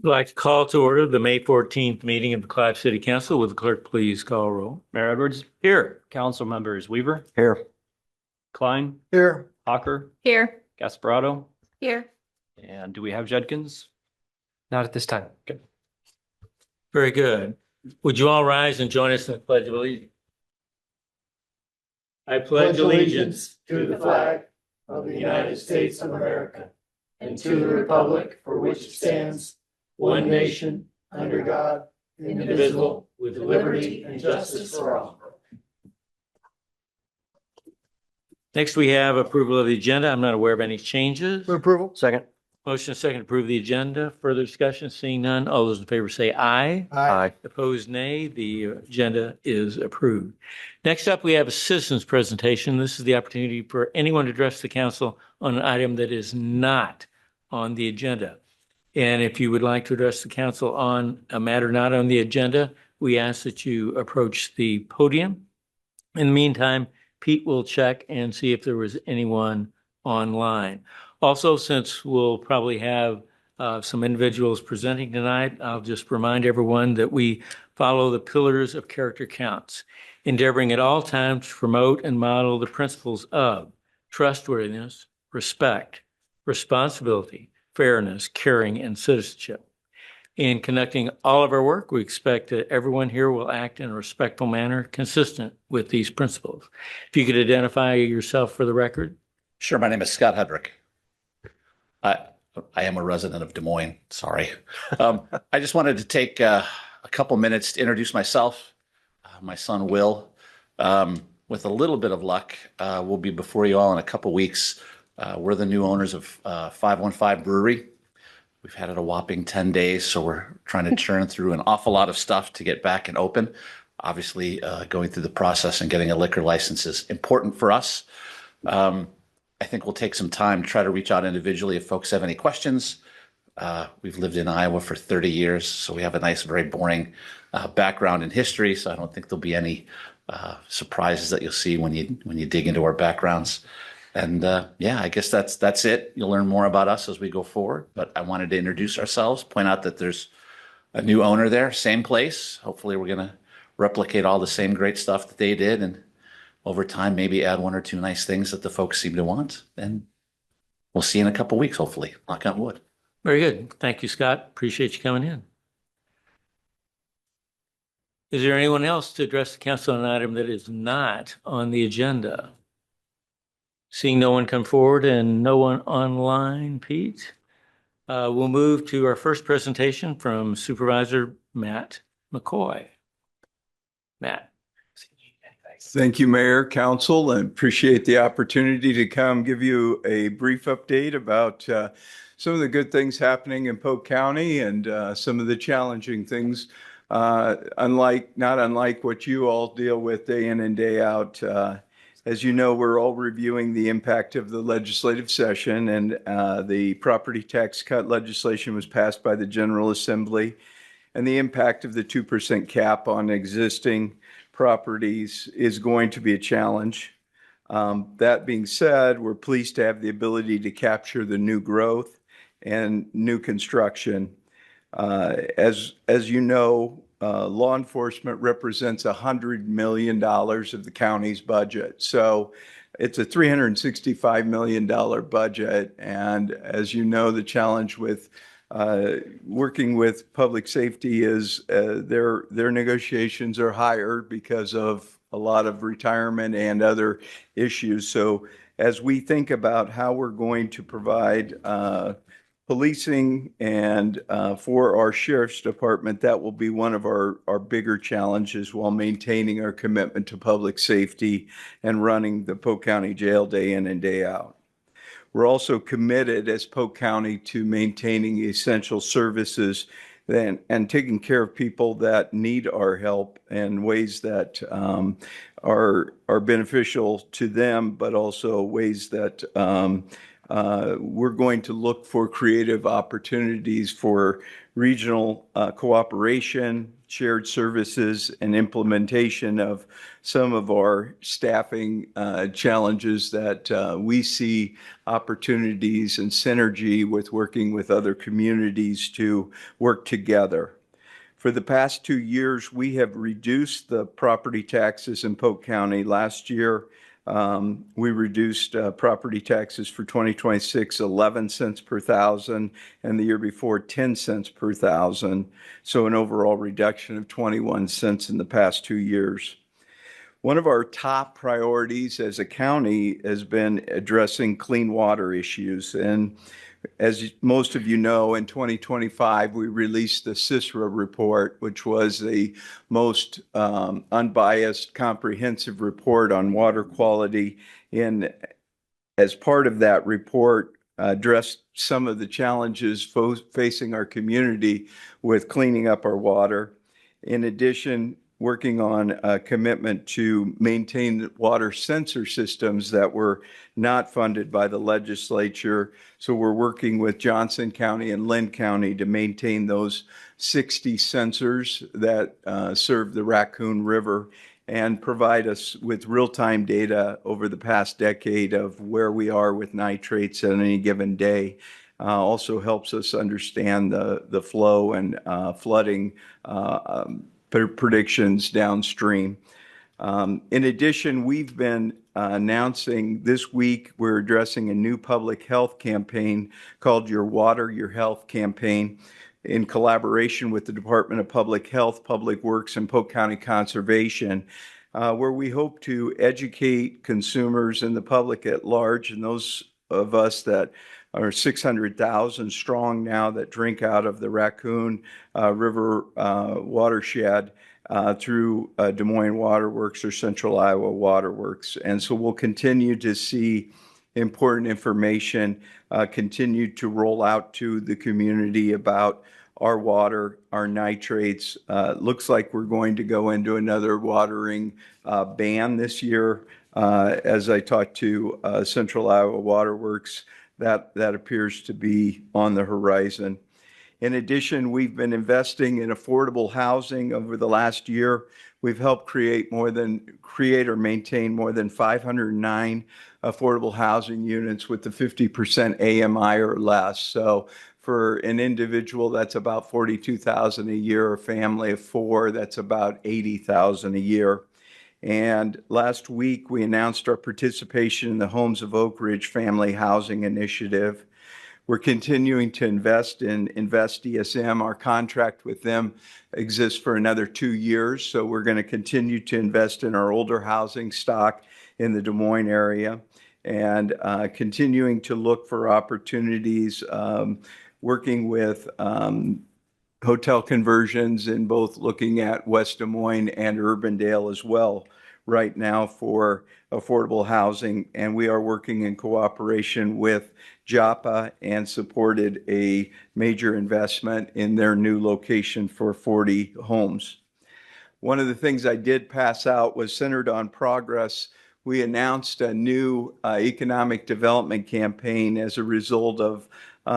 I'd like to call to order the May 14th meeting of the Clive City Council. Would the clerk please call roll? Mayor Edwards, Here. council members Weaver, Here. Klein, Here. Hawker, Here. Gasparado, Here. and do we have Judkins? Not at this time. Okay. Very good. Would you all rise and join us in the Pledge of Allegiance? I pledge allegiance to the flag of the United States of America and to the republic for which it stands, one nation, under God, indivisible, with liberty and justice for all. Next, we have approval of the agenda. I'm not aware of any changes. Move approval. Second. Motion and second to approve the agenda. Further discussion, seeing none. All those in favor say aye. Aye. Opposed, nay. The agenda is approved. Next up, we have a citizens presentation. This is the opportunity for anyone to address the council on an item that is not on the agenda. And if you would like to address the council on a matter not on the agenda, we ask that you approach the podium. In the meantime, Pete will check and see if there was anyone online. Also, since we'll probably have some individuals presenting tonight, I'll just remind everyone that we follow the pillars of character counts, endeavoring at all times to promote and model the principles of trustworthiness, respect, responsibility, fairness, caring, and citizenship. In conducting all of our work, we expect that everyone here will act in a respectful manner consistent with these principles. If you could identify yourself for the record. Sure. My name is Scott Hedrick. I am a resident of Des Moines. Sorry. I just wanted to take a couple minutes to introduce myself. My son, Will, with a little bit of luck, will be before you all in a couple weeks. We're the new owners of 515 Brewery. We've had it a whopping 10 days, so we're trying to churn through an awful lot of stuff to get back and open. Obviously, going through the process and getting a liquor license is important for us. I think we'll take some time to try to reach out individually if folks have any questions. We've lived in Iowa for 30 years, so we have a nice, very boring background in history. So I don't think there'll be any surprises that you'll see when you dig into our backgrounds. And yeah, I guess that's it. You'll learn more about us as we go forward. But I wanted to introduce ourselves, point out that there's a new owner there, same place. Hopefully, we're going to replicate all the same great stuff that they did, and over time, maybe add one or two nice things that the folks seem to want. And we'll see you in a couple weeks, hopefully. Knock on wood. Very good. Thank you, Scott. Appreciate you coming in. Is there anyone else to address the council on an item that is not on the agenda? Seeing no one come forward and no one online, Pete, we'll move to our first presentation from Supervisor Matt McCoy. Matt. Thank you, Mayor, Council, and appreciate the opportunity to come give you a brief update about some of the good things happening in Polk County and some of the challenging things, not unlike what you all deal with day in and day out. As you know, we're all reviewing the impact of the legislative session, and the property tax cut legislation was passed by the General Assembly, and the impact of the 2% cap on existing properties is going to be a challenge. That being said, we're pleased to have the ability to capture the new growth and new construction. As you know, law enforcement represents $100 million of the county's budget. So it's a $365 million budget. And as you know, the challenge with working with public safety is their negotiations are higher because of a lot of retirement and other issues. So as we think about how we're going to provide policing and for our sheriff's department, that will be one of our bigger challenges while maintaining our commitment to public safety and running the Polk County Jail day in and day out. We're also committed as Polk County to maintaining essential services and taking care of people that need our help in ways that are beneficial to them, but also ways that we're going to look for creative opportunities for regional cooperation, shared services, and implementation of some of our staffing challenges that we see opportunities and synergy with working with other communities to work together. For the past 2 years, we have reduced the property taxes in Polk County. Last year, we reduced property taxes for 2026, 11 cents per thousand, and the year before, 10 cents per thousand. So an overall reduction of 21 cents in the past 2 years. One of our top priorities as a county has been addressing clean water issues. And as most of you know, in 2025, we released the CISRA report, which was the most unbiased, comprehensive report on water quality. And as part of that report, addressed some of the challenges facing our community with cleaning up our water. In addition, working on a commitment to maintain water sensor systems that were not funded by the legislature. So we're working with Johnson County and Lynn County to maintain those 60 sensors that serve the Raccoon River and provide us with real-time data over the past decade of where we are with nitrates at any given day. Also helps us understand the flow and flooding predictions downstream. In addition, we've been announcing this week, we're addressing a new public health campaign called Your Water, Your Health campaign in collaboration with the Department of Public Health, Public Works, and Polk County Conservation, where we hope to educate consumers and the public at large, and those of us that are 600,000 strong now that drink out of the Raccoon River watershed through Des Moines Waterworks or Central Iowa Waterworks. And so we'll continue to see important information continue to roll out to the community about our water, our nitrates. Looks like we're going to go into another watering ban this year. As I talked to Central Iowa Waterworks, that appears to be on the horizon. In addition, we've been investing in affordable housing over the last year. We've helped create or maintain more than 509 affordable housing units with the 50% AMI or less. So for an individual, that's about $42,000 a year. A family of four, that's about $80,000 a year. And last week, we announced our participation in the Homes of Oak Ridge Family Housing Initiative. We're continuing to invest in Invest DSM. Our contract with them exists for another 2 years, so we're going to continue to invest in our older housing stock in the Des Moines area and continuing to look for opportunities, working with hotel conversions in both looking at West Des Moines and Urbandale as well right now for affordable housing. And we are working in cooperation with JAPA and supported a major investment in their new location for 40 homes. One of the things I did pass out was centered on progress. We announced a new economic development campaign as a result of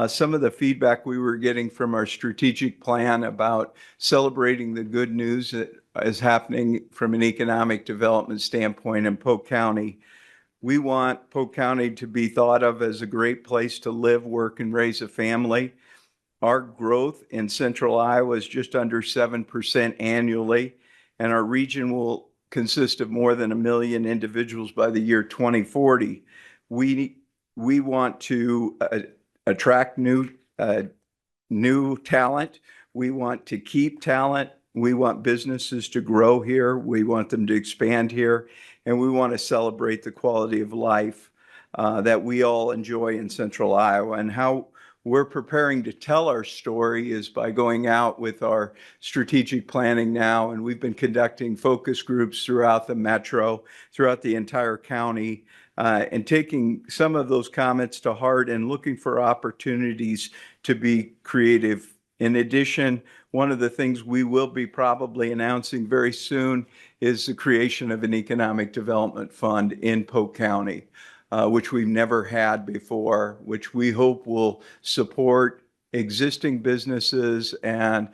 some of the feedback we were getting from our strategic plan about celebrating the good news that is happening from an economic development standpoint in Polk County. We want Polk County to be thought of as a great place to live, work, and raise a family. Our growth in Central Iowa is just under 7% annually, and our region will consist of more than 1 million individuals by the year 2040. We want to attract new talent. We want to keep talent. We want businesses to grow here. We want them to expand here. And we want to celebrate the quality of life that we all enjoy in Central Iowa. And how we're preparing to tell our story is by going out with our strategic planning now. And we've been conducting focus groups throughout the metro, throughout the entire county, and taking some of those comments to heart and looking for opportunities to be creative. In addition, one of the things we will be probably announcing very soon is the creation of an economic development fund in Polk County. which we've never had before, which we hope will support existing businesses and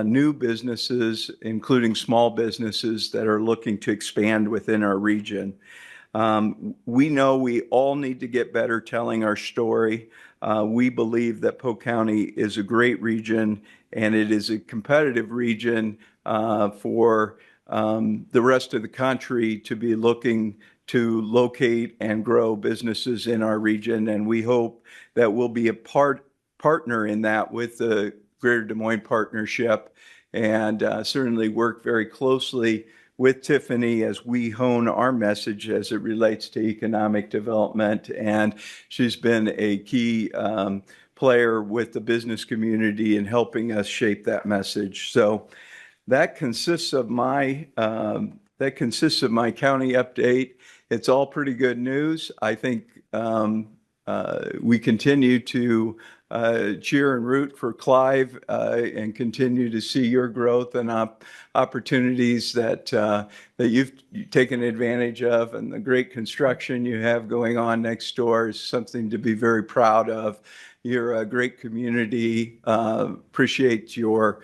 new businesses, including small businesses that are looking to expand within our region. We know we all need to get better telling our story. We believe that Polk County is a great region, and it is a competitive region for the rest of the country to be looking to locate and grow businesses in our region. And we hope that we'll be a partner in that with the Greater Des Moines Partnership, and certainly work very closely with Tiffany as we hone our message as it relates to economic development. And she's been a key player with the business community in helping us shape that message. So that consists of my county update. It's all pretty good news. I think we continue to cheer and root for Clive and continue to see your growth and opportunities that you've taken advantage of, and the great construction you have going on next door is something to be very proud of. You're a great community. Appreciate your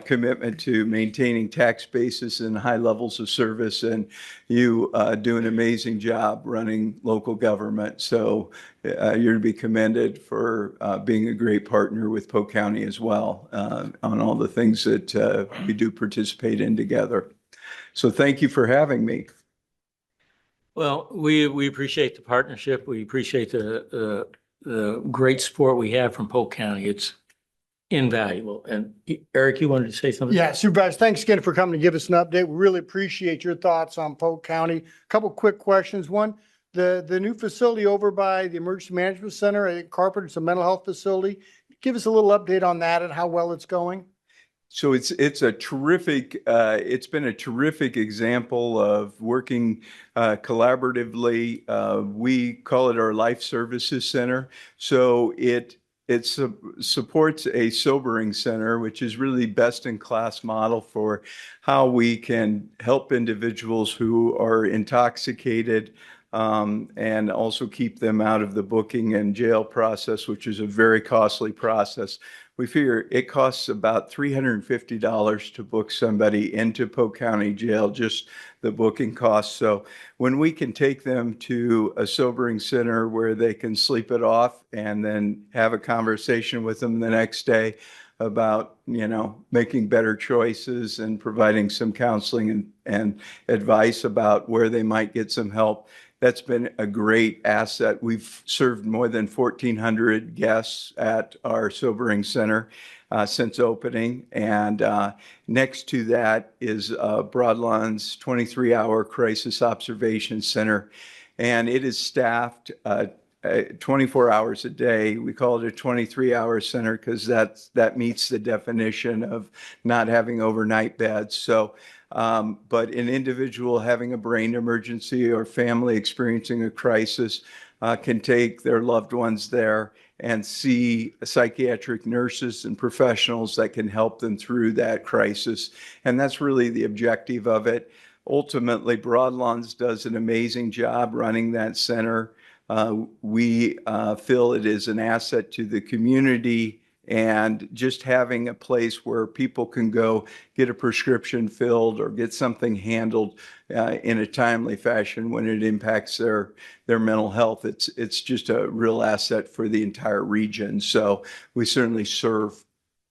commitment to maintaining tax bases and high levels of service, and you do an amazing job running local government. So you're to be commended for being a great partner with Polk County as well on all the things that we do participate in together. So thank you for having me. Well, we appreciate the partnership. We appreciate the great support we have from Polk County. It's invaluable. And Eric, you wanted to say something? Yeah, Supervisor, thanks again for coming to give us an update. We really appreciate your thoughts on Polk County. A couple quick questions. One, the new facility over by the Emergency Management Center at Carpenter, it's a mental health facility. Give us a little update on that and how well it's going. So it's a terrific, it's been a terrific example of working collaboratively. We call it our Life Services Center. So it supports a sobering center, which is really best in class model for how we can help individuals who are intoxicated, and also keep them out of the booking and jail process, which is a very costly process. We figure it costs about $350 to book somebody into Polk County Jail, just the booking costs. So when we can take them to a sobering center where they can sleep it off and then have a conversation with them the next day about, making better choices and providing some counseling and advice about where they might get some help, that's been a great asset. We've served more than 1,400 guests at our sobering center since opening. And next to that is Broadlawn's 23-hour crisis observation center. And it is staffed 24 hours a day. We call it a 23-hour center because that meets the definition of not having overnight beds. So but an individual having a brain emergency or family experiencing a crisis can take their loved ones there and see psychiatric nurses and professionals that can help them through that crisis. And that's really the objective of it. Ultimately, Broadlawns does an amazing job running that center. We feel it is an asset to the community, and just having a place where people can go get a prescription filled or get something handled in a timely fashion when it impacts their mental health, it's just a real asset for the entire region. So we certainly serve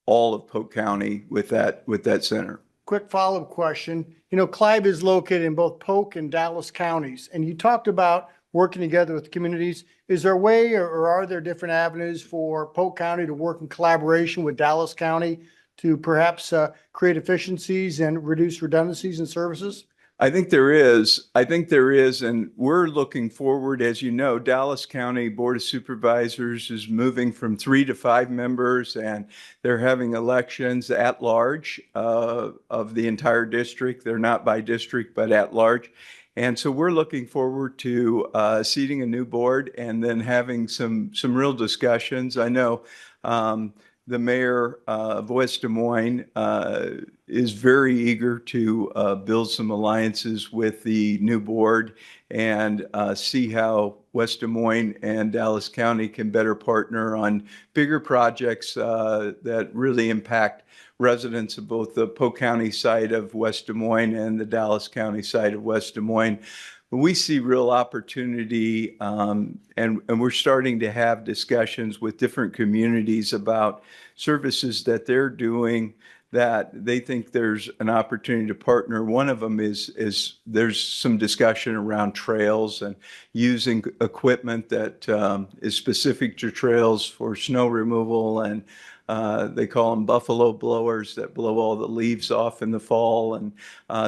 all of Polk County with that center. Quick follow-up question. Clive is located in both Polk and Dallas counties, and you talked about working together with communities. Is there a way, or are there different avenues for Polk County to work in collaboration with Dallas County to perhaps create efficiencies and reduce redundancies in services? I think there is. And we're looking forward. As you know, Dallas County Board of Supervisors is moving from 3 to 5 members, and they're having elections at large of the entire district. They're not by district, but at large. And so we're looking forward to seating a new board and then having some real discussions. I know the mayor of West Des Moines is very eager to build some alliances with the new board and see how West Des Moines and Dallas County can better partner on bigger projects that really impact residents of both the Polk County side of West Des Moines and the Dallas County side of West Des Moines. We see real opportunity, and we're starting to have discussions with different communities about services that they're doing that they think there's an opportunity to partner. One of them is there's some discussion around trails and using equipment that is specific to trails for snow removal, and they call them buffalo blowers that blow all the leaves off in the fall, and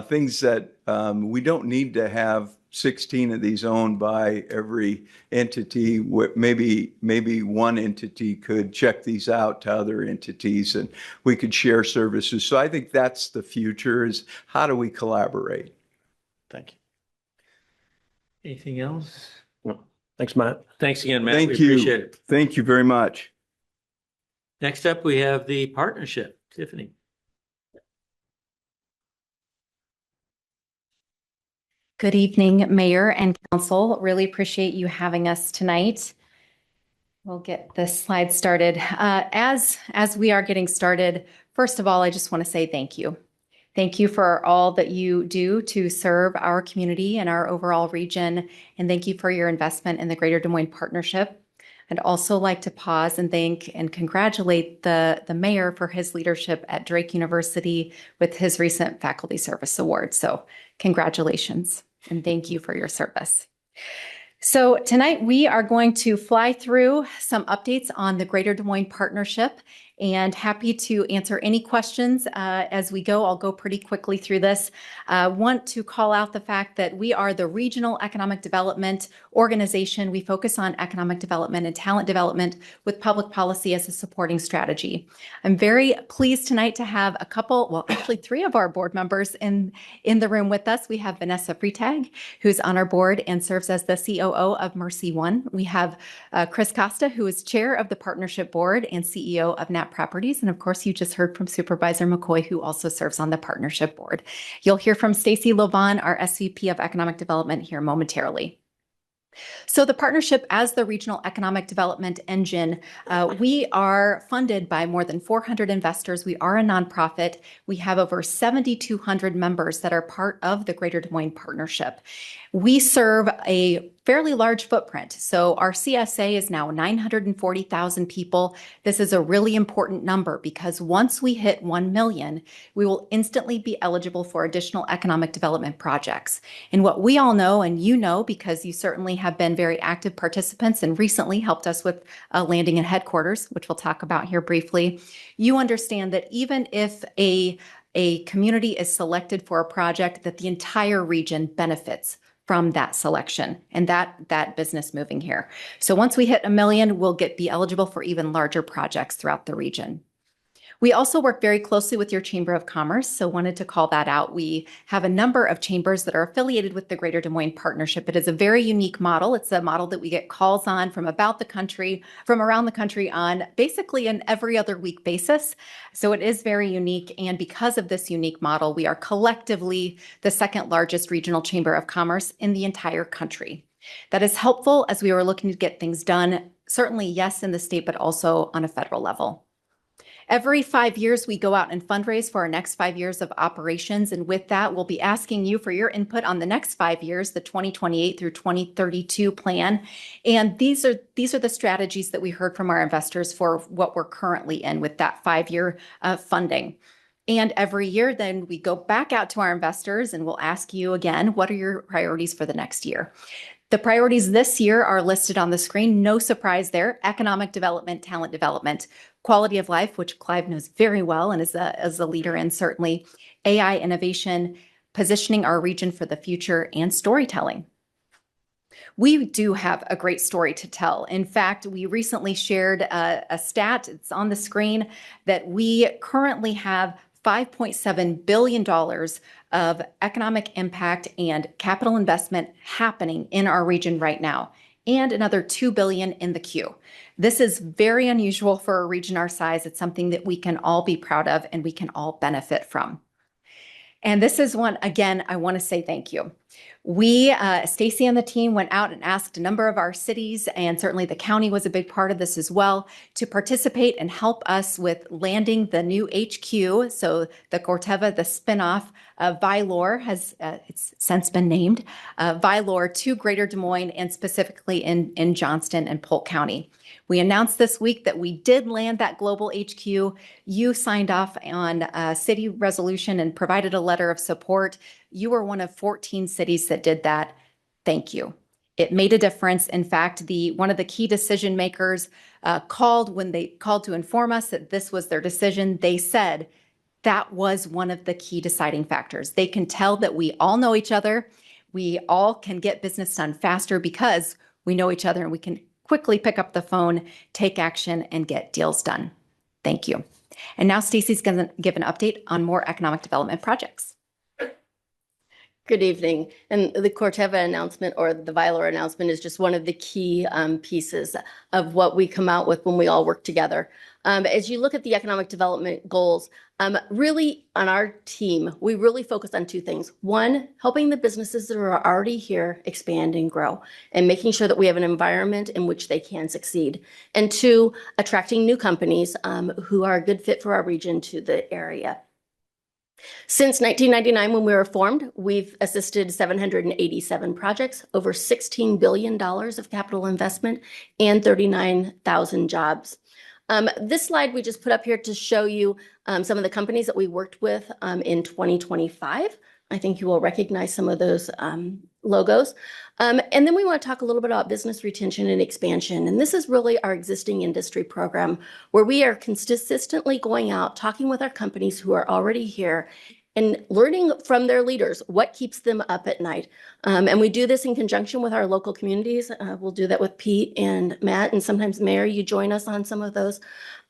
things that we don't need to have 16 of these owned by every entity. Maybe one entity could check these out to other entities and we could share services. So I think that's the future, is how do we collaborate? Thank you. Anything else? Thanks, Matt. Thanks again, Matt. Thank We you. appreciate it. Thank you very much. Next up, we have the partnership. Tiffany. Good evening, Mayor and Council. Really appreciate you having us tonight. We'll get this slide started. As we are getting started, first of all, I just want to say thank you. Thank you for all that you do to serve our community and our overall region, and thank you for your investment in the Greater Des Moines Partnership. I'd also like to pause and thank and congratulate the mayor for his leadership at Drake University with his recent Faculty Service Award. So congratulations and thank you for your service. So tonight we are going to fly through some updates on the Greater Des Moines Partnership, and happy to answer any questions as we go. I'll go pretty quickly through this. Want to call out the fact that we are the regional economic development organization. We focus on economic development and talent development with public policy as a supporting strategy. I'm very pleased tonight to have a couple, well, actually 3 of our board members in the room with us. We have Vanessa Freitag, who's on our board and serves as the COO of Mercy One. We have Chris Costa, who is chair of the partnership board and CEO of Nat Properties. And of course, you just heard from Supervisor McCoy, who also serves on the partnership board. You'll hear from Stacy Lovan, our SVP of Economic Development, here momentarily. So the partnership, as the regional economic development engine, we are funded by more than 400 investors. We are a nonprofit. We have over 7,200 members that are part of the Greater Des Moines Partnership. We serve a fairly large footprint. So our CSA is now 940,000 people. This is a really important number because once we hit 1 million, we will instantly be eligible for additional economic development projects. And what we all know, and you know, because you certainly have been very active participants and recently helped us with landing in headquarters, which we'll talk about here briefly, you understand that even if a community is selected for a project, that the entire region benefits from that selection and that business moving here. So once we hit 1 million, we'll be eligible for even larger projects throughout the region. We also work very closely with your Chamber of Commerce, so wanted to call that out. We have a number of chambers that are affiliated with the Greater Des Moines Partnership. It is a very unique model. It's a model that we get calls on from around the country on basically an every other week basis. So it is very unique. And because of this unique model, we are collectively the second largest regional chamber of commerce in the entire country. That is helpful as we were looking to get things done, certainly, yes, in the state, but also on a federal level. Every 5 years, we go out and fundraise for our next 5 years of operations. And with that, we'll be asking you for your input on the next 5 years, the 2028 through 2032 plan. And these are the strategies that we heard from our investors for what we're currently in with that 5-year funding. And every year, then we go back out to our investors and we'll ask you again, what are your priorities for the next year? The priorities this year are listed on the screen. No surprise there. Economic development, talent development, quality of life, which Clive knows very well and is a leader in, certainly, AI innovation, positioning our region for the future, and storytelling. We do have a great story to tell. In fact, we recently shared a stat, it's on the screen, that we currently have $5.7 billion of economic impact and capital investment happening in our region right now, and another $2 billion in the queue. This is very unusual for a region our size. It's something that we can all be proud of and we can all benefit from. And this is one, again, I want to say thank you. We, Stacy and the team went out and asked a number of our cities, and certainly the county was a big part of this as well, to participate and help us with landing the new HQ. So the Corteva, the spinoff of Vylor has it's since been named Vylor to Greater Des Moines and specifically in Johnston and Polk County. We announced this week that we did land that global HQ. You signed off on a city resolution and provided a letter of support. You were one of 14 cities that did that. Thank you. It made a difference. In fact, one of the key decision makers called when they called to inform us that this was their decision. They said that was one of the key deciding factors. They can tell that we all know each other. We all can get business done faster because we know each other and we can quickly pick up the phone, take action, and get deals done. Thank you. And now Stacy's going to give an update on more economic development projects. Good evening. And the Corteva announcement or the Vylor announcement is just one of the key pieces of what we come out with when we all work together. As you look at the economic development goals, really on our team, we really focus on two things. One, helping the businesses that are already here expand and grow and making sure that we have an environment in which they can succeed. And two, attracting new companies who are a good fit for our region to the area. Since 1999, when we were formed, we've assisted 787 projects, over $16 billion of capital investment, and 39,000 jobs. This slide we just put up here to show you some of the companies that we worked with in 2025. I think you will recognize some of those logos. And then we want to talk a little bit about business retention and expansion. And this is really our existing industry program where we are consistently going out, talking with our companies who are already here and learning from their leaders what keeps them up at night. And we do this in conjunction with our local communities. We'll do that with Pete and Matt, and sometimes Mayor, you join us on some of those.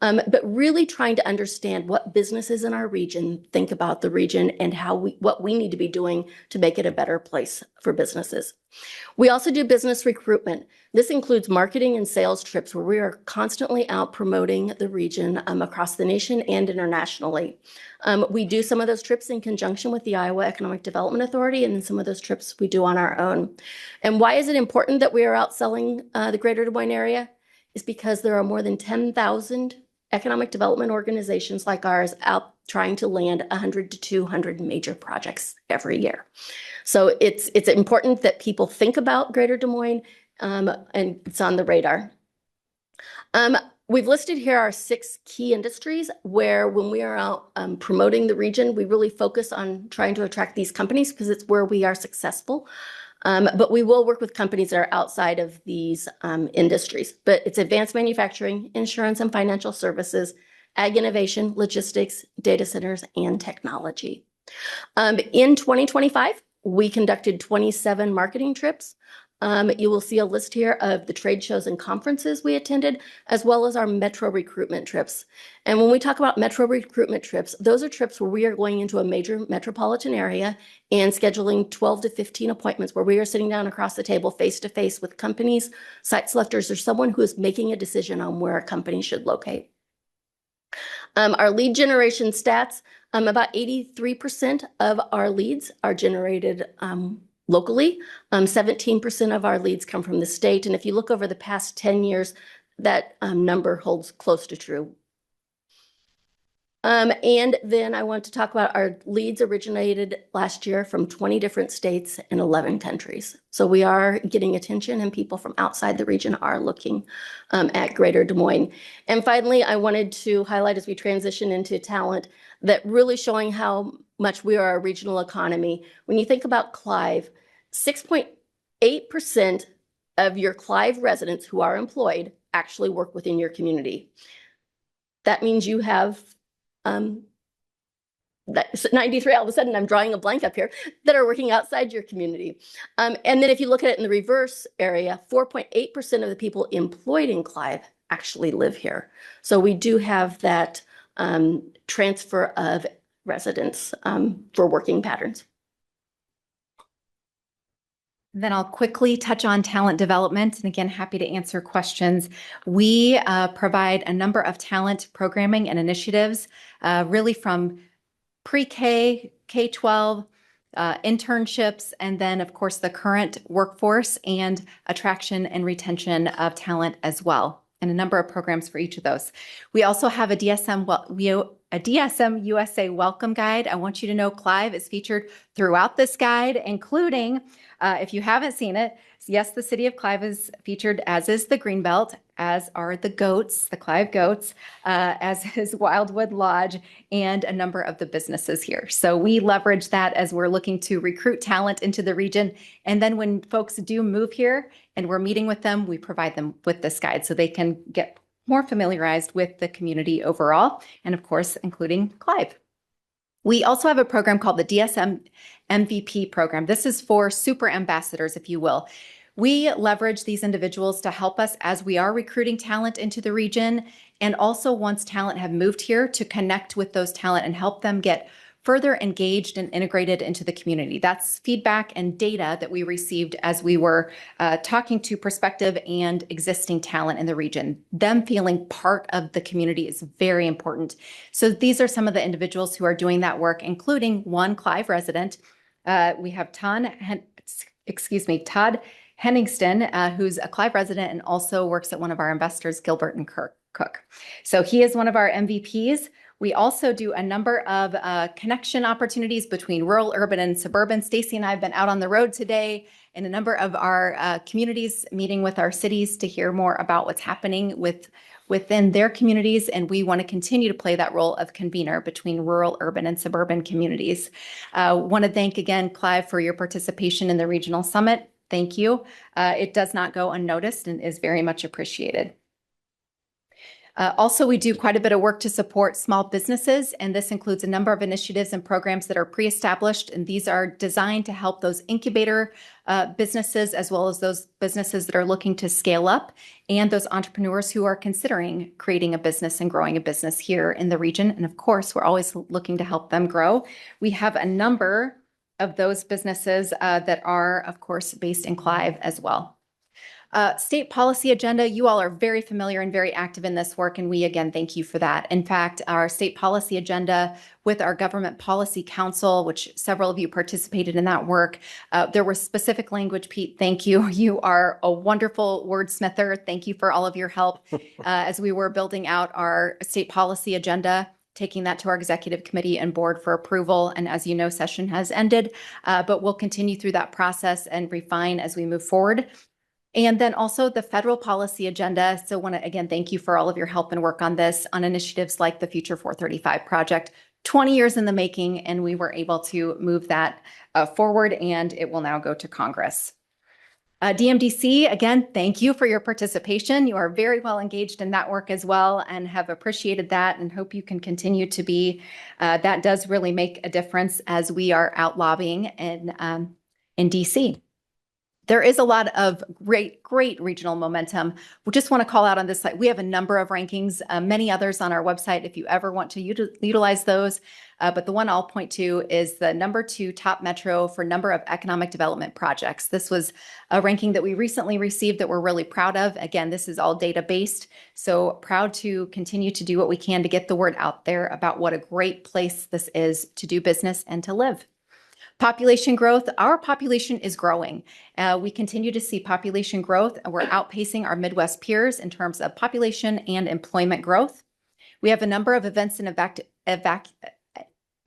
But really trying to understand what businesses in our region think about the region and what we need to be doing to make it a better place for businesses. We also do business recruitment. This includes marketing and sales trips where we are constantly out promoting the region across the nation and internationally. We do some of those trips in conjunction with the Iowa Economic Development Authority, and then some of those trips we do on our own. And why is it important that we are out selling the Greater Des Moines area? Is because there are more than 10,000 economic development organizations like ours out trying to land 100 to 200 major projects every year. So it's important that people think about Greater Des Moines, and it's on the radar. We've listed here our 6 key industries where when we are out promoting the region, we really focus on trying to attract these companies because it's where we are successful. But we will work with companies that are outside of these industries. But it's advanced manufacturing, insurance and financial services, ag innovation, logistics, data centers, and technology. In 2025, we conducted 27 marketing trips. You will see a list here of the trade shows and conferences we attended, as well as our metro recruitment trips. And when we talk about metro recruitment trips, those are trips where we are going into a major metropolitan area and scheduling 12 to 15 appointments where we are sitting down across the table face to face with companies, site selectors, or someone who is making a decision on where a company should locate. Our lead generation stats, about 83% of our leads are generated locally. 17% of our leads come from the state. And if you look over the past 10 years, that number holds close to true. And then I want to talk about our leads originated last year from 20 different states and 11 countries. So we are getting attention and people from outside the region are looking at Greater Des Moines. And finally, I wanted to highlight as we transition into talent that really showing how much we are a regional economy. When you think about Clive, 6.8% of your Clive residents who are employed actually work within your community. That means you have that's 93, all of a sudden I'm drawing a blank up here, that are working outside your community. And then if you look at it in the reverse area, 4.8% of the people employed in Clive actually live here. So we do have that transfer of residents for working patterns. Then I'll quickly touch on talent development. And again, happy to answer questions. We provide a number of talent programming and initiatives, really from pre-K, K-12, internships, and then, of course, the current workforce and attraction and retention of talent as well, and a number of programs for each of those. We also have a DSM USA welcome guide. I want you to know Clive is featured throughout this guide, including, if you haven't seen it, yes, the city of Clive is featured, as is the Greenbelt, as are the goats, the Clive goats, as is Wildwood Lodge, and a number of the businesses here. So we leverage that as we're looking to recruit talent into the region. And then when folks do move here and we're meeting with them, we provide them with this guide so they can get more familiarized with the community overall, and of course, including Clive. We also have a program called the DSM MVP program. This is for super ambassadors, if you will. We leverage these individuals to help us as we are recruiting talent into the region, and also once talent have moved here, to connect with those talent and help them get further engaged and integrated into the community. That's feedback and data that we received as we were talking to prospective and existing talent in the region. Them feeling part of the community is very important. So these are some of the individuals who are doing that work, including one Clive resident. We have Todd Henningston, who's a Clive resident and also works at one of our investors, Gilbert and Cook. So he is one of our MVPs. We also do a number of connection opportunities between rural, urban, and suburban. Stacy and I have been out on the road today in a number of our communities, meeting with our cities to hear more about what's happening within their communities. And we want to continue to play that role of convener between rural, urban, and suburban communities. Want to thank again, Clive, for your participation in the regional summit. Thank you. It does not go unnoticed and is very much appreciated. Also, we do quite a bit of work to support small businesses, and this includes a number of initiatives and programs that are pre-established, and these are designed to help those incubator businesses, as well as those businesses that are looking to scale up, and those entrepreneurs who are considering creating a business and growing a business here in the region. And of course, we're always looking to help them grow. We have a number of those businesses that are, of course, based in Clive as well. State policy agenda, you all are very familiar and very active in this work, and we again thank you for that. In fact, our state policy agenda with our Government Policy Council, which several of you participated in that work, there was specific language. Pete, thank you. You are a wonderful wordsmither. Thank you for all of your help as we were building out our state policy agenda, taking that to our executive committee and board for approval. And as you know, session has ended, but we'll continue through that process and refine as we move forward. And then also the federal policy agenda. So want to again thank you for all of your help and work on this, on initiatives like the Future 435 project, 20 years in the making, and we were able to move that forward, and it will now go to Congress. DMDC, again, thank you for your participation. You are very well engaged in that work as well, and have appreciated that, and hope you can continue to be. That does really make a difference as we are out lobbying in DC. There is a lot of great regional momentum. We just want to call out on this site. We have a number of rankings, many others on our website if you ever want to utilize those. But the one I'll point to is the #2 top metro for number of economic development projects. This was a ranking that we recently received that we're really proud of. Again, this is all data based. So proud to continue to do what we can to get the word out there about what a great place this is to do business and to live. Population growth, our population is growing. We continue to see population growth, and we're outpacing our Midwest peers in terms of population and employment growth. We have a number of events and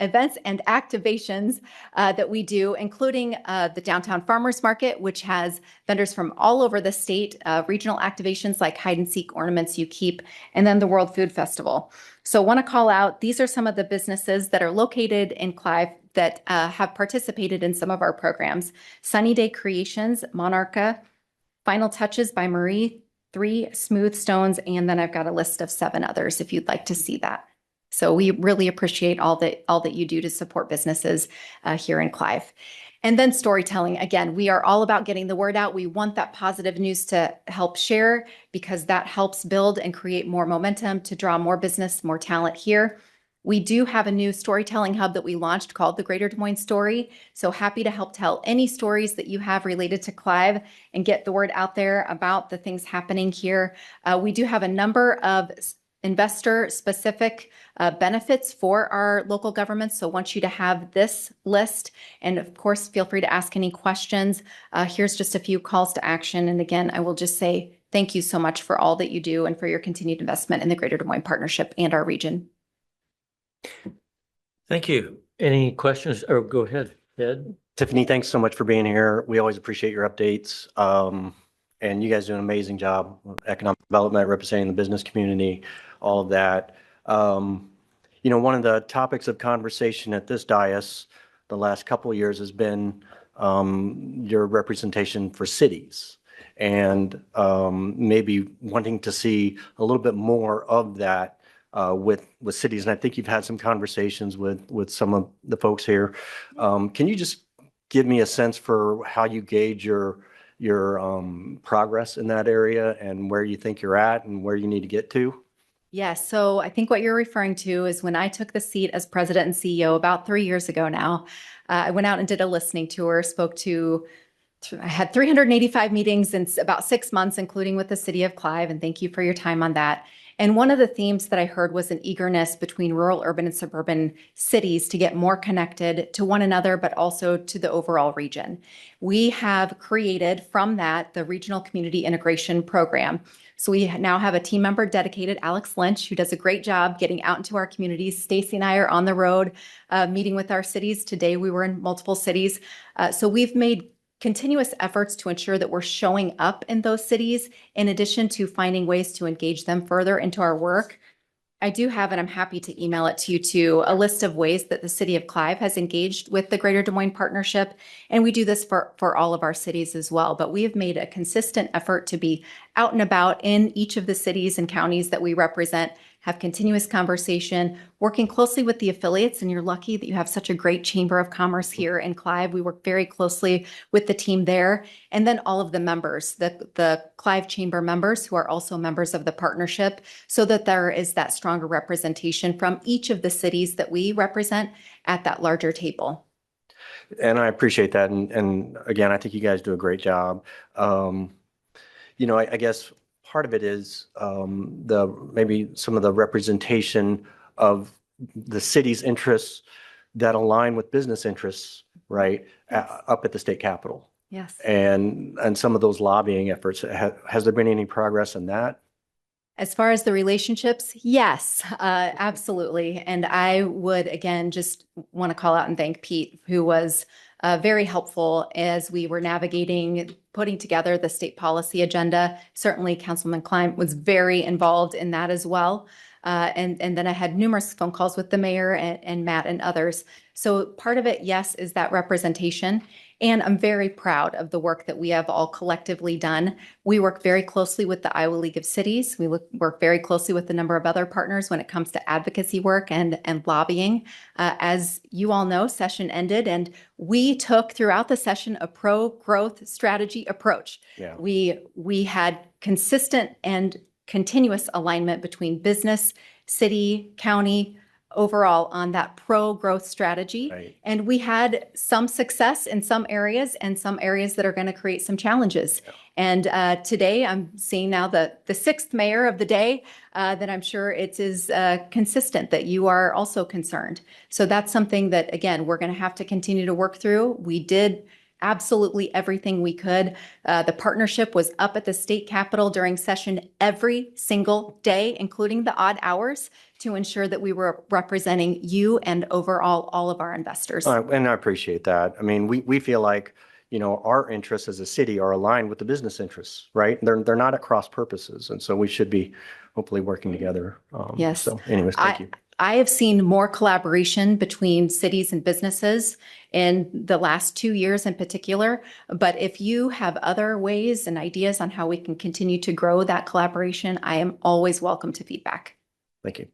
activations that we do, including the Downtown Farmers Market, which has vendors from all over the state, regional activations like hide and seek ornaments you keep, and then the World Food Festival. So want to call out, these are some of the businesses that are located in Clive that have participated in some of our programs. Sunny Day Creations, Monarcha, Final Touches by Marie, 3 Smooth Stones, and then I've got a list of 7 others if you'd like to see that. So we really appreciate all that you do to support businesses here in Clive. And then storytelling. Again, we are all about getting the word out. We want that positive news to help share, because that helps build and create more momentum to draw more business, more talent here. We do have a new storytelling hub that we launched called the Greater Des Moines Story. So happy to help tell any stories that you have related to Clive and get the word out there about the things happening here. We do have a number of investor specific benefits for our local governments. So I want you to have this list. And of course, feel free to ask any questions. Here's just a few calls to action. And again, I will just say thank you so much for all that you do and for your continued investment in the Greater Des Moines Partnership and our region. Thank you. Any questions? Or go ahead, Ed. Tiffany, thanks so much for being here. We always appreciate your updates. And you guys do an amazing job with economic development, representing the business community, all of that. One of the topics of conversation at this dais the last couple of years has been your representation for cities and maybe wanting to see a little bit more of that with cities. And I think you've had some conversations with some of the folks here. Can you just give me a sense for how you gauge your progress in that area and where you think you're at and where you need to get to? Yes. So I think what you're referring to is when I took the seat as president and CEO about 3 years ago now, I went out and did a listening tour, I had 385 meetings in about 6 months, including with the city of Clive. And thank you for your time on that. And one of the themes that I heard was an eagerness between rural, urban, and suburban cities to get more connected to one another, but also to the overall region. We have created from that the Regional Community Integration Program. So we now have a team member dedicated, Alex Lynch, who does a great job getting out into our communities. Stacy and I are on the road meeting with our cities. Today we were in multiple cities. So we've made continuous efforts to ensure that we're showing up in those cities, in addition to finding ways to engage them further into our work. I do have, and I'm happy to email it to you too, a list of ways that the city of Clive has engaged with the Greater Des Moines Partnership. And we do this for all of our cities as well. But we have made a consistent effort to be out and about in each of the cities and counties that we represent, have continuous conversation, working closely with the affiliates. And you're lucky that you have such a great Chamber of Commerce here in Clive. We work very closely with the team there. And then all of the members, the Clive Chamber members who are also members of the partnership, so that there is that stronger representation from each of the cities that we represent at that larger table. And I appreciate that. And again, I think you guys do a great job. I guess part of it is maybe some of the representation of the city's interests that align with business interests, right, up at the state capitol. Yes. And some of those lobbying efforts. Has there been any progress in that? As far as the relationships, yes, absolutely. And I would, again, just want to call out and thank Pete, who was very helpful as we were navigating, putting together the state policy agenda. Certainly, Councilman Clive was very involved in that as well. And then I had numerous phone calls with the mayor and Matt and others. So part of it, yes, is that representation. And I'm very proud of the work that we have all collectively done. We work very closely with the Iowa League of Cities. We work very closely with a number of other partners when it comes to advocacy work and lobbying. As you all know, session ended, and we took throughout the session a pro-growth strategy approach. Yeah. We had consistent and continuous alignment between business, city, county, overall on that pro-growth strategy. Right. And we had some success in some areas and some areas that are going to create some challenges. Yeah. And today I'm seeing now the sixth mayor of the day that I'm sure it is consistent that you are also concerned. So that's something that, again, we're going to have to continue to work through. We did absolutely everything we could. The partnership was up at the state capitol during session every single day, including the odd hours, to ensure that we were representing you and overall all of our investors. And I appreciate that. I mean, we feel like, our interests as a city are aligned with the business interests, right? They're not at cross purposes. And so we should be hopefully working together. Yes. So anyways, thank you. I have seen more collaboration between cities and businesses in the last 2 years in particular. But if you have other ways and ideas on how we can continue to grow that collaboration, I am always welcome to feedback. Thank you.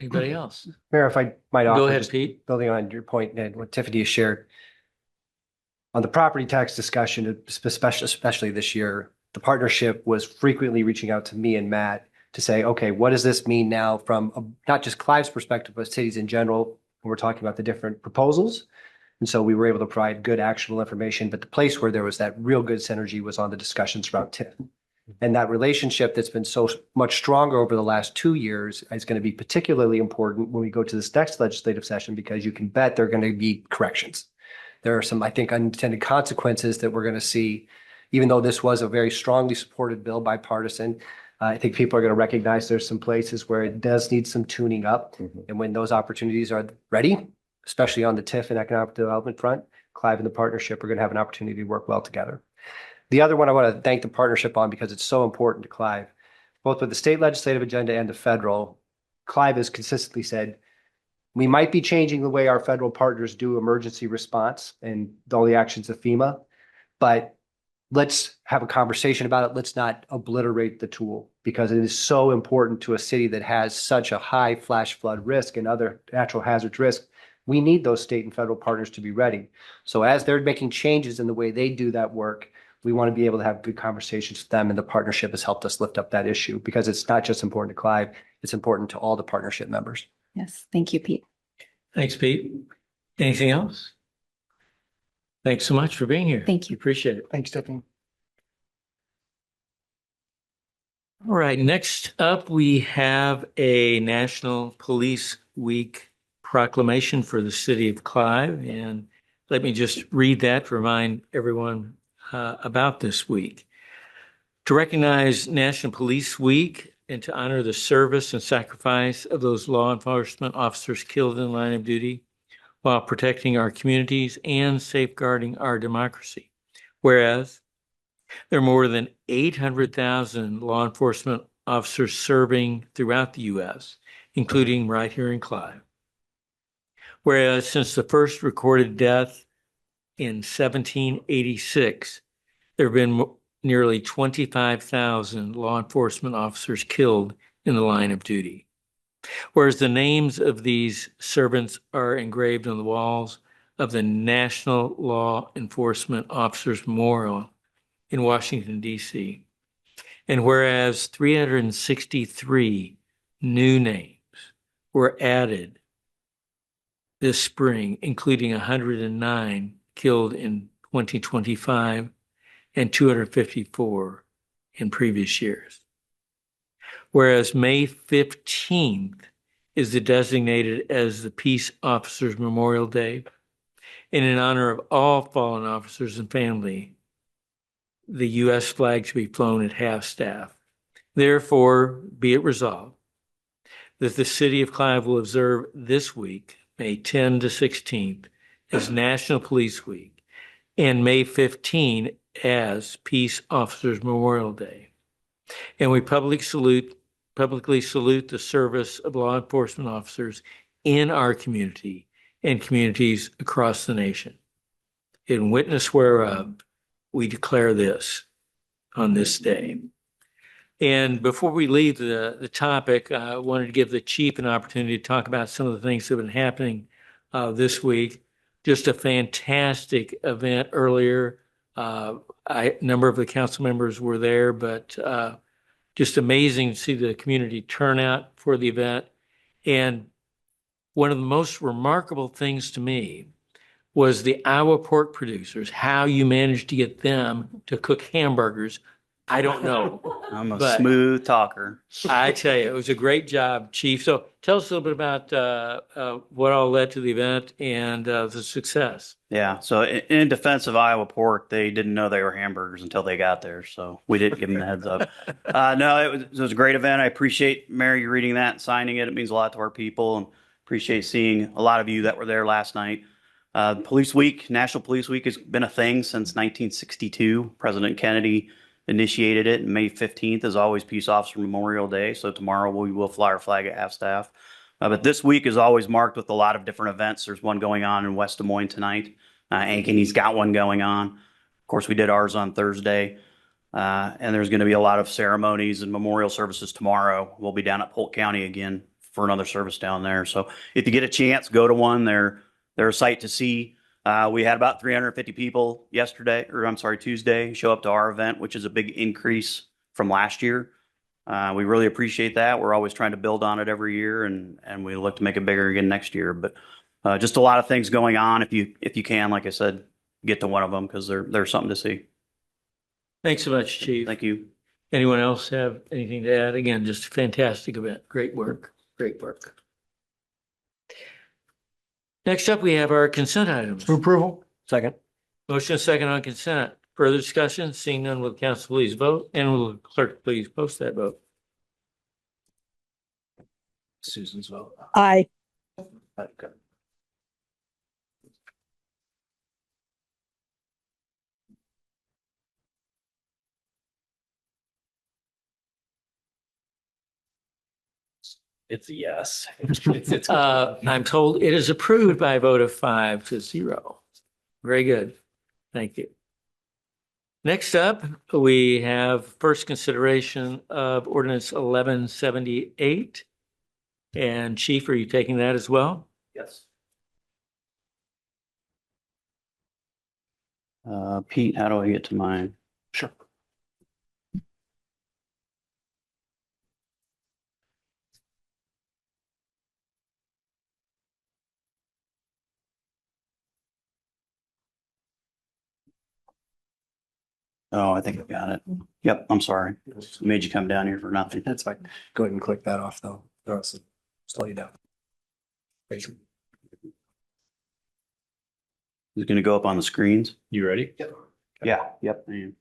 Anybody else? Mayor, if I might offer, Go ahead, just Pete. building on your point and what Tiffany has shared. On the property tax discussion, especially this year, the partnership was frequently reaching out to me and Matt to say, okay, what does this mean now from not just Clive's perspective, but cities in general, when we're talking about the different proposals. And so we were able to provide good actionable information, but the place where there was that real good synergy was on the discussions around TIF. And that relationship that's been so much stronger over the last 2 years is going to be particularly important when we go to this next legislative session, because you can bet there are going to be corrections. There are some, I think, unintended consequences that we're going to see, even though this was a very strongly supported bill, bipartisan. I think people are going to recognize there's some places where it does need some tuning up. And when those opportunities are ready, especially on the TIF and economic development front, Clive and the partnership are going to have an opportunity to work well together. The other one I want to thank the partnership on, because it's so important to Clive, both with the state legislative agenda and the federal. Clive has consistently said, we might be changing the way our federal partners do emergency response and all the actions of FEMA, but let's have a conversation about it. Let's not obliterate the tool, because it is so important to a city that has such a high flash flood risk and other natural hazards risk. We need those state and federal partners to be ready. So as they're making changes in the way they do that work, we want to be able to have good conversations with them, and the partnership has helped us lift up that issue, because it's not just important to Clive, it's important to all the partnership members. Yes, thank you, Pete. Thanks, Pete. Anything else? Thanks so much for being here. Thank you. Appreciate it. Thanks, Stephanie. All right, next up, we have a National Police Week proclamation for the city of Clive. And let me just read that to remind everyone about this week. To recognize National Police Week and to honor the service and sacrifice of those law enforcement officers killed in the line of duty while protecting our communities and safeguarding our democracy. Whereas there are more than 800,000 law enforcement officers serving throughout the U.S., including right here in Clive. Whereas since the first recorded death in 1786, there have been nearly 25,000 law enforcement officers killed in the line of duty. Whereas the names of these servants are engraved on the walls of the National Law Enforcement Officers Memorial in Washington, D.C. And whereas 363 new names were added this spring, including 109 killed in 2025 and 254 in previous years. Whereas May 15th is designated as the Peace Officers Memorial Day, and in honor of all fallen officers and family, the U.S. flag should be flown at half-staff. Therefore, be it resolved that the city of Clive will observe this week, May 10 to 16th, as National Police Week, and May 15 as Peace Officers Memorial Day. And we publicly salute the service of law enforcement officers in our community and communities across the nation. In witness whereof, we declare this on this day. And before we leave the topic, I wanted to give the chief an opportunity to talk about some of the things that have been happening this week. Just a fantastic event earlier. A number of the council members were there, but just amazing to see the community turnout for the event. And one of the most remarkable things to me was the Iowa pork producers, how you managed to get them to cook hamburgers. I don't know. I'm a But- smooth talker. I tell you, it was a great job, Chief. So tell us a little bit about what all led to the event and the success. Yeah. So in defense of Iowa pork, they didn't know they were hamburgers until they got there. So we didn't give them the heads up. No, it was a great event. I appreciate Mary reading that and signing it. It means a lot to our people, and appreciate seeing a lot of you that were there last night. Police Week, National Police Week has been a thing since 1962. President Kennedy initiated it, and May 15th is always Peace Officer Memorial Day. So tomorrow we will fly our flag at half-staff. But this week is always marked with a lot of different events. There's one going on in West Des Moines tonight. Ankeny's got one going on. Of course, we did ours on Thursday. And there's going to be a lot of ceremonies and memorial services tomorrow. We'll be down at Polk County again for another service down there. So if you get a chance, go to one. They're a sight to see. We had about 350 people Tuesday, show up to our event, which is a big increase from last year. We really appreciate that. We're always trying to build on it every year, and we look to make it bigger again next year. But just a lot of things going on. If you can, like I said, get to one of them, because they're something to see. Thanks so much, Chief. Thank you. Anyone else have anything to add? Again, just a fantastic event. Great work. Great work. Next up, we have our consent items. Approval. Second. Motion second on consent. Further discussion? Seeing none, will the council please vote? And will the clerk please post that vote? Susan's vote. Aye. Okay. It's a yes. I'm told it is approved by a vote of 5-0. Very good. Thank you. Next up, we have first consideration of ordinance 1178. And Chief, are you taking that as well? Yes. Pete, how do I get to mine? Sure. Oh, I think I got it. Yep, I'm sorry. Made you come down here for nothing. That's fine. Go ahead and click that off though, or else it'll slow you down. It's going to go up on the screens. You ready? Yep. Yeah, yep. I am.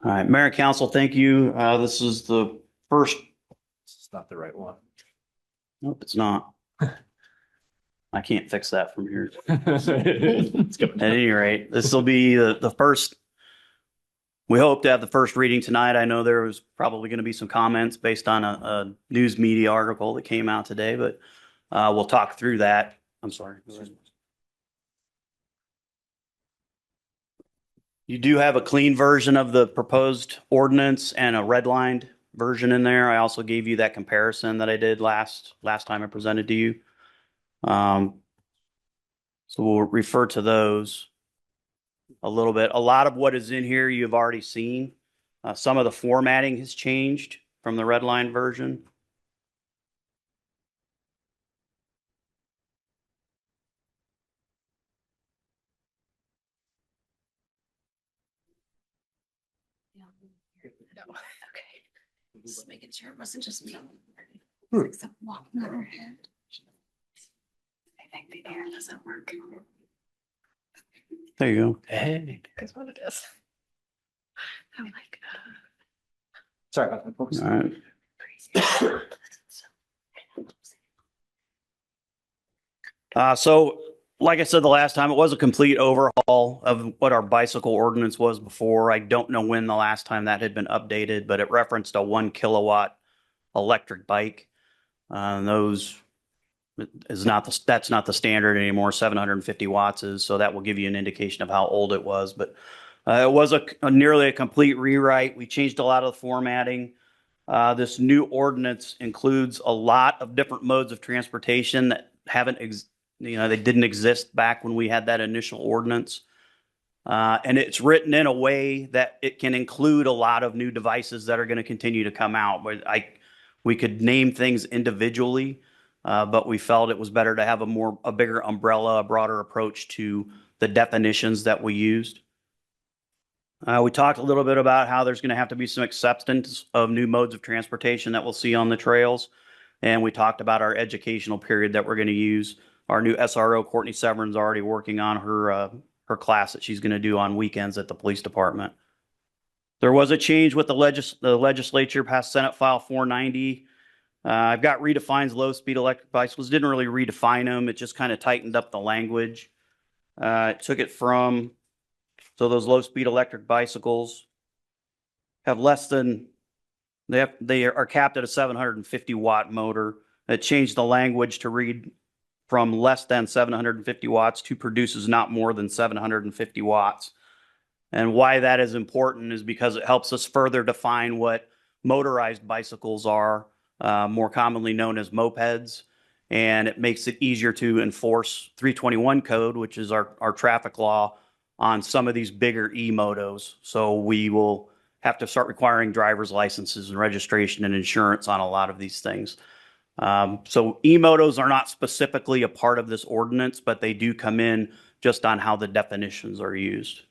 All right, Mayor and Council, thank you. This is the first, It's not the right one. nope, it's not. I can't fix that from here. It's At any rate, this will be the first, we hope to have the first reading tonight. I know there was probably going to be some comments based on a news media article that came out today, but we'll talk through that. I'm sorry. Go ahead. You do have a clean version of the proposed ordinance and a redlined version in there. I also gave you that comparison that I did last time I presented to you. So we'll refer to those a little bit. A lot of what is in here you've already seen. Some of the formatting has changed from the redline version. Okay. Just making sure it wasn't just me. Except walking on her head. I think the air doesn't work. There you go. Hey. That's what it is. I'm like, Sorry about that, folks. All right. So like I said the last time, it was a complete overhaul of what our bicycle ordinance was before. I don't know when the last time that had been updated, but it referenced a 1 kilowatt electric bike. Those is not that's not the standard anymore. 750 watts is, so that will give you an indication of how old it was. But it was a nearly a complete rewrite. We changed a lot of the formatting. This new ordinance includes a lot of different modes of transportation that haven't, they didn't exist back when we had that initial ordinance. And it's written in a way that it can include a lot of new devices that are going to continue to come out. But we could name things individually, but we felt it was better to have a bigger umbrella, a broader approach to the definitions that we used. We talked a little bit about how there's going to have to be some acceptance of new modes of transportation that we'll see on the trails. And we talked about our educational period that we're going to use. Our new SRO, Courtney Severin's already working on her class that she's going to do on weekends at the police department. There was a change with the legislature passed Senate File 490. I've got redefines low-speed electric bicycles. Didn't really redefine them. It just kind of tightened up the language. It took it from, so those low-speed electric bicycles have less than, they are capped at a 750 watt motor. It changed the language to read from less than 750 watts to produces not more than 750 watts. And why that is important is because it helps us further define what motorized bicycles are, more commonly known as mopeds. And it makes it easier to enforce 321 code, which is our traffic law, on some of these bigger e-motos. So we will have to start requiring driver's licenses and registration and insurance on a lot of these things. So e-motos are not specifically a part of this ordinance, but they do come in just on how the definitions are used.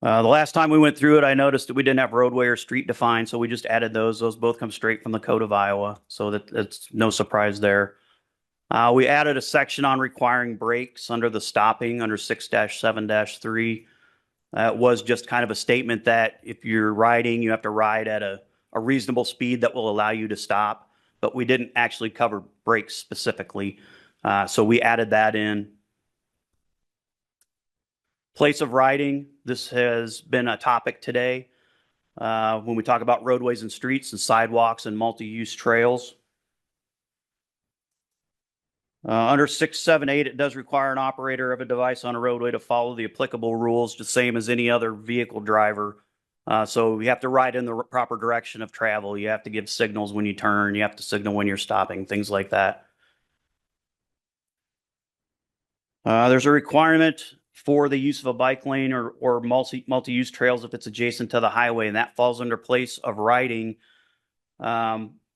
The last time we went through it, I noticed that we didn't have roadway or street defined, so we just added those. Those both come straight from the Code of Iowa, so that's no surprise there. We added a section on requiring brakes under the stopping under 6-7-3. It was just kind of a statement that if you're riding, you have to ride at a reasonable speed that will allow you to stop, but we didn't actually cover brakes specifically. So we added that in. Place of riding, this has been a topic today when we talk about roadways and streets and sidewalks and multi-use trails. Under 678, it does require an operator of a device on a roadway to follow the applicable rules, the same as any other vehicle driver. So you have to ride in the proper direction of travel. You have to give signals when you turn. You have to signal when you're stopping, things like that. There's a requirement for the use of a bike lane or multi-use trails if it's adjacent to the highway, and that falls under place of riding.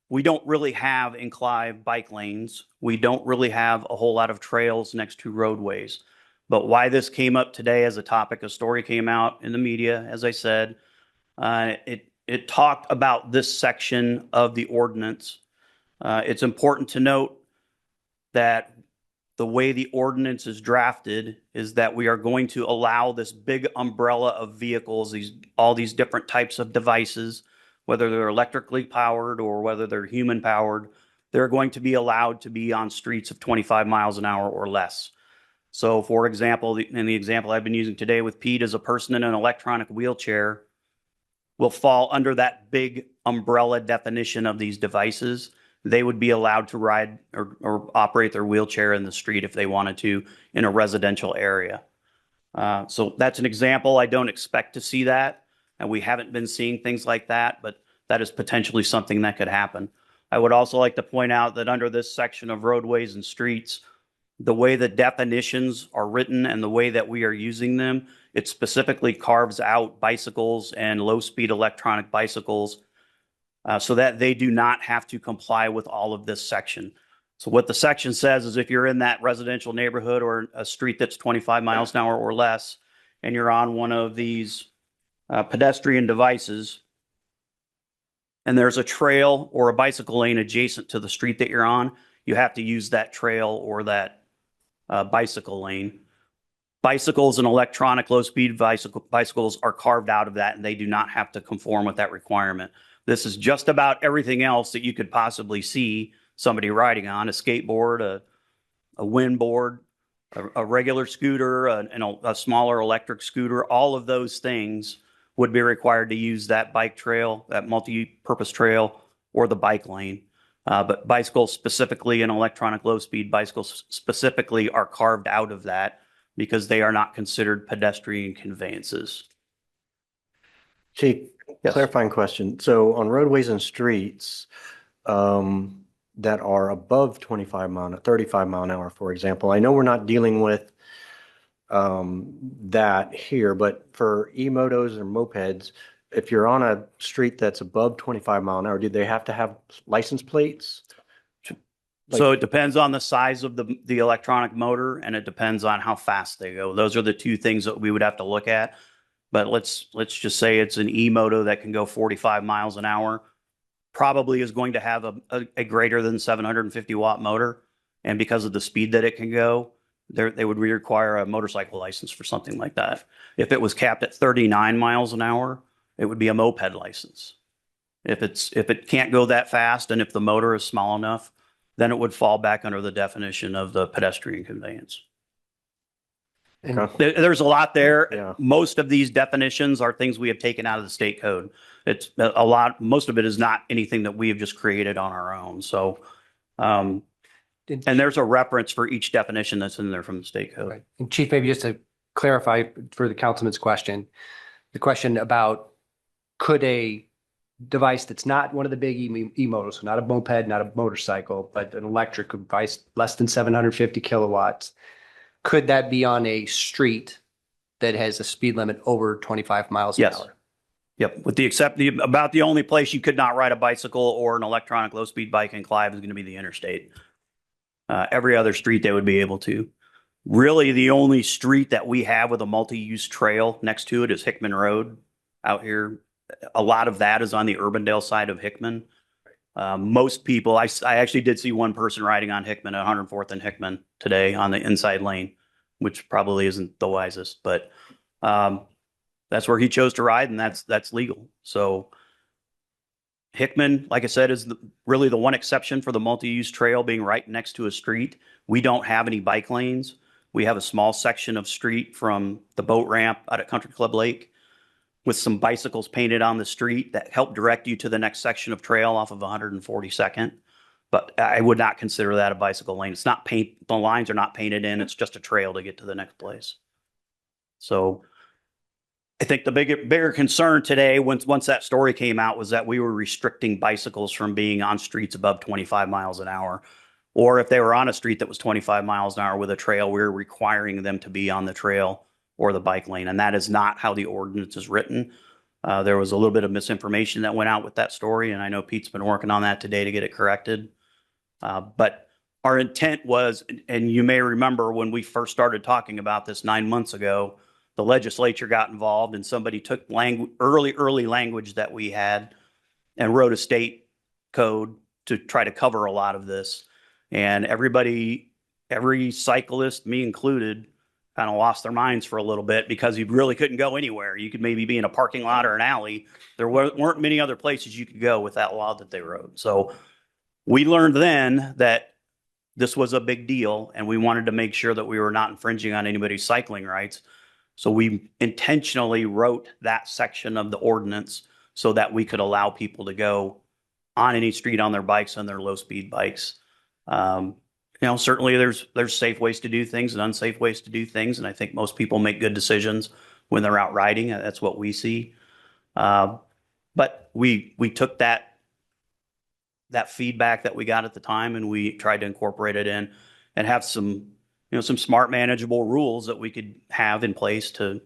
We don't really have in Clive bike lanes. We don't really have a whole lot of trails next to roadways. But why this came up today as a topic, a story came out in the media, as I said. It talked about this section of the ordinance. It's important to note that the way the ordinance is drafted is that we are going to allow this big umbrella of vehicles, all these different types of devices, whether they're electrically powered or whether they're human powered, they're going to be allowed to be on streets of 25 miles an hour or less. So for example, in the example I've been using today with Pete, as a person in an electronic wheelchair will fall under that big umbrella definition of these devices. They would be allowed to ride or operate their wheelchair in the street if they wanted to in a residential area. So that's an example. I don't expect to see that, and we haven't been seeing things like that, but that is potentially something that could happen. I would also like to point out that under this section of roadways and streets, the way the definitions are written and the way that we are using them, it specifically carves out bicycles and low-speed electronic bicycles so that they do not have to comply with all of this section. So what the section says is if you're in that residential neighborhood or a street that's 25 miles an hour or less, and you're on one of these pedestrian devices, and there's a trail or a bicycle lane adjacent to the street that you're on, you have to use that trail or that bicycle lane. Bicycles and electronic low-speed bicycles are carved out of that, and they do not have to conform with that requirement. This is just about everything else that you could possibly see somebody riding on: a skateboard, a wind board, a regular scooter, and a smaller electric scooter. All of those things would be required to use that bike trail, that multi-purpose trail, or the bike lane. But bicycles specifically and electronic low-speed bicycles specifically are carved out of that because they are not considered pedestrian conveyances. Chief, Yes. clarifying question. So on roadways and streets that are above 35 mile an hour, for example, I know we're not dealing with that here, but for e-motos or mopeds, if you're on a street that's above 25 mile an hour, do they have to have license plates? So it depends on the size of the electronic motor, and it depends on how fast they go. Those are the two things that we would have to look at. But let's just say it's an e-moto that can go 45 miles an hour, probably is going to have a greater than 750 watt motor. And because of the speed that it can go, they would require a motorcycle license for something like that. If it was capped at 39 miles an hour, it would be a moped license. If it can't go that fast, and if the motor is small enough, then it would fall back under the definition of the pedestrian conveyance. And There's a lot there. Yeah. Most of these definitions are things we have taken out of the state code. It's a lot. Most of it is not anything that we have just created on our own. So, and there's a reference for each definition that's in there from the state code. right. And Chief, maybe just to clarify for the councilman's question, the question about could a device that's not one of the big e-motors, so not a moped, not a motorcycle, but an electric device less than 750 kilowatts, could that be on a street that has a speed limit over 25 miles an Yes. hour? Yep. With about the only place you could not ride a bicycle or an electronic low-speed bike in Clive is going to be the interstate. Every other street they would be able to. Really, the only street that we have with a multi-use trail next to it is Hickman Road out here. A lot of that is on the Urbandale side of Hickman. Most people, I actually did see one person riding on Hickman at 104th and Hickman today on the inside lane, which probably isn't the wisest, but that's where he chose to ride, and that's legal. So Hickman, like I said, is really the one exception for the multi-use trail being right next to a street. We don't have any bike lanes. We have a small section of street from the boat ramp out at Country Club Lake with some bicycles painted on the street that help direct you to the next section of trail off of 142nd. But I would not consider that a bicycle lane. It's not paint, the lines are not painted in. It's just a trail to get to the next place. So I think the bigger concern today, once that story came out, was that we were restricting bicycles from being on streets above 25 miles an hour. Or if they were on a street that was 25 miles an hour with a trail, we were requiring them to be on the trail or the bike lane. And that is not how the ordinance is written. There was a little bit of misinformation that went out with that story. And I know Pete's been working on that today to get it corrected. But our intent was, and you may remember when we first started talking about this 9 months ago, the legislature got involved and somebody took early language that we had and wrote a state code to try to cover a lot of this. And every cyclist, me included, kind of lost their minds for a little bit because you really couldn't go anywhere. You could maybe be in a parking lot or an alley. There weren't many other places you could go with that law that they wrote. So we learned then that this was a big deal and we wanted to make sure that we were not infringing on anybody's cycling rights. So we intentionally wrote that section of the ordinance so that we could allow people to go on any street on their bikes and their low speed bikes. Certainly there's safe ways to do things and unsafe ways to do things. And I think most people make good decisions when they're out riding. That's what we see. But we took that feedback that we got at the time and we tried to incorporate it in and have some smart manageable rules that we could have in place to,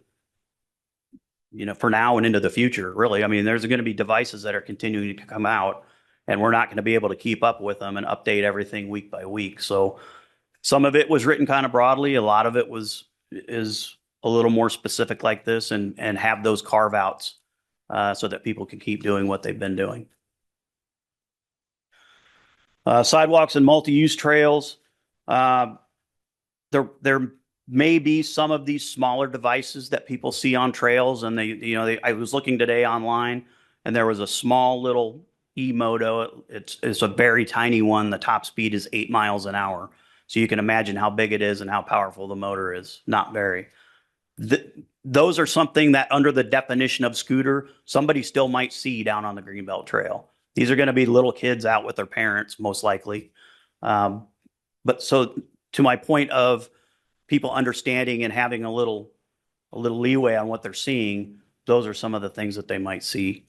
for now and into the future, really. I mean, there's going to be devices that are continuing to come out and we're not going to be able to keep up with them and update everything week by week. So some of it was written kind of broadly. A lot of it is a little more specific like this and have those carve outs so that people can keep doing what they've been doing. Sidewalks and multi-use trails. There may be some of these smaller devices that people see on trails, and I was looking today online, and there was a small little e-moto. It's a very tiny one. The top speed is 8 miles an hour, so you can imagine how big it is and how powerful the motor is. Not very. Those are something that, under the definition of scooter, somebody still might see down on the Greenbelt Trail. These are going to be little kids out with their parents, most likely. But so, to my point of people understanding and having a little leeway on what they're seeing, those are some of the things that they might see.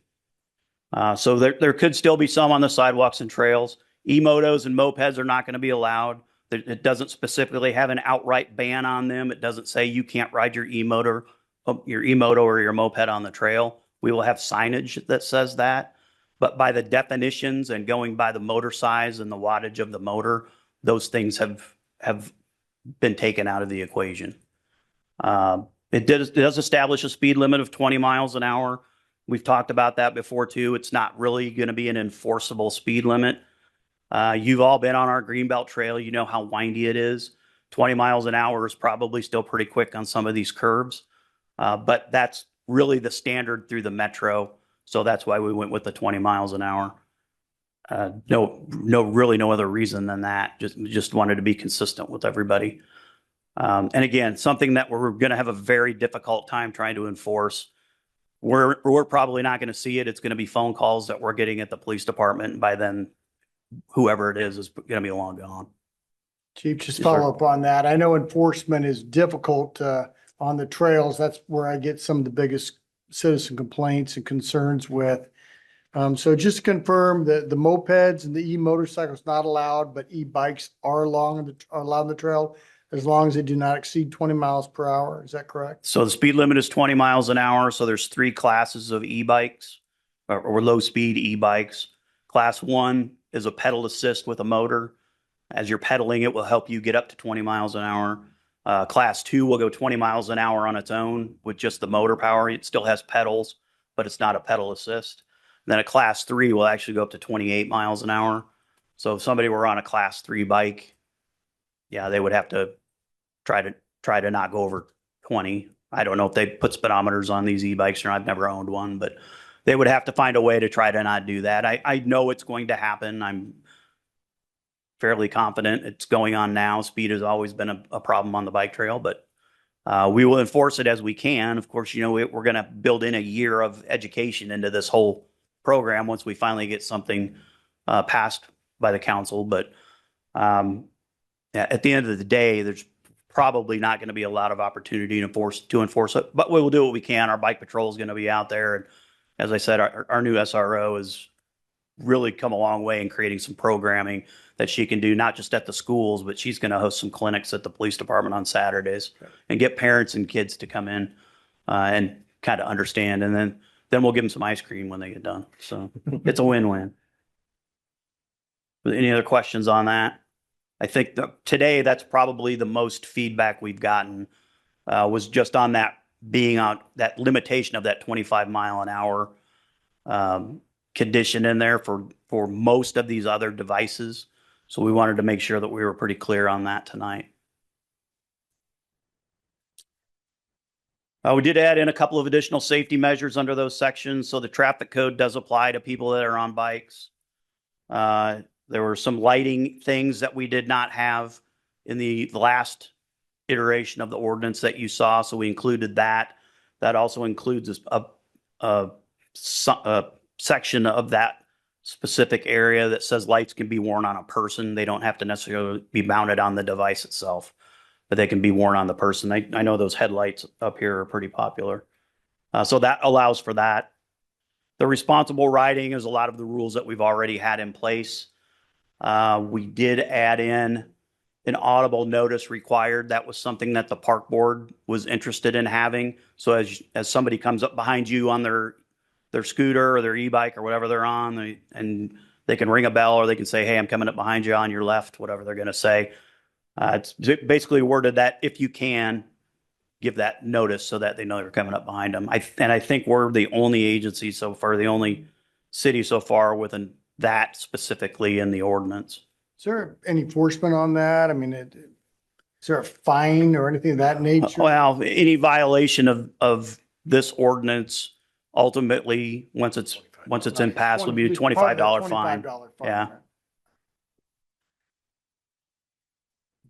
So there could still be some on the sidewalks and trails. E-motos and mopeds are not going to be allowed. It doesn't specifically have an outright ban on them. It doesn't say you can't ride your e-moto or your moped on the trail. We will have signage that says that. But by the definitions and going by the motor size and the wattage of the motor, those things have been taken out of the equation. It does establish a speed limit of 20 miles an hour. We've talked about that before too. It's not really going to be an enforceable speed limit. You've all been on our Greenbelt Trail. You know how windy it is. 20 miles an hour is probably still pretty quick on some of these curves. But that's really the standard through the metro. So that's why we went with the 20 miles an hour. Really no other reason than that. Just wanted to be consistent with everybody. And again, something that we're going to have a very difficult time trying to enforce. We're probably not going to see it. It's going to be phone calls that we're getting at the police department. And by then, whoever it is going to be long gone. Chief, just follow up on that. I know enforcement is difficult on the trails. That's where I get some of the biggest citizen complaints and concerns with. So just to confirm that the mopeds and the e-motorcycles not allowed, but e-bikes are allowed on the trail as long as they do not exceed 20 miles per hour. Is that correct? So the speed limit is 20 miles an hour. So there's 3 classes of e-bikes or low speed e-bikes. Class 1 is a pedal assist with a motor. As you're pedaling, it will help you get up to 20 miles an hour. Class 2 will go 20 miles an hour on its own with just the motor power. It still has pedals, but it's not a pedal assist. And then a Class 3 will actually go up to 28 miles an hour. So if somebody were on a Class 3 bike, yeah, they would have to try to not go over 20. I don't know if they put speedometers on these e-bikes or not. I've never owned one, but they would have to find a way to try to not do that. I know it's going to happen. I'm fairly confident it's going on now. Speed has always been a problem on the bike trail, but we will enforce it as we can. Of course, you know, we're going to build in a year of education into this whole program once we finally get something passed by the council. But at the end of the day, there's probably not going to be a lot of opportunity to enforce it, but we will do what we can. Our bike patrol is going to be out there. And as I said, our new SRO has really come a long way in creating some programming that she can do, not just at the schools, but she's going to host some clinics at the police department on Saturdays and get parents and kids to come in and kind of understand. And then we'll give them some ice cream when they get done. So it's a win-win. Any other questions on that? I think today that's probably the most feedback we've gotten was just on that being on that limitation of that 25 mile an hour condition in there for most of these other devices. So we wanted to make sure that we were pretty clear on that tonight. We did add in a couple of additional safety measures under those sections. So the traffic code does apply to people that are on bikes. There were some lighting things that we did not have in the last iteration of the ordinance that you saw. So we included that. That also includes a section of that specific area that says lights can be worn on a person. They don't have to necessarily be mounted on the device itself, but they can be worn on the person. I know those headlights up here are pretty popular. So that allows for that. The responsible riding is a lot of the rules that we've already had in place. We did add in an audible notice required. That was something that the park board was interested in having. So as somebody comes up behind you on their scooter or their e-bike or whatever they're on, and they can ring a bell or they can say, hey, I'm coming up behind you on your left, whatever they're going to say. It's basically worded that if you can, give that notice so that they know you're coming up behind them. And I think we're the only agency so far, the only city so far with that specifically in the ordinance. Is there any enforcement on that? I mean, is there a fine or anything of that nature? Well, any violation of this ordinance, ultimately, once it's in pass, will be a $25 fine. $25 Yeah.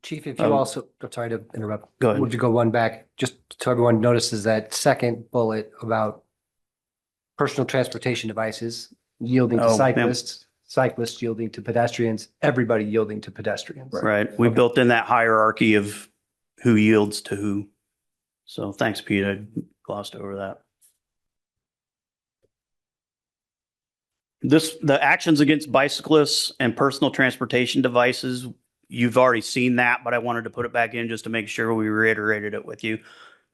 Chief, if you also, I'm sorry to interrupt. Go ahead. Would you go one back, just so everyone notices that second bullet about personal transportation devices yielding to Oh, yeah. cyclists yielding to pedestrians, everybody yielding to pedestrians. Right. We built in that hierarchy of who yields to who. So thanks, Pete. I glossed over that. The actions against bicyclists and personal transportation devices, you've already seen that, but I wanted to put it back in just to make sure we reiterated it with you.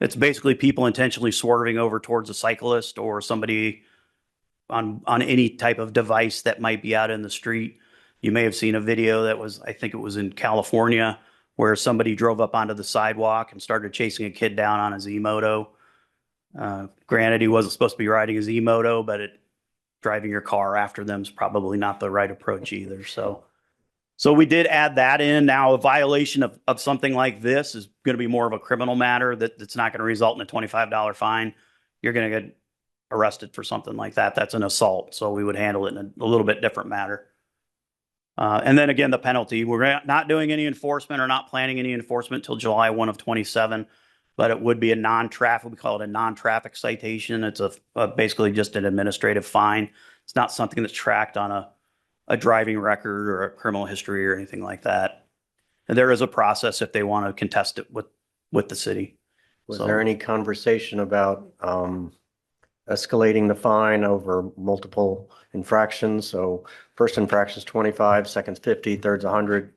It's basically people intentionally swerving over towards a cyclist or somebody on any type of device that might be out in the street. You may have seen a video that was, I think it was in California, where somebody drove up onto the sidewalk and started chasing a kid down on his e-moto. Granted, he wasn't supposed to be riding his e-moto, but driving your car after them is probably not the right approach either. So we did add that in. Now, a violation of something like this is going to be more of a criminal matter that's not going to result in a $25 fine. You're going to get arrested for something like that. That's an assault. So we would handle it in a little bit different matter. And then again, the penalty. We're not doing any enforcement or not planning any enforcement until July 1 of 27, but it would be a non-traffic. We call it a non-traffic citation. It's basically just an administrative fine. It's not something that's tracked on a driving record or a criminal history or anything like that. And there is a process if they want to contest it with the city. Was there any conversation about escalating the fine over multiple infractions? So first infraction's 25, second's 50, third's 100,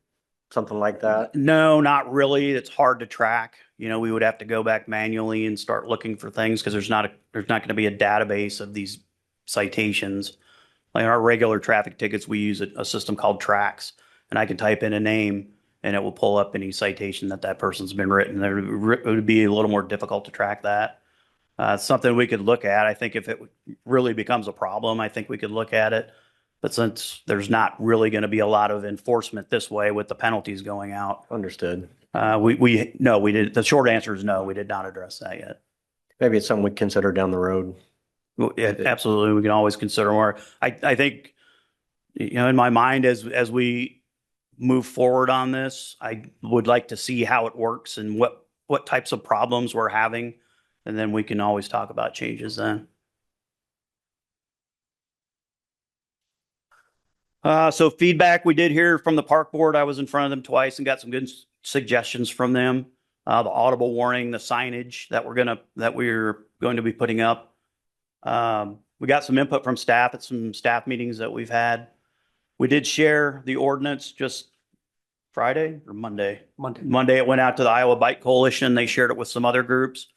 something like that? No, not really. It's hard to track. We would have to go back manually and start looking for things because there's not going to be a database of these citations. Like our regular traffic tickets, we use a system called Tracks, and I can type in a name and it will pull up any citation that that person's been written. It would be a little more difficult to track that. It's something we could look at. I think if it really becomes a problem, I think we could look at it. But since there's not really going to be a lot of enforcement this way with the penalties going out, Understood. we did. The short answer is no, we did not address that yet. Maybe it's something we consider down the road. Well, yeah, absolutely. We can always consider more. I think, in my mind, as we move forward on this, I would like to see how it works and what types of problems we're having. And then we can always talk about changes then. So feedback we did hear from the park board. I was in front of them twice and got some good suggestions from them. The audible warning, the signage that we're going to be putting up. We got some input from staff at some staff meetings that we've had. We did share the ordinance just Friday or Monday. Monday it went out to the Iowa Bike Coalition. They shared it with some other groups.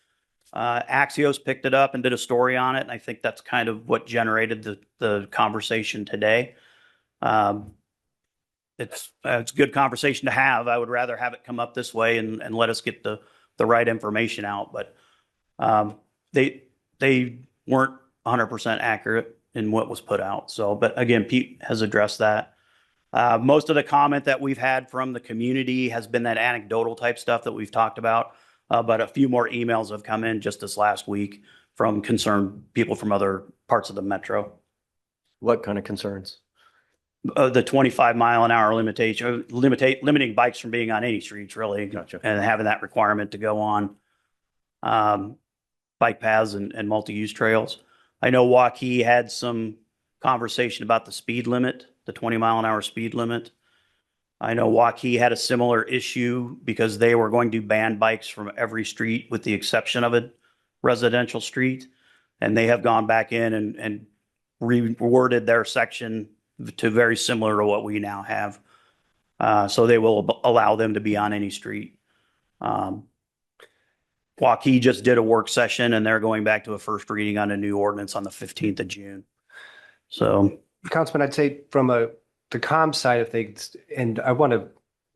Axios picked it up and did a story on it. And I think that's kind of what generated the conversation today. It's a good conversation to have. I would rather have it come up this way and let us get the right information out. But they weren't 100% accurate in what was put out. So, but again, Pete has addressed that. Most of the comment that we've had from the community has been that anecdotal type stuff that we've talked about. But a few more emails have come in just this last week from concerned people from other parts of the metro. What kind of concerns? The 25-mile-an-hour limitation, limiting bikes from being on any streets, really. Gotcha. And having that requirement to go on bike paths and multi-use trails. I know Waukee had some conversation about the speed limit, the 20-mile-an-hour speed limit. I know Waukee had a similar issue because they were going to ban bikes from every street with the exception of a residential street. And they have gone back in and reworded their section to very similar to what we now have. So they will allow them to be on any street. Waukee just did a work session and they're going back to a first reading on a new ordinance on the 15th of June. So, Councilman, I'd say from the comm side of things, and I want to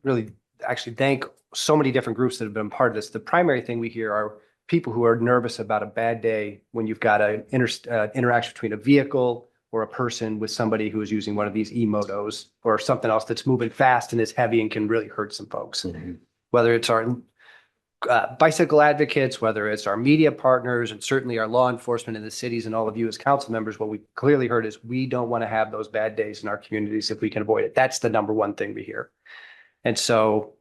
really actually thank so many different groups that have been part of this. The primary thing we hear are people who are nervous about a bad day when you've got an interaction between a vehicle or a person with somebody who is using one of these e-motos or something else that's moving fast and is heavy and can really hurt some folks. Mm-hmm. Whether it's our bicycle advocates, whether it's our media partners, and certainly our law enforcement in the cities and all of you as council members, what we clearly heard is we don't want to have those bad days in our communities if we can avoid it. That's the number one thing we hear. And so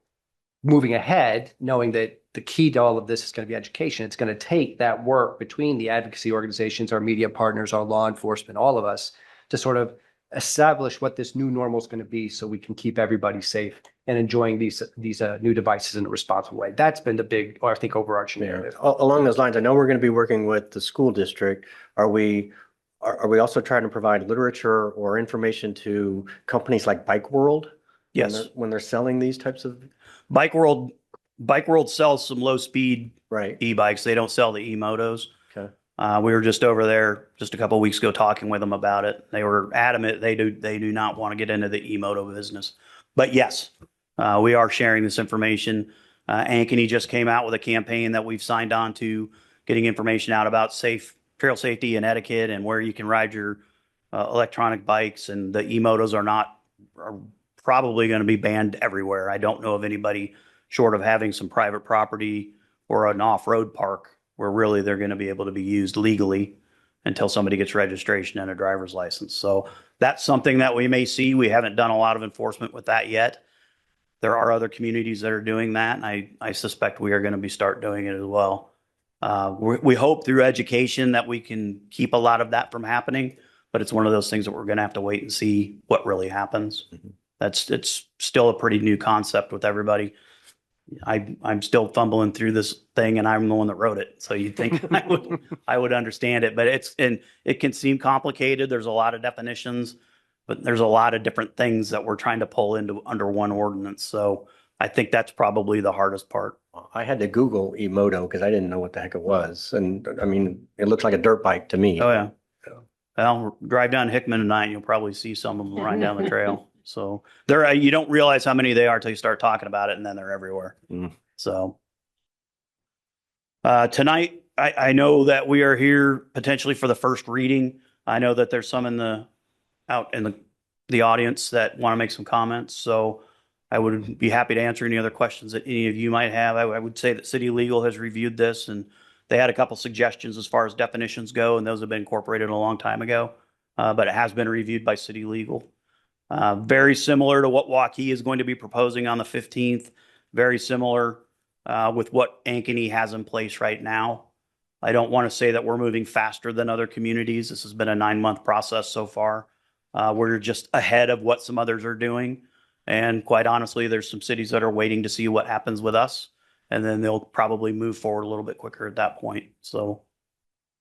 moving ahead, knowing that the key to all of this is going to be education, it's going to take that work between the advocacy organizations, our media partners, our law enforcement, all of us to sort of establish what this new normal is going to be so we can keep everybody safe and enjoying these new devices in a responsible way. That's been the big, or I think, overarching narrative. Along those lines, I know we're going to be working with the school district. Are we also trying to provide literature or information to companies like Bike World? Yes. When they're selling these types of Bike World sells some low speed e-bikes. They don't sell the e-motos. Okay. We were just over there just a couple of weeks ago talking with them about it. They were adamant they do not want to get into the e-moto business. But yes, we are sharing this information. Ankeny just came out with a campaign that we've signed on to, getting information out about trail safety and etiquette and where you can ride your electronic bikes. And the e-motos are probably going to be banned everywhere. I don't know of anybody short of having some private property or an off-road park where really they're going to be able to be used legally until somebody gets registration and a driver's license. So that's something that we may see. We haven't done a lot of enforcement with that yet. There are other communities that are doing that, and I suspect we are going to start doing it as well. We hope through education that we can keep a lot of that from happening, but it's one of those things that we're going to have to wait and see what really happens. Mm-hmm. It's still a pretty new concept with everybody. I'm still fumbling through this thing and I'm the one that wrote it. So you'd think I would understand it, but it can seem complicated. There's a lot of definitions, but there's a lot of different things that we're trying to pull into under one ordinance. So I think that's probably the hardest part. I had to Google e-moto because I didn't know what the heck it was. And I mean, it looks like a dirt bike to me. Oh yeah. Well, drive down Hickman tonight, you'll probably see some of them right down the trail. So there, you don't realize how many they are till you start talking about it, and then they're everywhere. Mm. So tonight, I know that we are here potentially for the first reading. I know that there's some out in the audience that want to make some comments. So I would be happy to answer any other questions that any of you might have. I would say that City Legal has reviewed this, and they had a couple suggestions as far as definitions go, and those have been incorporated a long time ago. But it has been reviewed by City Legal. Very similar to what Waukee is going to be proposing on the 15th. Very similar with what Ankeny has in place right now. I don't want to say that we're moving faster than other communities. This has been a 9-month process so far. We're just ahead of what some others are doing. And quite honestly, there's some cities that are waiting to see what happens with us. And then they'll probably move forward a little bit quicker at that point. So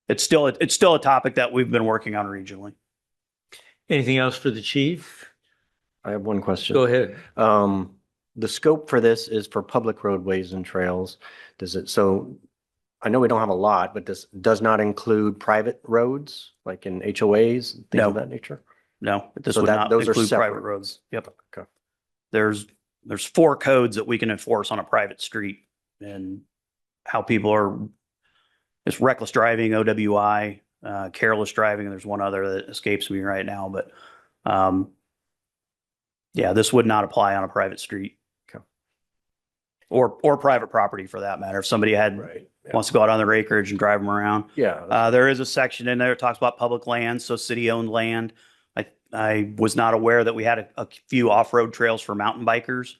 it's still a topic that we've been working on regionally. Anything else for the chief? I have one question. Go ahead. The scope for this is for public roadways and trails. So I know we don't have a lot, but this does not include private roads, like in HOAs, things No. of that nature? No, this So would that- not those are include private separate. roads. Yep. Okay. There's 4 codes that we can enforce on a private street, and how people are, it's reckless driving, OWI, careless driving, and there's one other that escapes me right now, but yeah, this would not apply on a private street. Okay. Or private property for that matter. If somebody wants to go out on their acreage and drive them around. Yeah. There is a section in there that talks about public land, so city-owned land. I was not aware that we had a few off-road trails for mountain bikers.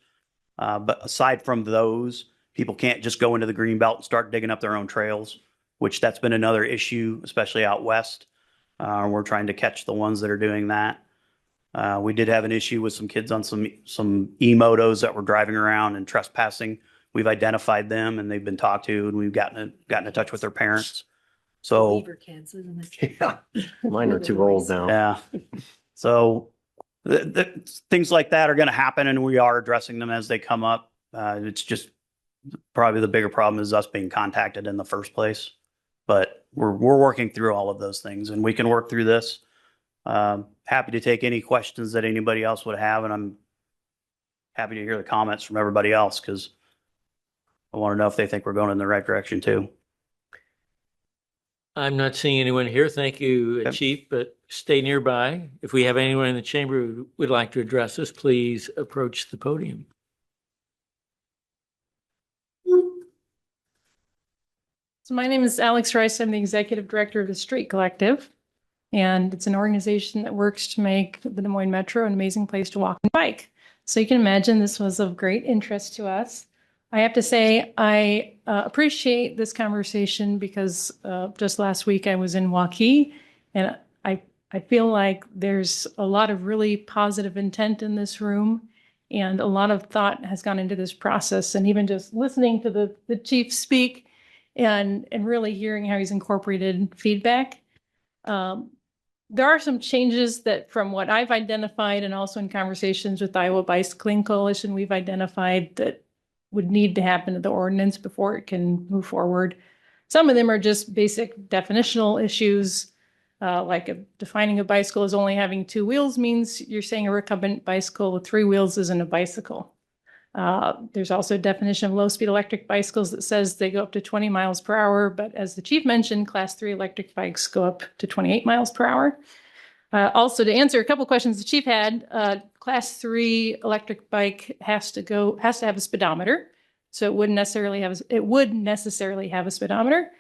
But aside from those, people can't just go into the green belt and start digging up their own trails, which that's been another issue, especially out west. We're trying to catch the ones that are doing that. We did have an issue with some kids on some e-motos that were driving around and trespassing. We've identified them and they've been talked to, and we've gotten in touch with their parents. So Beaver kids, isn't it? Yeah. Mine are too old now. yeah, so things like that are going to happen, and we are addressing them as they come up. It's just probably the bigger problem is us being contacted in the first place. But we're working through all of those things, and we can work through this. Happy to take any questions that anybody else would have, and I'm happy to hear the comments from everybody else because I want to know if they think we're going in the right direction too. I'm not seeing anyone here. Thank you, Okay. Chief, but stay nearby. If we have anyone in the chamber who would like to address us, please approach the podium. So my name is Alex Rice. I'm the executive director of the Street Collective. And it's an organization that works to make the Des Moines Metro an amazing place to walk and bike. So you can imagine this was of great interest to us. I have to say, I appreciate this conversation because just last week I was in Waukee, and I feel like there's a lot of really positive intent in this room, and a lot of thought has gone into this process. And even just listening to the chief speak and really hearing how he's incorporated feedback. There are some changes that from what I've identified and also in conversations with Iowa Bicycling Coalition, we've identified that would need to happen to the ordinance before it can move forward. Some of them are just basic definitional issues, like defining a bicycle as only having 2 wheels means you're saying a recumbent bicycle with 3 wheels isn't a bicycle. There's also a definition of low-speed electric bicycles that says they go up to 20 miles per hour, but as the chief mentioned, Class 3 electric bikes go up to 28 miles per hour. Also, to answer a couple questions the chief had, Class 3 electric bike has to have a speedometer, so it would necessarily have a speedometer.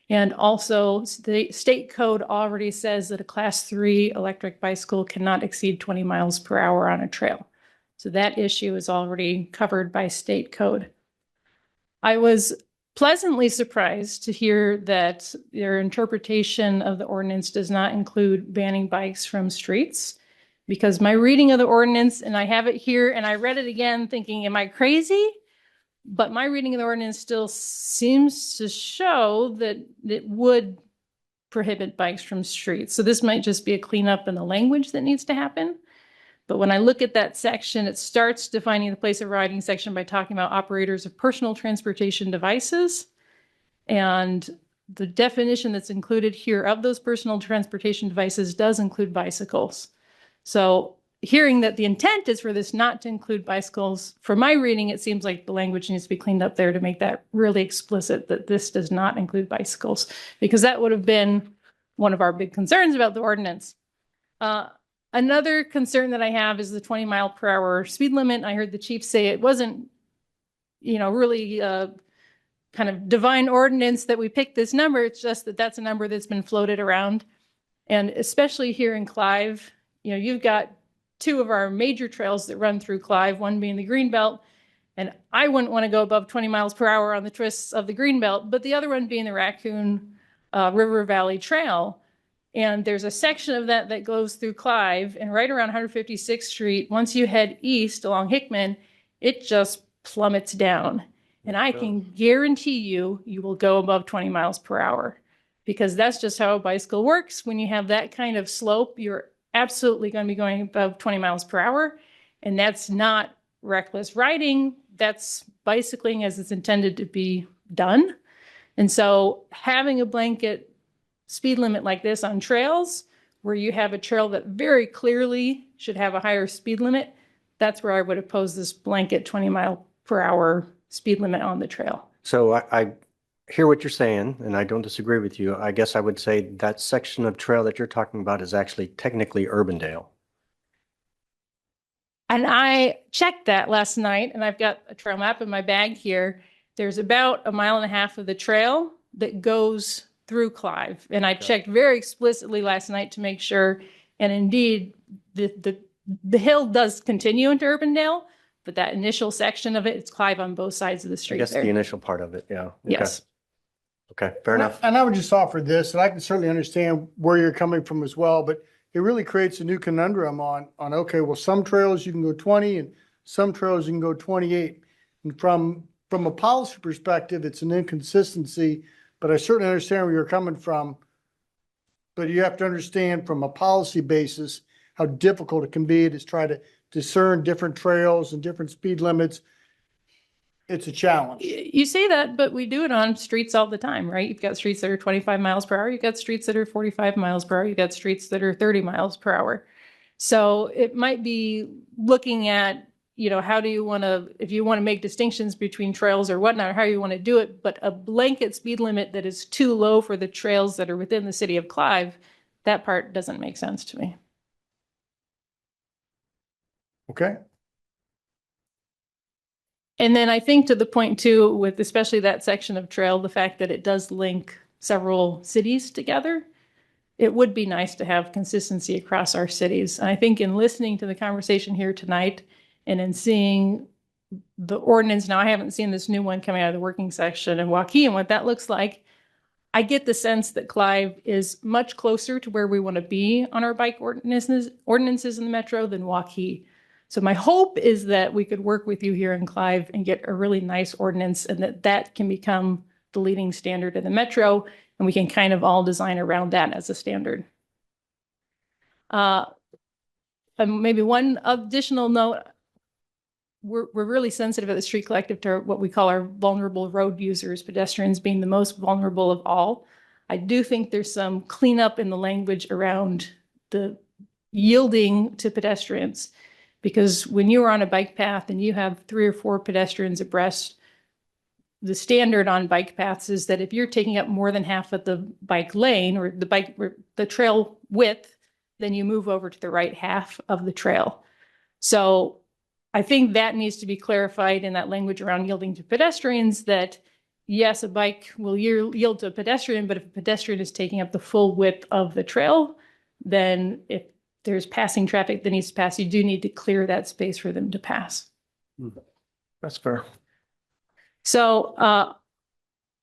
And also, the state code already says that a Class 3 electric bicycle cannot exceed 20 miles per hour on a trail. So that issue is already covered by state code. I was pleasantly surprised to hear that their interpretation of the ordinance does not include banning bikes from streets, because my reading of the ordinance, and I have it here, and I read it again thinking, am I crazy? But my reading of the ordinance still seems to show that it would prohibit bikes from streets. So this might just be a cleanup in the language that needs to happen. But when I look at that section, it starts defining the place of riding section by talking about operators of personal transportation devices. And the definition that's included here of those personal transportation devices does include bicycles. So hearing that the intent is for this not to include bicycles, from my reading, it seems like the language needs to be cleaned up there to make that really explicit that this does not include bicycles, because that would have been one of our big concerns about the ordinance. Another concern that I have is the 20-mile-per-hour speed limit. I heard the chief say it wasn't, really kind of divine ordinance that we picked this number. It's just that that's a number that's been floated around. And especially here in Clive, you've got two of our major trails that run through Clive, one being the Greenbelt, and I wouldn't want to go above 20 miles per hour on the twists of the Greenbelt, but the other one being the Raccoon River Valley Trail. And there's a section of that that goes through Clive, and right around 156th Street, once you head east along Hickman, it just plummets down. And I can guarantee you will go above 20 miles per hour, because that's just how a bicycle works. When you have that kind of slope, you're absolutely going to be going above 20 miles per hour. And that's not reckless riding. That's bicycling as it's intended to be done. And so having a blanket speed limit like this on trails, where you have a trail that very clearly should have a higher speed limit, that's where I would oppose this blanket 20-mile-per-hour speed limit on the trail. So I hear what you're saying, and I don't disagree with you. I guess I would say that section of trail that you're talking about is actually technically Urbandale. And I checked that last night, and I've got a trail map in my bag here. There's about 1.5 miles of the trail that goes through Clive. And I checked very explicitly last night to make sure. And indeed, the hill does continue into Urbandale, but that initial section of it, it's Clive on both sides of the street. I guess there. the initial part of it, yeah. Okay. Yes. Okay, fair enough. And I would just offer this, and I can certainly understand where you're coming from as well, but it really creates a new conundrum on, okay, well, some trails you can go 20 and some trails you can go 28. And from a policy perspective, it's an inconsistency, but I certainly understand where you're coming from. But you have to understand from a policy basis, how difficult it can be to try to discern different trails and different speed limits. It's a challenge. You say that, but we do it on streets all the time, right? You've got streets that are 25 miles per hour. You've got streets that are 45 miles per hour. You've got streets that are 30 miles per hour. So it might be looking at, how do you want to, if you want to make distinctions between trails or whatnot, or how you want to do it, but a blanket speed limit that is too low for the trails that are within the city of Clive, that part doesn't make sense to me. Okay. And then I think to the point too, with especially that section of trail, the fact that it does link several cities together, it would be nice to have consistency across our cities. And I think in listening to the conversation here tonight and in seeing the ordinance, now I haven't seen this new one coming out of the working section and Waukee and what that looks like, I get the sense that Clive is much closer to where we want to be on our bike ordinances in the metro than Waukee. So my hope is that we could work with you here in Clive and get a really nice ordinance, and that can become the leading standard in the metro, and we can kind of all design around that as a standard. And maybe one additional note, we're really sensitive at the Street Collective to what we call our vulnerable road users, pedestrians being the most vulnerable of all. I do think there's some cleanup in the language around the yielding to pedestrians. Because when you are on a bike path and you have 3 or 4 pedestrians abreast, the standard on bike paths is that if you're taking up more than half of the bike lane or the trail width, then you move over to the right half of the trail. So I think that needs to be clarified in that language around yielding to pedestrians, that yes, a bike will yield to a pedestrian, but if a pedestrian is taking up the full width of the trail, then if there's passing traffic that needs to pass, you do need to clear that space for them to pass. That's fair. So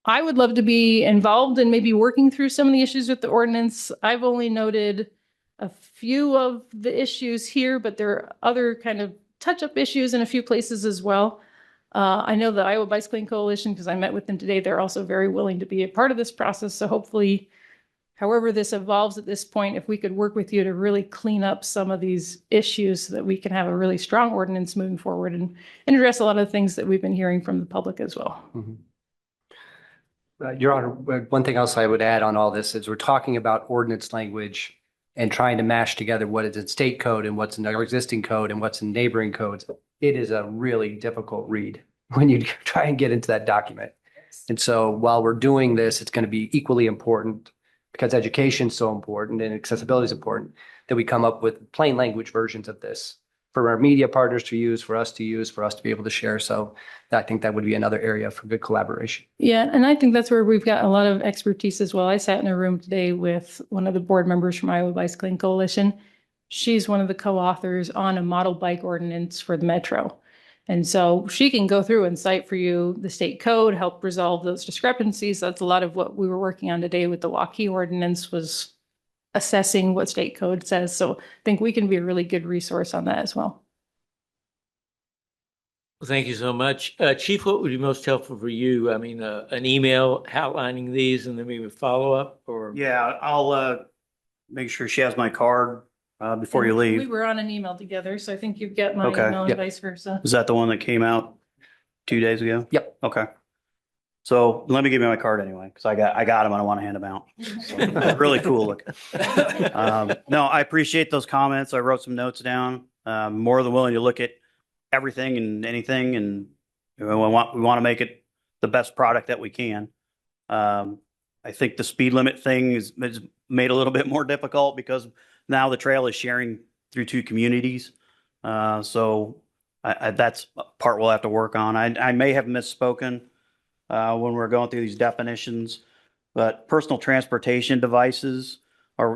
I would love to be involved in maybe working through some of the issues with the ordinance. I've only noted a few of the issues here, but there are other kind of touch-up issues in a few places as well. I know the Iowa Bicycling Coalition, because I met with them today, they're also very willing to be a part of this process. So hopefully, however this evolves at this point, if we could work with you to really clean up some of these issues so that we can have a really strong ordinance moving forward and address a lot of the things that we've been hearing from the public as well. Your Honor, one thing else I would add on all this is we're talking about ordinance language and trying to mash together what is in state code and what's in our existing code and what's in neighboring codes, it is a really difficult read when you try and get into that document. And so while we're doing this, it's going to be equally important because education is so important and accessibility is important that we come up with plain language versions of this for our media partners to use, for us to use, for us to be able to share. So I think that would be another area for good collaboration. Yeah, and I think that's where we've got a lot of expertise as well. I sat in a room today with one of the board members from Iowa Bicycling Coalition. She's one of the co-authors on a model bike ordinance for the Metro. And so she can go through and cite for you the state code, help resolve those discrepancies. That's a lot of what we were working on today with the walkie ordinance, was assessing what state code says. So I think we can be a really good resource on that as well. Well, thank you so much. Chief, what would be most helpful for you? I mean, an email outlining these and then maybe follow up, or? Yeah, I'll make sure she has my card before you We leave. were on an email together, so I think you've got my Okay. email and Yep. vice versa. Is that the one that came out 2 days ago? Yep. Okay. So let me give you my card anyway, because I got them and I want to hand them out. So, really cool looking. No, I appreciate those comments. I wrote some notes down. More than willing to look at everything and anything, and we want to make it the best product that we can. I think the speed limit thing is made a little bit more difficult because now the trail is sharing through 2 communities. So that's a part we'll have to work on. I may have misspoken when we're going through these definitions, but personal transportation devices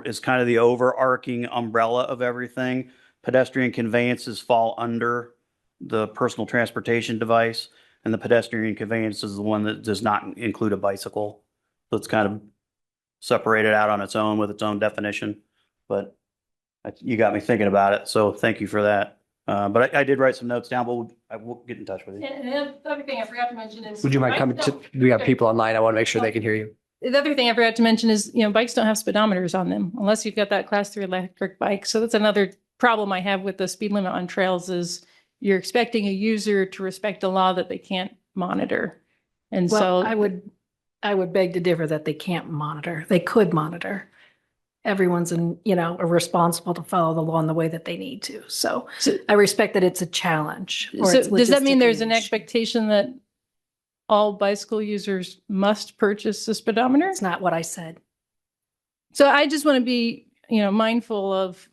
is kind of the overarching umbrella of everything. Pedestrian conveyances fall under the personal transportation device, and the pedestrian conveyance is the one that does not include a bicycle. So it's kind of separated out on its own with its own definition. But you got me thinking about it, so thank you for that. But I did write some notes down, but I will get in touch with you. And the other thing I forgot to mention is. Would you mind coming to, we have people online. I want to make sure they can hear you. The other thing I forgot to mention is, bikes don't have speedometers on them unless you've got that class 3 electric bike. So that's another problem I have with the speed limit on trails is you're expecting a user to respect a law that they can't monitor. And Well, so I would beg to differ that they can't monitor. They could monitor. Everyone's are responsible to follow the law in the way that they need to. So I respect that it's a challenge. Or So it's does that mean there's an logistically- expectation that all bicycle users must purchase a speedometer? That's not what I said. So I just want to be, mindful of,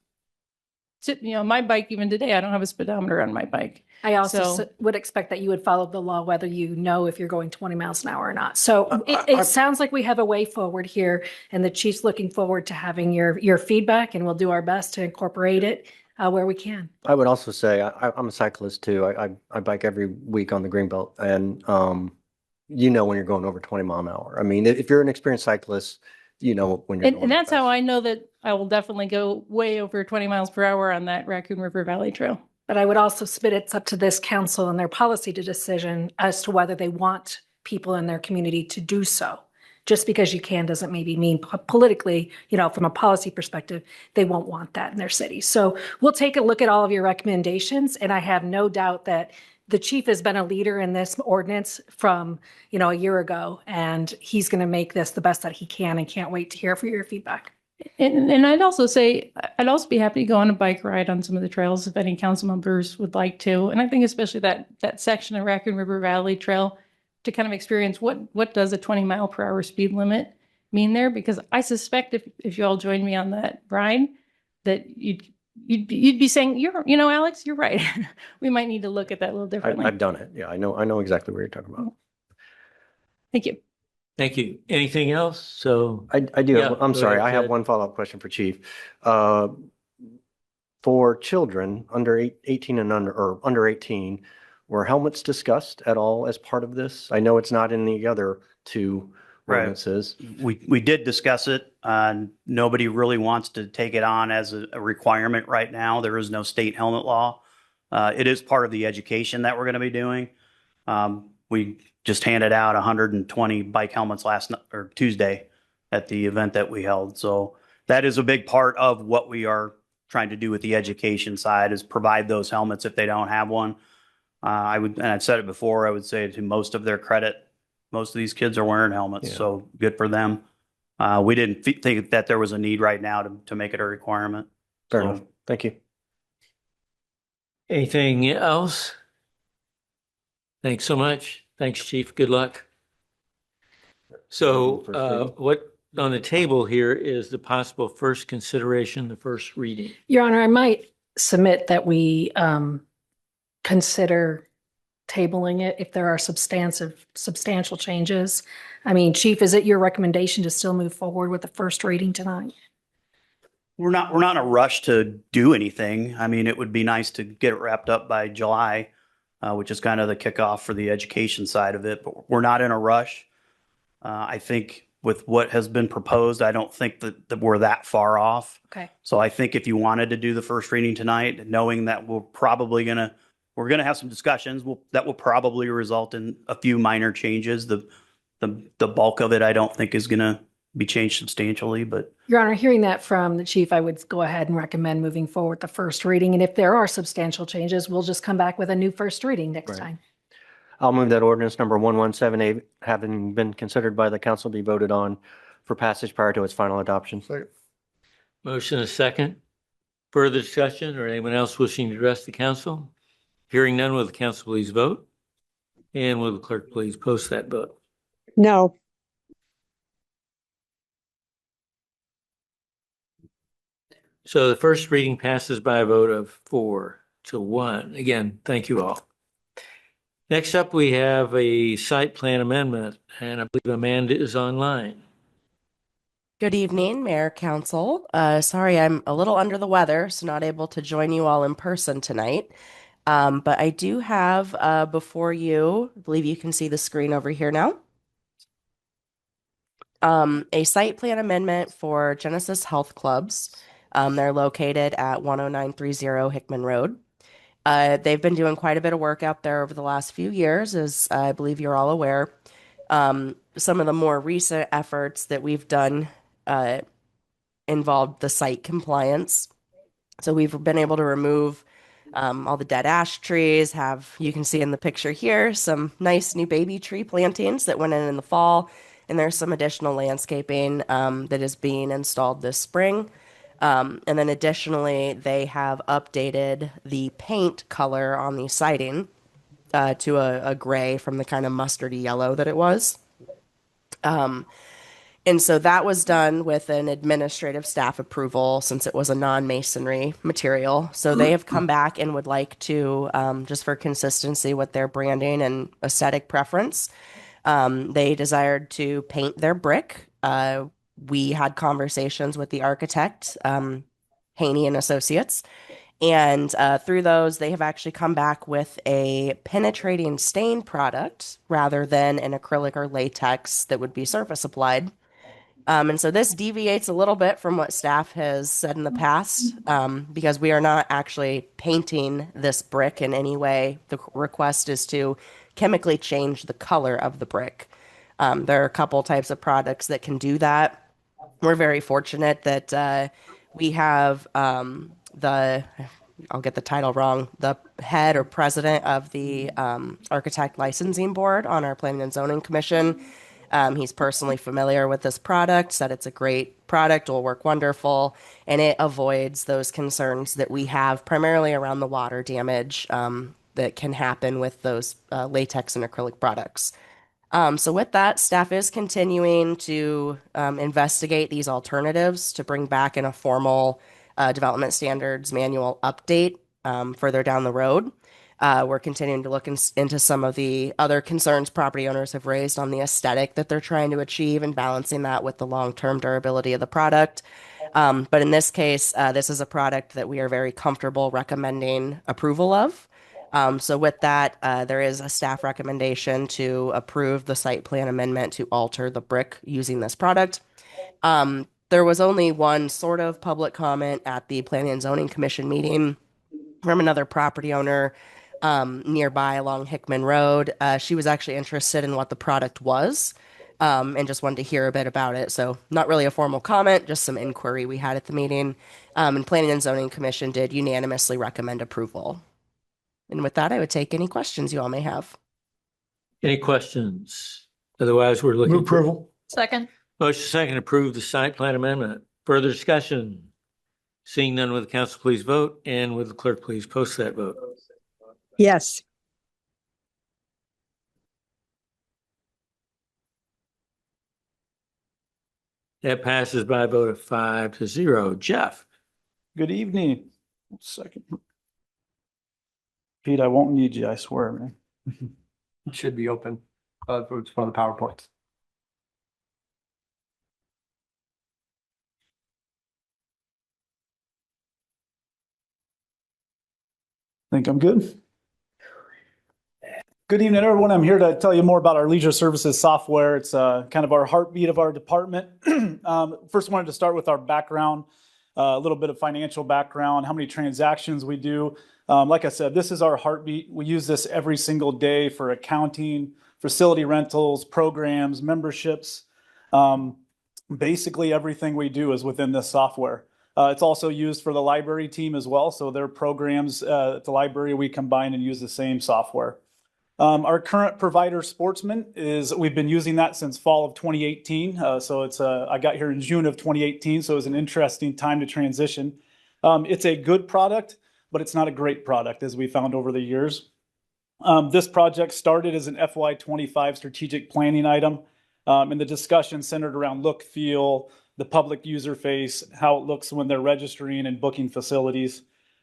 my bike, even today, I don't have a speedometer on my bike. I also So- would expect that you would follow the law, whether you know if you're going 20 miles an hour or not. So it sounds like we have a way forward here, and the chief's looking forward to having your feedback, and we'll do our best to incorporate it where we can. I would also say I'm a cyclist too. I bike every week on the Greenbelt, and when you're going over 20 mile an hour. I mean, if you're an experienced cyclist, when you're And that's how I know that I will definitely go way over 20 miles per hour on that Raccoon River Valley Trail. But I would also submit it's up to this council and their policy to decision as to whether they want people in their community to do so. Just because you can doesn't maybe mean politically, from a policy perspective, they won't want that in their city. So we'll take a look at all of your recommendations, and I have no doubt that the chief has been a leader in this ordinance from, a year ago, and he's going to make this the best that he can, and can't wait to hear for your feedback. And I'd also say, I'd also be happy to go on a bike ride on some of the trails if any council members would like to. And I think especially that section of Raccoon River Valley Trail to kind of experience what does a 20 mile per hour speed limit mean there? Because I suspect if you all join me on that ride, that you'd be saying, Alex, you're right. We might need to look at that a little differently. I've done it. Yeah, I know exactly what you're talking about. Thank you. Thank you. Anything else? So I do. Yeah, I'm go sorry. ahead, I have Ted. one follow-up question for Chief. For children under 18 and under 18, were helmets discussed at all as part of this? I know it's not in the other 2 Right. ordinances. We did discuss it. Nobody really wants to take it on as a requirement right now. There is no state helmet law. It is part of the education that we're going to be doing. We just handed out 120 bike helmets Tuesday at the event that we held. So that is a big part of what we are trying to do with the education side, is provide those helmets if they don't have one. And I've said it before, I would say to most of their credit, most of these kids are wearing helmets, Yeah. so good for them. We didn't think that there was a need right now to make it a requirement. Fair So- enough. Thank you. Anything else? Thanks so much. Thanks, Chief. Good luck. So what on the table here is the possible first consideration, the first reading. Your Honor, I might submit that we consider tabling it if there are substantial changes. I mean, Chief, is it your recommendation to still move forward with the first reading tonight? We're not in a rush to do anything. I mean, it would be nice to get it wrapped up by July, which is kind of the kickoff for the education side of it, but we're not in a rush. I think with what has been proposed, I don't think that we're that far off. Okay. So I think if you wanted to do the first reading tonight, knowing that we're gonna have some discussions, that will probably result in a few minor changes. The bulk of it, I don't think is gonna be changed substantially, but Your Honor, hearing that from the chief, I would go ahead and recommend moving forward the first reading. And if there are substantial changes, we'll just come back with a new first reading next Right. time. I'll move that ordinance number 1178, having been considered by the council, be voted on for passage prior to its final adoption. Motion is second. Further discussion or anyone else wishing to address the council? Hearing none, will the council please vote? And will the clerk please post that vote? No. So the first reading passes by a vote of 4-1. Again, thank you all. Next up, we have a site plan amendment, and I believe Amanda is online. Good evening, Mayor, Council. Sorry, I'm a little under the weather, so not able to join you all in person tonight. But I do have before you, I believe you can see the screen over here now, a site plan amendment for Genesis Health Clubs. They're located at 10930 Hickman Road. They've been doing quite a bit of work out there over the last few years, as I believe you're all aware. Some of the more recent efforts that we've done involved the site compliance. So we've been able to remove all the dead ash trees, you can see in the picture here, some nice new baby tree plantings that went in the fall. And there's some additional landscaping that is being installed this spring. And then additionally, they have updated the paint color on the siding to a gray from the kind of mustardy yellow that it was. And so that was done with an administrative staff approval since it was a non-masonry material. So they have come back and would like to, just for consistency with their branding and aesthetic preference, they desired to paint their brick. We had conversations with the architect, Haney and Associates, and through those, they have actually come back with a penetrating stain product rather than an acrylic or latex that would be surface applied. And so this deviates a little bit from what staff has said in the past, because we are not actually painting this brick in any way. The request is to chemically change the color of the brick. There are a couple types of products that can do that. We're very fortunate that we have I'll get the title wrong, the head or president of the Architect Licensing Board on our Planning and Zoning Commission. He's personally familiar with this product, said it's a great product, will work wonderful, and it avoids those concerns that we have primarily around the water damage that can happen with those latex and acrylic products. So with that, staff is continuing to investigate these alternatives to bring back in a formal development standards manual update further down the road. We're continuing to look into some of the other concerns property owners have raised on the aesthetic that they're trying to achieve and balancing that with the long-term durability of the product. But in this case, this is a product that we are very comfortable recommending approval of. So with that, there is a staff recommendation to approve the site plan amendment to alter the brick using this product. There was only one sort of public comment at the Planning and Zoning Commission meeting from another property owner nearby along Hickman Road. She was actually interested in what the product was and just wanted to hear a bit about it. So not really a formal comment, just some inquiry we had at the meeting. And Planning and Zoning Commission did unanimously recommend approval. And with that, I would take any questions you all may have. Any questions? Otherwise, we're looking Move approval. Second. Motion second to approve the site plan amendment. Further discussion? Seeing none, will the council please vote, and will the clerk please post that vote? Yes. That passes by a vote of 5-0. Jeff? Good evening. Second. Pete, I won't need you, I swear, man. It should be open. It's one of the PowerPoints. Think I'm good? Good evening, everyone. I'm here to tell you more about our leisure services software. It's kind of our heartbeat of our department. First, I wanted to start with our background, a little bit of financial background, how many transactions we do. Like I said, this is our heartbeat. We use this every single day for accounting, facility rentals, programs, memberships. Basically, everything we do is within this software. It's also used for the library team as well. So their programs at the library, we combine and use the same software. Our current provider, Sportsman, we've been using that since fall of 2018. I got here in June of 2018, so it was an interesting time to transition. It's a good product, but it's not a great product, as we found over the years. This project started as an FY25 strategic planning item, and the discussion centered around look, feel, the public user face, how it looks when they're registering and booking facilities.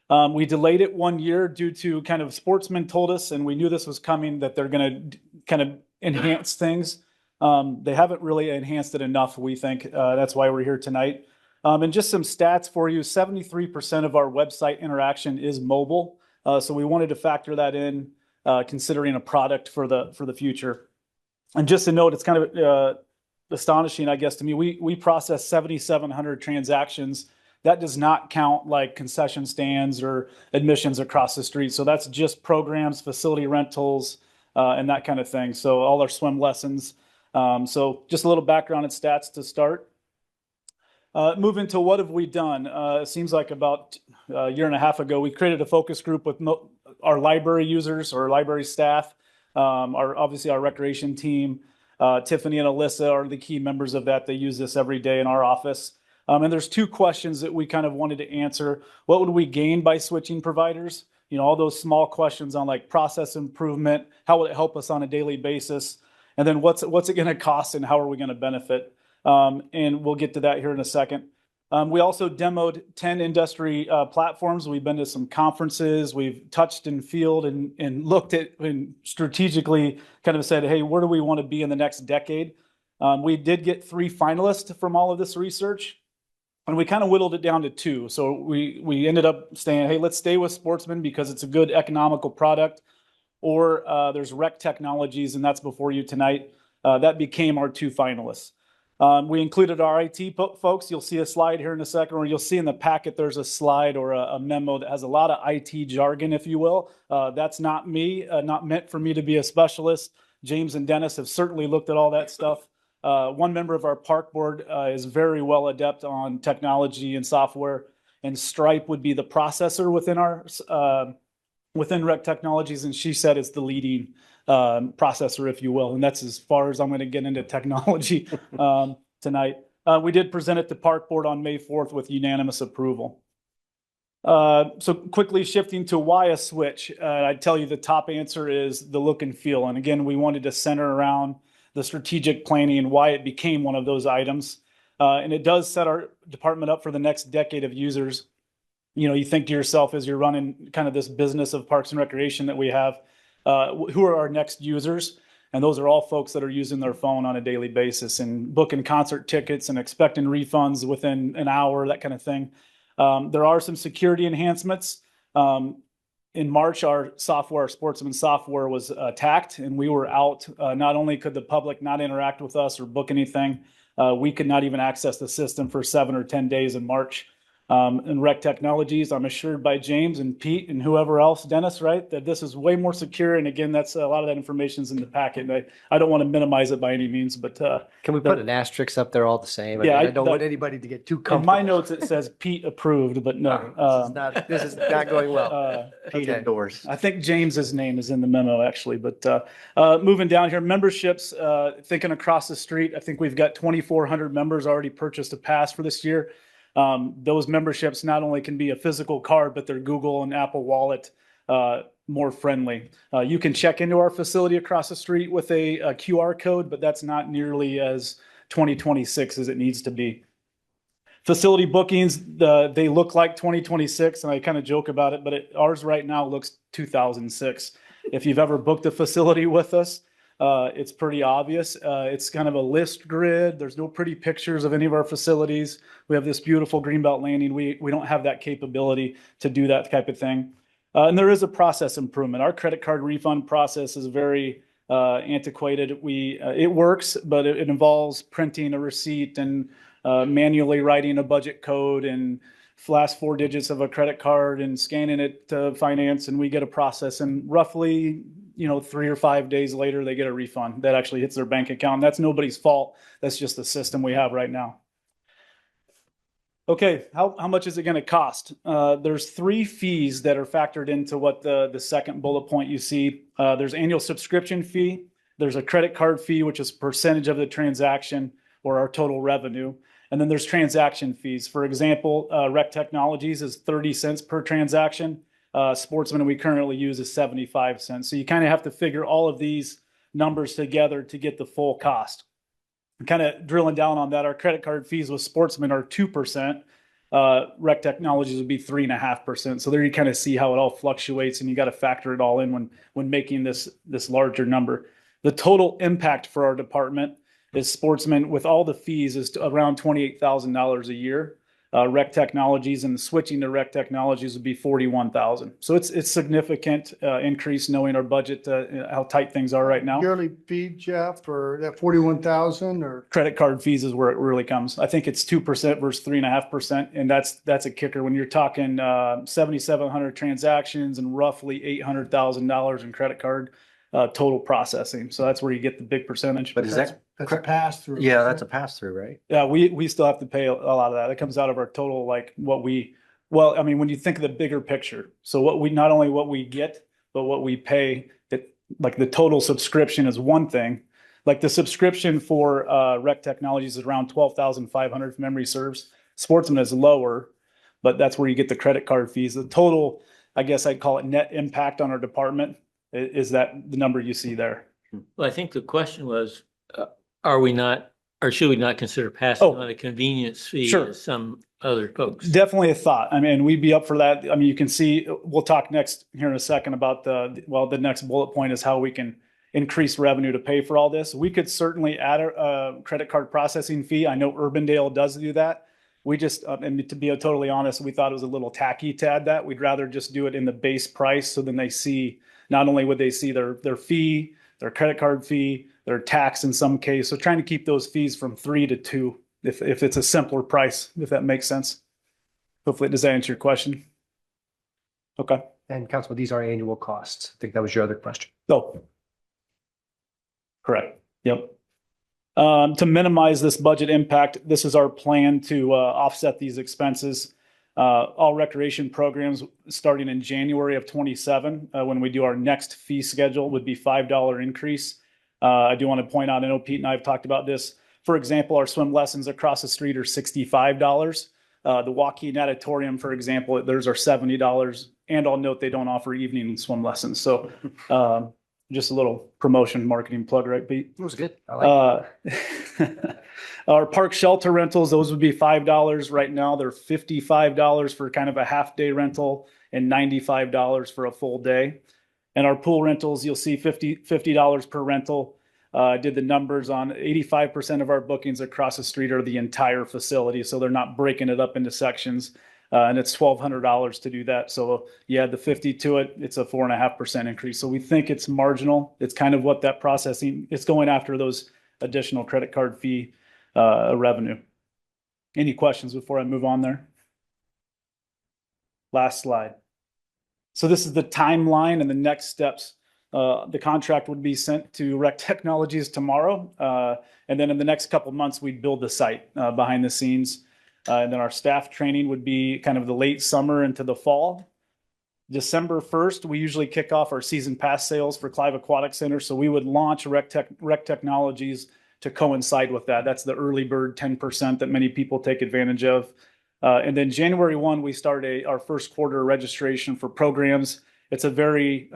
We delayed it 1 year due to kind of Sportsman told us, and we knew this was coming, that they're going to kind of enhance things. They haven't really enhanced it enough, we think. That's why we're here tonight. And just some stats for you, 73% of our website interaction is mobile. So we wanted to factor that in, considering a product for the future. And just to note, it's kind of astonishing, I guess, to me. We process 7,700 transactions. That does not count like concession stands or admissions across the street. So that's just programs, facility rentals, and that kind of thing. So all our swim lessons. So just a little background and stats to start. Moving to what have we done? It seems like about a year and a half ago, we created a focus group with our library users or library staff, obviously our recreation team. Tiffany and Alyssa are the key members of that. They use this every day in our office. And there's two questions that we kind of wanted to answer. What would we gain by switching providers? You know, all those small questions on like process improvement, how will it help us on a daily basis? And then what's it going to cost and how are we going to benefit? And we'll get to that here in a second. We also demoed 10 industry platforms. We've been to some conferences. We've touched and field and looked at and strategically kind of said, hey, where do we want to be in the next decade? We did get 3 finalists from all of this research. And we kind of whittled it down to 2. So we ended up saying, hey, let's stay with Sportsman because it's a good economical product. Or there's Rec Technologies, and that's before you tonight. That became our 2 finalists. We included our IT folks. You'll see a slide here in a second, or you'll see in the packet there's a slide or a memo that has a lot of IT jargon, if you will. That's not me, not meant for me to be a specialist. James and Dennis have certainly looked at all that stuff. One member of our park board is very well adept on technology and software, and Stripe would be the processor within Rec Technologies, and she said it's the leading processor, if you will, and that's as far as I'm going to get into technology tonight. We did present it to park board on May 4th with unanimous approval. So quickly shifting to why a switch, I'd tell you the top answer is the look and feel, and again, we wanted to center around the strategic planning and why it became one of those items. And it does set our department up for the next decade of users. You know, you think to yourself as you're running kind of this business of parks and recreation that we have, who are our next users? And those are all folks that are using their phone on a daily basis and booking concert tickets and expecting refunds within an hour, that kind of thing. There are some security enhancements. In March, our Sportsman software was attacked, and we were out. Not only could the public not interact with us or book anything, we could not even access the system for 7 or 10 days in March. And Rec Technologies, I'm assured by James and Pete and whoever else, Dennis, right, that this is way more secure. And again, that's a lot of that information's in the packet. And I don't want to minimize it by any means, but Can we put an asterisk up there all the same? Yeah, I don't want anybody to get too in comfortable. my notes, it says Pete approved, but no. This is not going well. Pete indoors. I think James's name is in the memo actually, but moving down here, memberships, thinking across the street, I think we've got 2,400 members already purchased a pass for this year. Those memberships not only can be a physical card, but they're Google and Apple Wallet more friendly. You can check into our facility across the street with a QR code, but that's not nearly as 2026 as it needs to be. Facility bookings, they look like 2026, and I kind of joke about it, but ours right now looks 2006. If you've ever booked a facility with us, it's pretty obvious. It's kind of a list grid. There's no pretty pictures of any of our facilities. We have this beautiful Greenbelt landing. We don't have that capability to do that type of thing. And there is a process improvement. Our credit card refund process is very antiquated. It works, but it involves printing a receipt and manually writing a budget code and last four digits of a credit card and scanning it to finance, and we get a process, and roughly 3 or 5 days later they get a refund that actually hits their bank account. That's nobody's fault. That's just the system we have right now. Okay, how much is it going to cost? There's 3 fees that are factored into what the second bullet point you see. There's annual subscription fee. There's a credit card fee, which is a percentage of the transaction or our total revenue. And then there's transaction fees. For example, Rec Technologies is 30 cents per transaction. Sportsman we currently use is 75 cents. So you kind of have to figure all of these numbers together to get the full cost. Kind of drilling down on that, our credit card fees with Sportsman are 2%. Rec Technologies would be 3.5%. So there you kind of see how it all fluctuates, and you got to factor it all in when making this larger number. The total impact for our department is Sportsman with all the fees is around $28,000 a year. Rec Technologies and switching to Rec Technologies would be $41,000. So it's significant increase knowing our budget, how tight things are right now. Yearly fee, Jeff, or that 41,000 or? Credit card fees is where it really comes. I think it's 2% versus 3.5%. And that's a kicker when you're talking 7,700 transactions and roughly $800,000 in credit card total processing. So that's where you get the big percentage. But is that? That's a pass through. Yeah, that's a pass through, right? Yeah, we still have to pay a lot of that. It comes out of our total, like when you think of the bigger picture. So not only what we get, but what we pay, like the total subscription is one thing. Like the subscription for Rec Technologies is around 12,500 if memory serves. Sportsman is lower, but that's where you get the credit card fees. The total, I guess I'd call it net impact on our department is that the number you see there. Well, I think the question was, are we not, or should we not consider passing on a convenience fee Sure. to some other folks? Definitely a thought. I mean, we'd be up for that. I mean, you can see, we'll talk next here in a second about the next bullet point is how we can increase revenue to pay for all this. We could certainly add a credit card processing fee. I know Urbandale does do that. We just, and to be totally honest, we thought it was a little tacky to add that. We'd rather just do it in the base price. So then they see, not only would they see their fee, their credit card fee, their tax in some case. So trying to keep those fees from 3 to 2, if it's a simpler price, if that makes sense. Hopefully, does that answer your question? Okay. And Councilman, these are annual costs. I think that was your other question. Oh, correct. Yep. To minimize this budget impact, this is our plan to offset these expenses. All recreation programs starting in January of 27, when we do our next fee schedule, would be $5 increase. I do want to point out, I know Pete and I have talked about this. For example, our swim lessons across the street are $65. The Joaquin Natatorium, for example, theirs are $70. And I'll note they don't offer evening swim lessons. So just a little promotion marketing plug, right, Pete? It was good. I like it. Our park shelter rentals, those would be $5 right now. They're $55 for kind of a half day rental and $95 for a full day. And our pool rentals, you'll see $50 per rental. Did the numbers on 85% of our bookings across the street are the entire facility. So they're not breaking it up into sections. And it's $1,200 to do that. So you add the 50 to it, it's a 4.5% increase. So we think it's marginal. It's kind of what that processing, it's going after those additional credit card fee revenue. Any questions before I move on there? Last slide. So this is the timeline and the next steps. The contract would be sent to Rec Technologies tomorrow. And then in the next couple of months, we'd build the site behind the scenes. And then our staff training would be kind of the late summer into the fall. December 1st, we usually kick off our season pass sales for Clive Aquatic Center. So we would launch Rec Technologies to coincide with that. That's the early bird 10% that many people take advantage of. And then January 1, we start our first quarter registration for programs. It's a very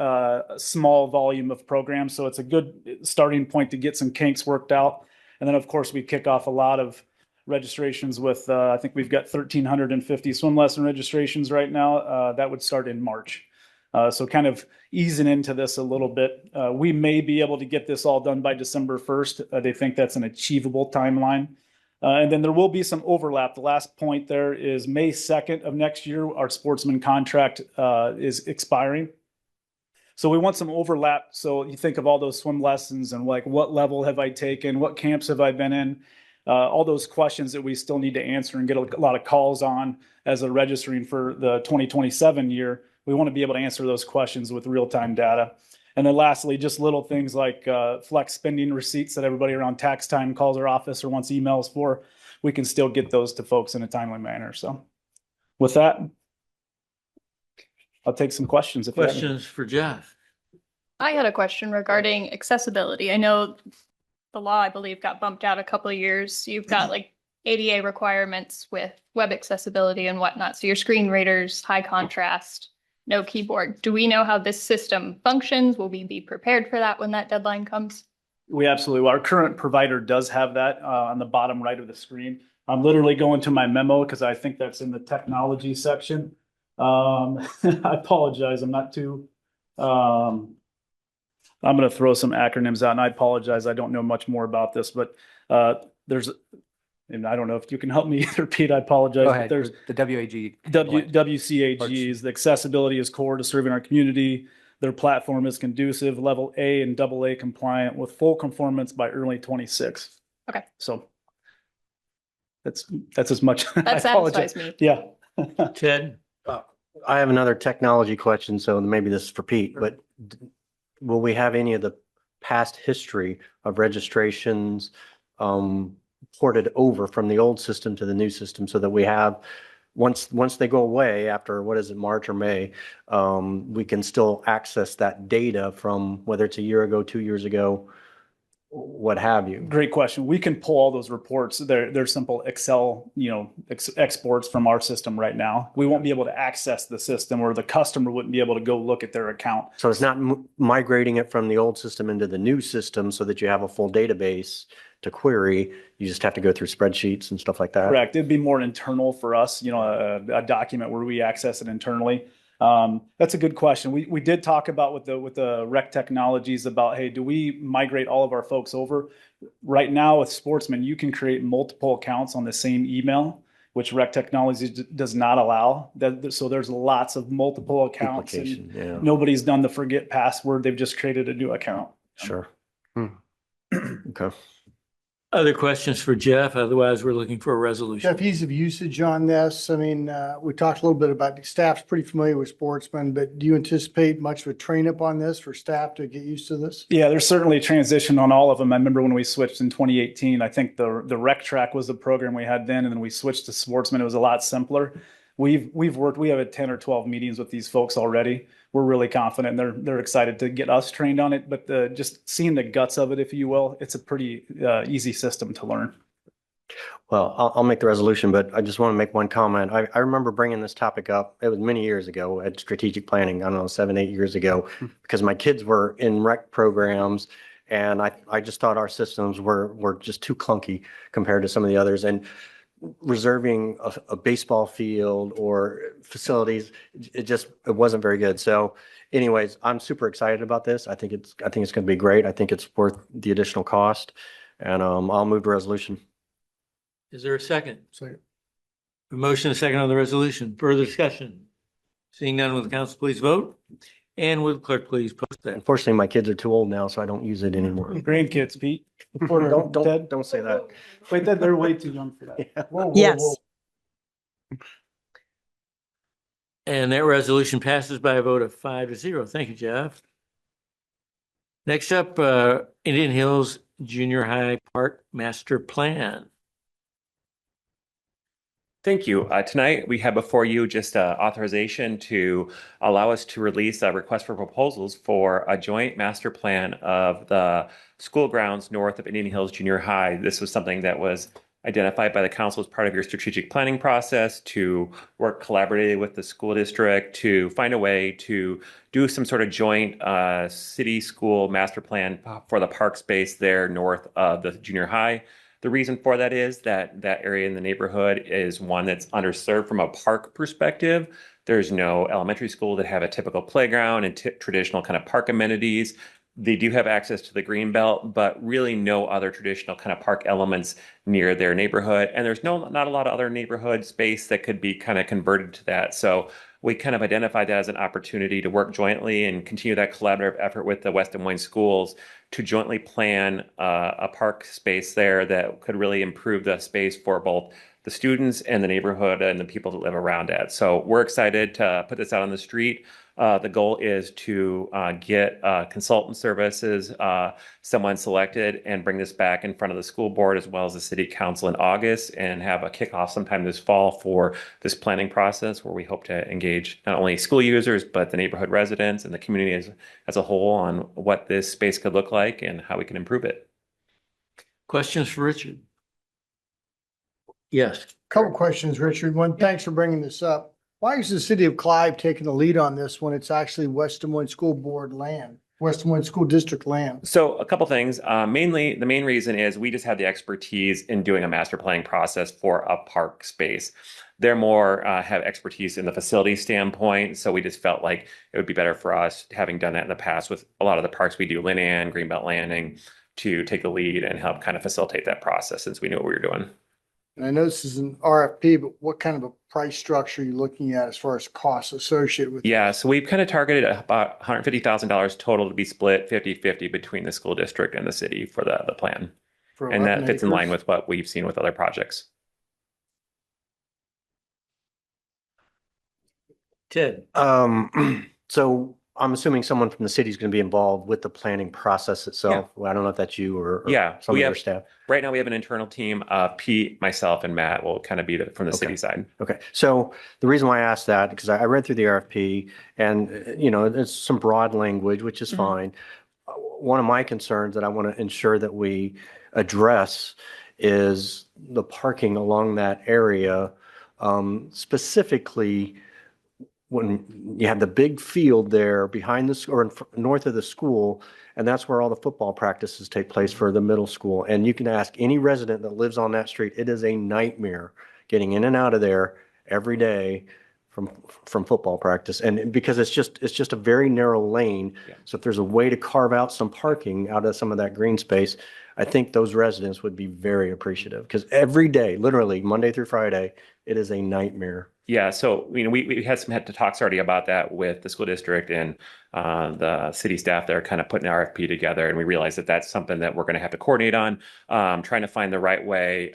small volume of programs, so it's a good starting point to get some kinks worked out. And then, of course, we kick off a lot of registrations with, I think we've got 1,350 swim lesson registrations right now. That would start in March. So kind of easing into this a little bit. We may be able to get this all done by December 1st. They think that's an achievable timeline. And then there will be some overlap. The last point there is May 2nd of next year, our sportsman contract is expiring. So we want some overlap. So you think of all those swim lessons and like, what level have I taken? What camps have I been in? All those questions that we still need to answer and get a lot of calls on as a registering for the 2027 year. We want to be able to answer those questions with real-time data. And then lastly, just little things like flex spending receipts that everybody around tax time calls our office or wants emails for. We can still get those to folks in a timely manner. So with that, I'll take some questions. Questions for Jeff? I had a question regarding accessibility. I know the law, I believe, got bumped out a couple of years. You've got like ADA requirements with web accessibility and whatnot. So your screen readers, high contrast, no keyboard. Do we know how this system functions? Will we be prepared for that when that deadline comes? We absolutely, our current provider does have that on the bottom right of the screen. I'm literally going to my memo because I think that's in the technology section. I apologize. I'm not too, I'm going to throw some acronyms out and I apologize. I don't know much more about this, but there's, and I don't know if you can help me either, Pete, I apologize. Go but ahead. There's The WAG. WCAG is the accessibility is core to serving our community. Their platform is conducive, level A and AA compliant with full conformance by early 26. Okay. So that's as much. That satisfies me. Yeah. Ted? I have another technology question, so maybe this is for Pete, but will we have any of the past history of registrations ported over from the old system to the new system so that we have, once they go away after, what is it, March or May, we can still access that data from whether it's a year ago, 2 years ago, what have you? Great question. We can pull all those reports. They're simple Excel, exports from our system right now. We won't be able to access the system, or the customer wouldn't be able to go look at their account. So it's not migrating it from the old system into the new system so that you have a full database to query. You just have to go through spreadsheets and stuff like that. Correct. It'd be more internal for us, a document where we access it internally. That's a good question. We did talk about with the Rec Technologies about, hey, do we migrate all of our folks over? Right now with Sportsman, you can create multiple accounts on the same email, which Rec Technologies does not allow. So there's lots of multiple accounts. And Yeah. nobody's done the forget password. They've just created a new account. Sure. Okay. Other questions for Jeff? Otherwise, we're looking for a resolution. Jeff, ease of usage on this. I mean, we talked a little bit about the staff's pretty familiar with Sportsman, but do you anticipate much of a train up on this for staff to get used to this? Yeah, there's certainly a transition on all of them. I remember when we switched in 2018, I think the Rec Track was the program we had then, and then we switched to Sportsman. It was a lot simpler. We have had 10 or 12 meetings with these folks already. We're really confident. They're excited to get us trained on it, but just seeing the guts of it, if you will, it's a pretty easy system to learn. Well, I'll make the resolution, but I just want to make one comment. I remember bringing this topic up. It was many years ago at strategic planning. I don't know, 7, 8 years ago, because my kids were in rec programs, and I just thought our systems were just too clunky compared to some of the others. And reserving a baseball field or facilities, it wasn't very good. So anyways, I'm super excited about this. I think it's going to be great. I think it's worth the additional cost, and I'll move to resolution. Is there a second? Second. A motion, a second on the resolution. Further discussion? Seeing none, will the council please vote? And will the clerk please post that? Unfortunately, my kids are too old now, so I don't use it anymore. Grandkids, Pete. Don't say that. Wait, they're way too young for that. Yeah. Whoa, whoa, Yes. whoa. And that resolution passes by a vote of 5-0. Thank you, Jeff. Next up, Indian Hills Junior High Park Master Plan. Thank you. Tonight, we have before you just authorization to allow us to release a request for proposals for a joint master plan of the school grounds north of Indian Hills Junior High. This was something that was identified by the council as part of your strategic planning process to work collaboratively with the school district to find a way to do some sort of joint city school master plan for the park space there north of the junior high. The reason for that is that that area in the neighborhood is one that's underserved from a park perspective. There's no elementary school that have a typical playground and traditional kind of park amenities. They do have access to the green belt, but really no other traditional kind of park elements near their neighborhood. And there's not a lot of other neighborhood space that could be kind of converted to that. So we kind of identified that as an opportunity to work jointly and continue that collaborative effort with the West Des Moines schools to jointly plan a park space there that could really improve the space for both the students and the neighborhood and the people that live around it. So we're excited to put this out on the street. The goal is to get consultant services, someone selected, and bring this back in front of the school board as well as the city council in August and have a kickoff sometime this fall for this planning process where we hope to engage not only school users, but the neighborhood residents and the community as a whole on what this space could look like and how we can improve it. Questions for Richard? Yes. Couple questions, Richard. One, thanks for bringing this up. Why is the city of Clive taking the lead on this when it's actually West Des Moines School Board land, West Des Moines School District land? So a couple things. Mainly, the main reason is we just have the expertise in doing a master planning process for a park space. They're more have expertise in the facility standpoint. So we just felt like it would be better for us, having done that in the past with a lot of the parks we do, Lynn Ann, Greenbelt Landing, to take the lead and help kind of facilitate that process since we knew what we were doing. And I know this is an RFP, but what kind of a price structure are you looking at as far as costs associated with? Yeah, so we've kind of targeted about $150,000 total to be split 50-50 between the school district and the city for the plan. For And that 11 fits in line acres? with what we've seen with other projects. Ted? So I'm assuming someone from the city is going to be involved with the planning process itself. Well, I don't know if that's you or Yeah, some of we your have staff. right now we have an internal team. Pete, myself, and Matt will kind of be from the Okay. city side. Okay, so the reason why I asked that, because I read through the RFP and, there's some broad language, which is fine. One of my concerns that I want to ensure that we address is the parking along that area, specifically when you have the big field there behind this or north of the school, and that's where all the football practices take place for the middle school. And you can ask any resident that lives on that street, it is a nightmare getting in and out of there every day from football practice. And because it's just a very narrow lane. Yeah. So if there's a way to carve out some parking out of some of that green space, I think those residents would be very appreciative because every day, literally Monday through Friday, it is a nightmare. Yeah, so we had some talks already about that with the school district and the city staff. They're kind of putting an RFP together, and we realized that that's something that we're going to have to coordinate on, trying to find the right way,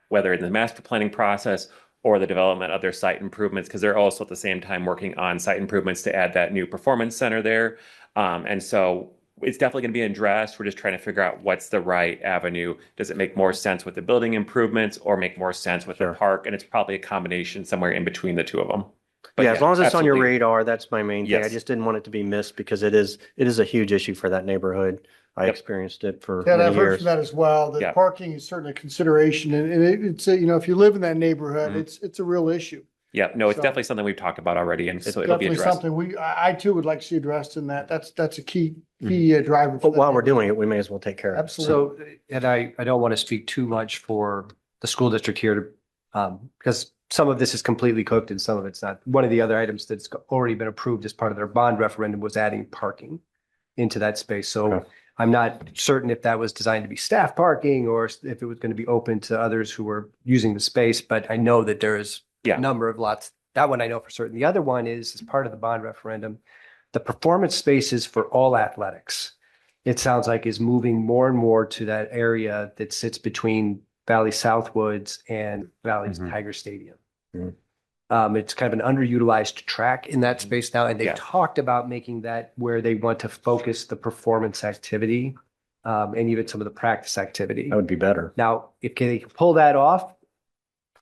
whether in the master planning process or the development of their site improvements, because they're also at the same time working on site improvements to add that new performance center there. And so it's definitely going to be addressed. We're just trying to figure out what's the right avenue. Does it make more sense with the building improvements or make more sense with the park? And it's probably a combination somewhere in between the two of them. But yeah, as long as it's on your absolutely. radar, that's my main thing. I Yes. just didn't want it to be missed because it is a huge issue for that neighborhood. I Yep. experienced it for Ted, many I've heard years. from that as well, that Yeah. parking is certainly a consideration and it's, if you live in that neighborhood, Mhm. it's a real issue. Yeah, no, it's So- definitely something we've talked about already, and It's so it'll be definitely addressed. something I too would like to see addressed in that. That's a key driver. for But that while we're neighborhood. doing it, we may as well take care of it. Absolutely. So, and I don't want to speak too much for the school district here because some of this is completely cooked and some of it's not. One of the other items that's already been approved as part of their bond referendum was adding parking into that space. So Okay. I'm not certain if that was designed to be staff parking or if it was going to be open to others who were using the space, but I know that there is Yeah. a number of lots. That one I know for certain. The other one is as part of the bond referendum, the performance spaces for all athletics. It sounds like is moving more and more to that area that sits between Valley Southwoods and Valley's Mhm. Tiger Stadium. Mhm. It's kind of an underutilized track in that space now, and they Yeah. talked about making that where they want to focus the performance activity, and even some of the practice activity. That would be better. Now, if they can pull that off,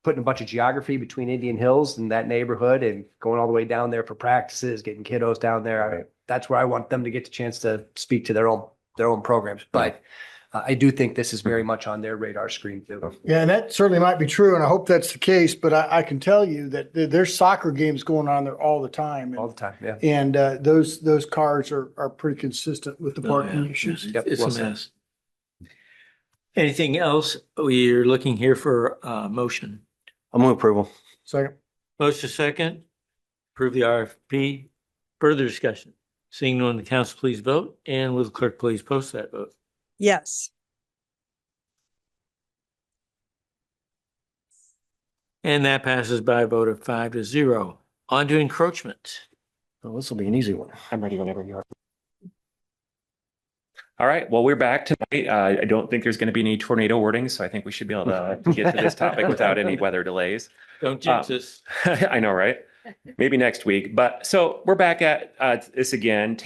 putting a bunch of geography between Indian Hills and that neighborhood and going all the way down there for practices, getting kiddos down there, that's where I want them to get the chance to speak to their own programs. But I do think this is very much on their radar screen too. Yeah, and that certainly might be true, and I hope that's the case, but I can tell you that there's soccer games going on there all the time. All the time, yeah. And those cars are pretty consistent with the parking issues. Yep, It's well a said. mess. Anything else? We're looking here for motion. I'm move approval. Second. Motion second, approve the RFP. Further discussion. Seeing none, the council please vote, and will the clerk please post that vote? Yes. And that passes by a vote of 5-0. On to encroachment. Oh, this will be an easy one. I'm ready whenever you are. All right, well, we're back tonight. I don't think there's going to be any tornado warnings, so I think we should be able to get to this topic without any weather delays. Don't jinx us. I know, right? Maybe next week. But so we're back at this again.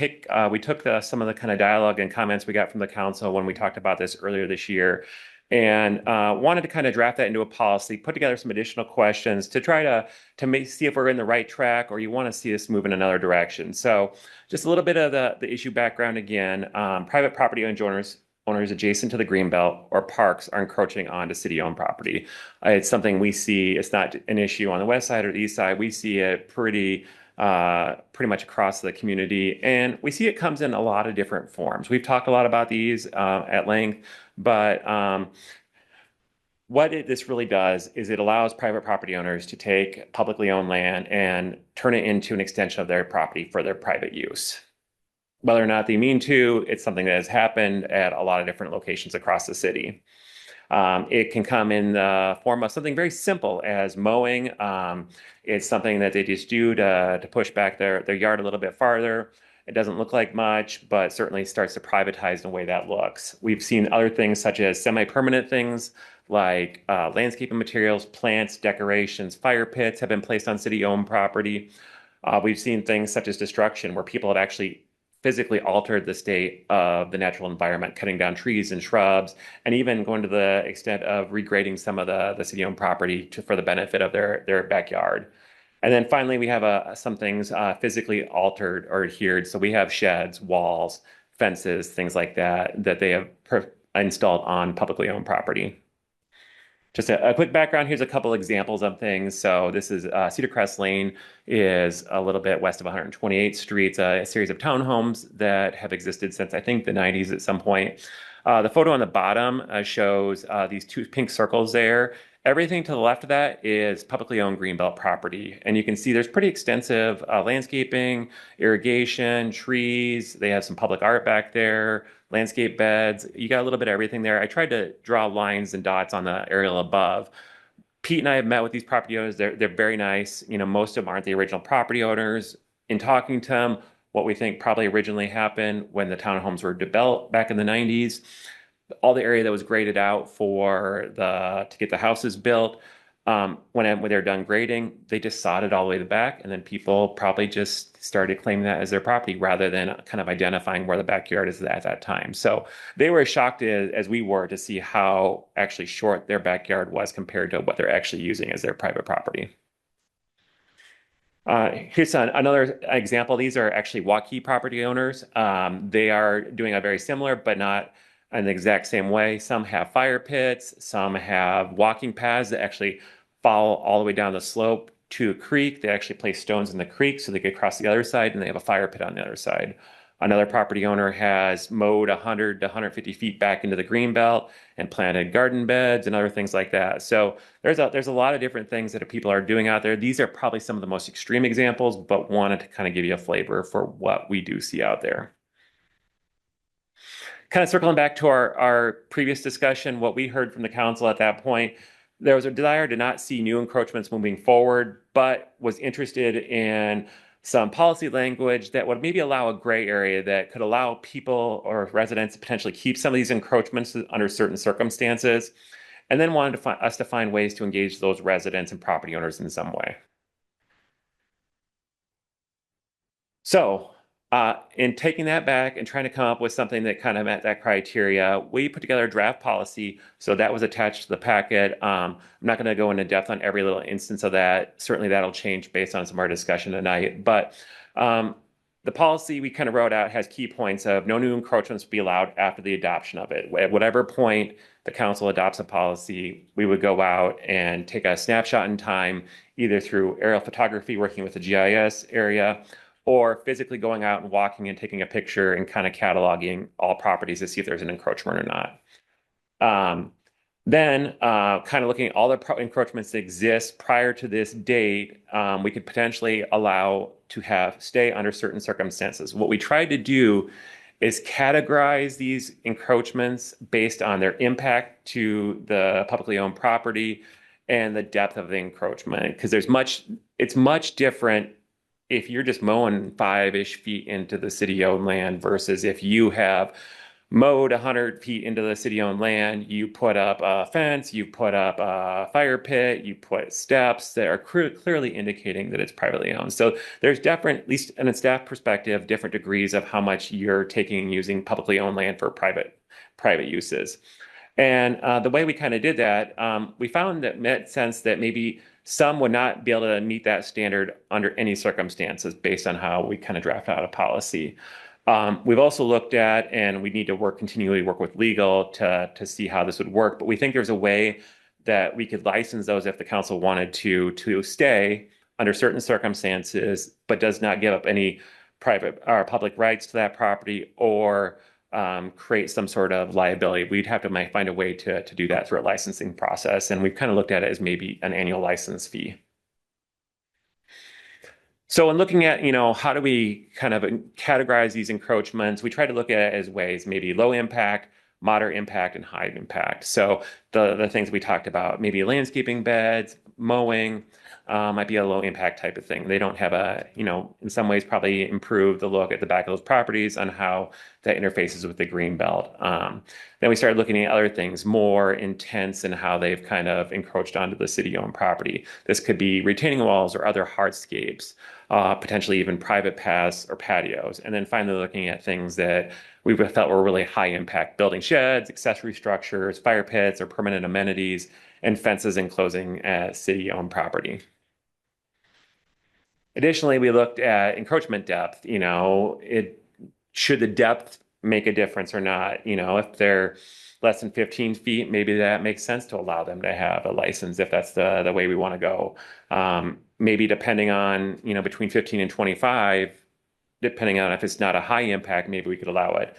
We took some of the kind of dialogue and comments we got from the council when we talked about this earlier this year, and wanted to kind of draft that into a policy, put together some additional questions to try to see if we're in the right track or you want to see us move in another direction. So just a little bit of the issue background again. Private property owners adjacent to the greenbelt or parks are encroaching onto city-owned property. It's something we see. It's not an issue on the west side or the east side. We see it pretty much across the community, and we see it comes in a lot of different forms. We've talked a lot about these at length, but this really does is it allows private property owners to take publicly owned land and turn it into an extension of their property for their private use. Whether or not they mean to, it's something that has happened at a lot of different locations across the city. It can come in the form of something very simple as mowing. It's something that they just do to push back their yard a little bit farther. It doesn't look like much, but certainly starts to privatize the way that looks. We've seen other things such as semi-permanent things like landscaping materials, plants, decorations, fire pits have been placed on city-owned property. We've seen things such as destruction where people have actually physically altered the state of the natural environment, cutting down trees and shrubs, and even going to the extent of regrading some of the city-owned property for the benefit of their backyard. And then finally, we have some things physically altered or adhered. So we have sheds, walls, fences, things like that they have installed on publicly owned property. Just a quick background, here's a couple examples of things. So this is Cedar Crest Lane is a little bit west of 128th Street. It's a series of townhomes that have existed since I think the 90s at some point. The photo on the bottom shows these two pink circles there. Everything to the left of that is publicly owned greenbelt property. And you can see there's pretty extensive landscaping, irrigation, trees. They have some public art back there, landscape beds. You got a little bit of everything there. I tried to draw lines and dots on the aerial above. Pete and I have met with these property owners. They're very nice. You know, most of them aren't the original property owners. In talking to them, what we think probably originally happened when the townhomes were developed back in the 90s, all the area that was graded out to get the houses built, when they're done grading, they just sodded all the way to the back, and then people probably just started claiming that as their property rather than kind of identifying where the backyard is at that time. So they were as shocked as we were to see how actually short their backyard was compared to what they're actually using as their private property. Here's another example. These are actually Waukee property owners. They are doing a very similar, but not in the exact same way. Some have fire pits, some have walking paths that actually follow all the way down the slope to a creek. They actually place stones in the creek so they get across the other side, and they have a fire pit on the other side. Another property owner has mowed 100 to 150 feet back into the greenbelt and planted garden beds and other things like that. So there's a lot of different things that people are doing out there. These are probably some of the most extreme examples, but wanted to kind of give you a flavor for what we do see out there. Kind of circling back to our previous discussion, what we heard from the council at that point, there was a desire to not see new encroachments moving forward, but was interested in some policy language that would maybe allow a gray area that could allow people or residents to potentially keep some of these encroachments under certain circumstances, and then wanted us to find ways to engage those residents and property owners in some way. So in taking that back and trying to come up with something that kind of met that criteria, we put together a draft policy. So that was attached to the packet. I'm not going to go into depth on every little instance of that. Certainly that'll change based on some of our discussion tonight. But the policy we kind of wrote out has key points of no new encroachments will be allowed after the adoption of it. At whatever point the council adopts a policy, we would go out and take a snapshot in time, either through aerial photography, working with the GIS area, or physically going out and walking and taking a picture and kind of cataloging all properties to see if there's an encroachment or not. Then kind of looking at all the encroachments that exist prior to this date, we could potentially allow to have stay under certain circumstances. What we tried to do is categorize these encroachments based on their impact to the publicly owned property and the depth of the encroachment, because it's much different if you're just mowing 5-ish feet into the city-owned land versus if you have mowed 100 feet into the city-owned land, you put up a fence, you put up a fire pit, you put steps that are clearly indicating that it's privately owned. So there's different, at least in a staff perspective, different degrees of how much you're taking using publicly owned land for private uses. And the way we kind of did that, we found that made sense that maybe some would not be able to meet that standard under any circumstances based on how we kind of draft out a policy. We've also looked at, and we need to continually work with legal to see how this would work, but we think there's a way that we could license those if the council wanted to stay under certain circumstances, but does not give up any private or public rights to that property or create some sort of liability. We'd have to find a way to do that through a licensing process. And we've kind of looked at it as maybe an annual license fee. So in looking at, how do we kind of categorize these encroachments, we try to look at it as ways, maybe low impact, moderate impact, and high impact. So the things we talked about, maybe landscaping beds, mowing, might be a low impact type of thing. They don't have in some ways probably improve the look at the back of those properties on how that interfaces with the green belt. Then we started looking at other things more intense in how they've kind of encroached onto the city-owned property. This could be retaining walls or other hardscapes, potentially even private paths or patios. And then finally looking at things that we felt were really high impact, building sheds, accessory structures, fire pits, or permanent amenities, and fences enclosing city-owned property. Additionally, we looked at encroachment depth. Should the depth make a difference or not? If they're less than 15 feet, maybe that makes sense to allow them to have a license if that's the way we want to go. Maybe depending on, between 15 and 25, depending on if it's not a high impact, maybe we could allow it.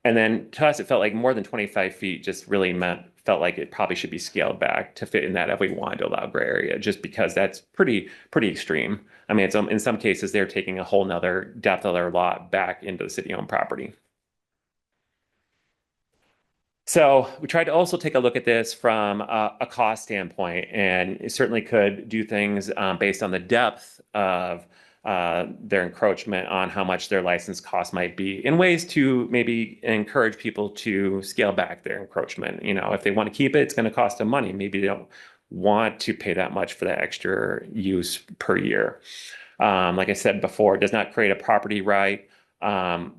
And then to us, it felt like more than 25 feet just really felt like it probably should be scaled back to fit in that if we wanted to allow gray area, just because that's pretty extreme. I mean, in some cases, they're taking a whole nother depth of their lot back into the city-owned property. So we tried to also take a look at this from a cost standpoint, and it certainly could do things based on the depth of their encroachment on how much their license cost might be in ways to maybe encourage people to scale back their encroachment. If they want to keep it, it's going to cost them money. Maybe they don't want to pay that much for that extra use per year. Like I said before, it does not create a property right.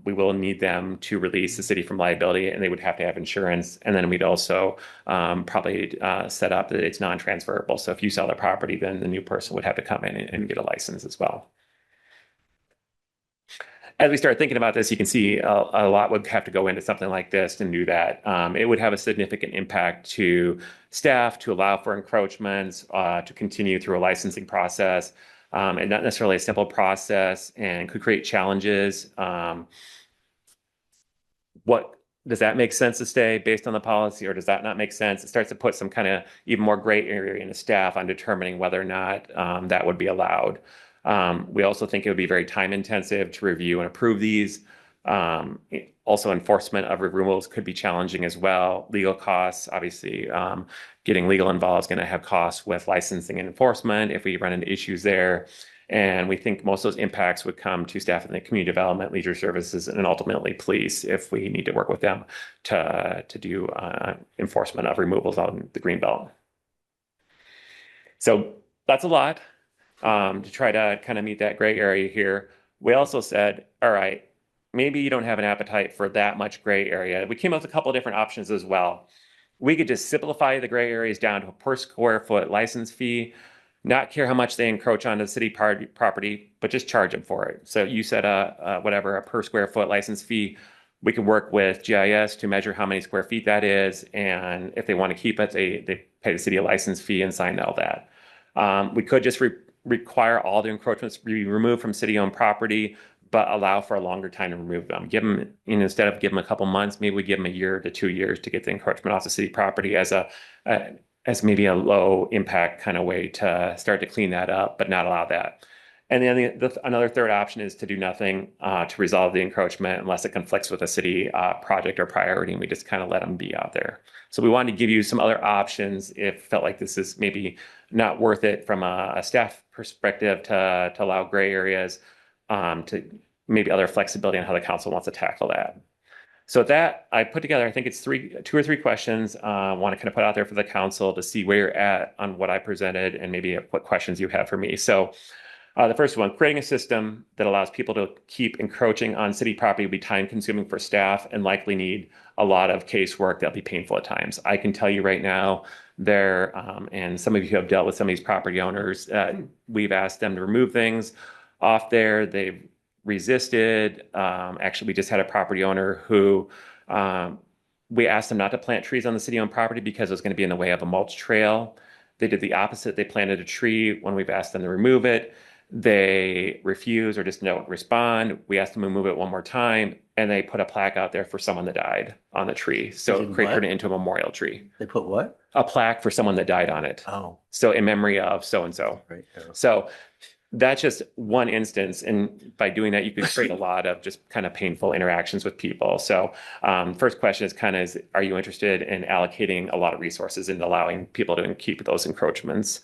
We will need them to release the city from liability, and they would have to have insurance. And then we'd also probably set up that it's non-transferable. So if you sell the property, then the new person would have to come in and get a license as well. As we start thinking about this, you can see a lot would have to go into something like this to do that. It would have a significant impact to staff to allow for encroachments, to continue through a licensing process, and not necessarily a simple process, and could create challenges. Does that make sense to stay based on the policy, or does that not make sense? It starts to put some kind of even more gray area in the staff on determining whether or not that would be allowed. We also think it would be very time intensive to review and approve these. Also, enforcement of removals could be challenging as well. Legal costs, obviously, getting legal involved is going to have costs with licensing and enforcement if we run into issues there. And we think most of those impacts would come to staff in the community development, leisure services, and ultimately police if we need to work with them to do enforcement of removals on the Greenbelt. So that's a lot to try to kind of meet that gray area here. We also said, all right, maybe you don't have an appetite for that much gray area. We came up with a couple of different options as well. We could just simplify the gray areas down to a per square foot license fee, not care how much they encroach onto the city property, but just charge them for it. So you said whatever, a per square foot license fee. We could work with GIS to measure how many square feet that is. And if they want to keep it, they pay the city a license fee and sign all that. We could just require all the encroachments to be removed from city-owned property, but allow for a longer time to remove them. Give them, instead of give them a couple months, maybe we give them a year to 2 years to get the encroachment off the city property as as maybe a low impact kind of way to start to clean that up, but not allow that. And then another third option is to do nothing to resolve the encroachment unless it conflicts with a city project or priority, and we just kind of let them be out there. So we wanted to give you some other options if felt like this is maybe not worth it from a staff perspective to allow gray areas, to maybe other flexibility on how the council wants to tackle that. So that I put together, I think it's 2 or 3 questions I want to kind of put out there for the council to see where you're at on what I presented and maybe what questions you have for me. So the first one, creating a system that allows people to keep encroaching on city property will be time consuming for staff and likely need a lot of casework that'll be painful at times. I can tell you right now, and some of you have dealt with some of these property owners, we've asked them to remove things off there. They've resisted. Actually, we just had a property owner who we asked them not to plant trees on the city-owned property because it was going to be in the way of a mulch trail. They did the opposite. They planted a tree when we've asked them to remove it. They refuse or just don't respond. We asked them to move it one more time, and they put a plaque out there for someone that died on the tree. So turned it into a memorial tree. They put what? A plaque for someone that died on it. Oh. So in memory of so-and-so. Right. Yeah. So that's just one instance. And by doing that, you can create a lot of just kind of painful interactions with people. So first question is are you interested in allocating a lot of resources and allowing people to keep those encroachments?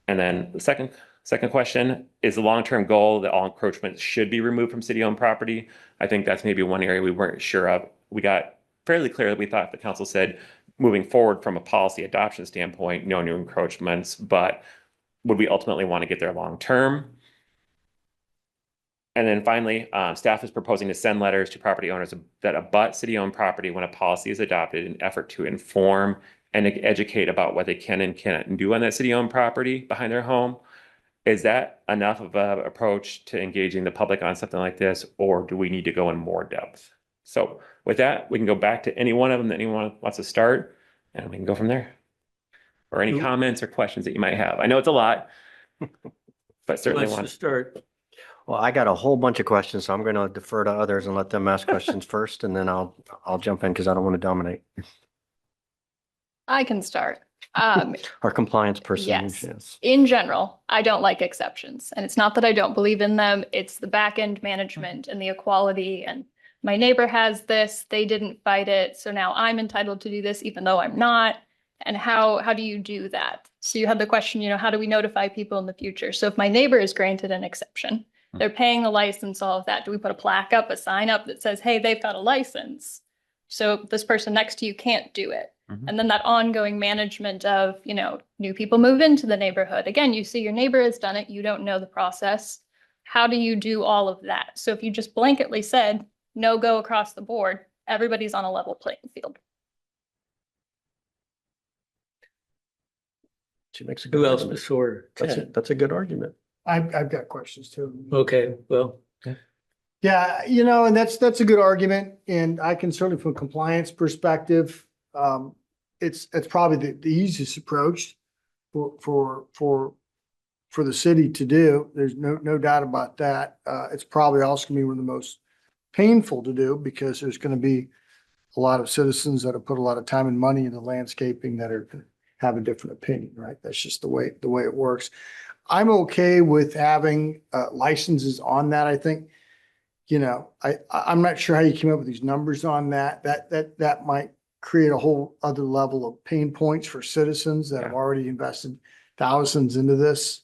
And then the second question is the long-term goal that all encroachments should be removed from city-owned property. I think that's maybe one area we weren't sure of. We got fairly clear that we thought the council said moving forward from a policy adoption standpoint, no new encroachments, but would we ultimately want to get there long-term? And then finally, staff is proposing to send letters to property owners that abut city-owned property when a policy is adopted in an effort to inform and educate about what they can and cannot do on that city-owned property behind their home. Is that enough of an approach to engaging the public on something like this, or do we need to go in more depth? So with that, we can go back to any one of them that anyone wants to start, and we can go from there. Or any comments or questions that you might have. I know it's a lot, but certainly want to start. Well, I got a whole bunch of questions, so I'm going to defer to others and let them ask questions first, and then I'll jump in because I don't want to dominate. I can start. Our compliance person. Yes. In general, I don't like exceptions. And it's not that I don't believe in them. It's the back end management and the equality. And my neighbor has this, they didn't fight it. So now I'm entitled to do this, even though I'm not. And how do you do that? So you had the question, how do we notify people in the future? So if my neighbor is granted an exception, they're paying a license, all of that. Do we put a plaque up, a sign up that says, hey, they've got a license, so this person next to you can't do it? And then that ongoing management of, new people move into the neighborhood. Again, you see your neighbor has done it. You don't know the process. How do you do all of that? So if you just blanketly said, no go across the board, everybody's on a level playing field. She makes a good Who else argument. before? That's a good argument. I've got questions too. Okay, well. Yeah, and that's a good argument, and I can certainly from a compliance perspective, it's probably the easiest approach for the city to do. There's no doubt about that. It's probably also gonna be one of the most painful to do because there's gonna be a lot of citizens that have put a lot of time and money into landscaping that are gonna have a different opinion, right? That's just the way it works. I'm okay with having licenses on that. I think, I'm not sure how you came up with these numbers on that. That might create a whole other level of pain points for citizens that have already invested thousands into this.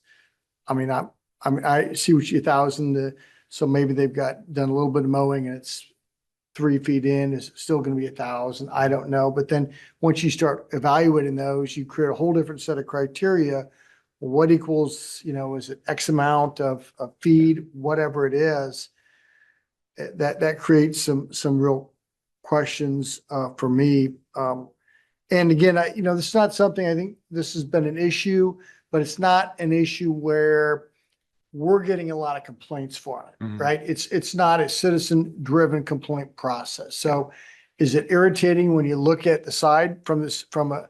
I see what you 1,000. So maybe they've done a little bit of mowing and it's 3 feet in. Is it still going to be 1,000? I don't know. But then once you start evaluating those, you create a whole different set of criteria what equals, is it X amount of feed, whatever it is, that creates some real questions for me. And again, this is not something, I think this has been an issue, but it's not an issue where we're getting a lot of complaints for it, right? It's not a citizen-driven complaint process. So is it irritating when you look at the side from a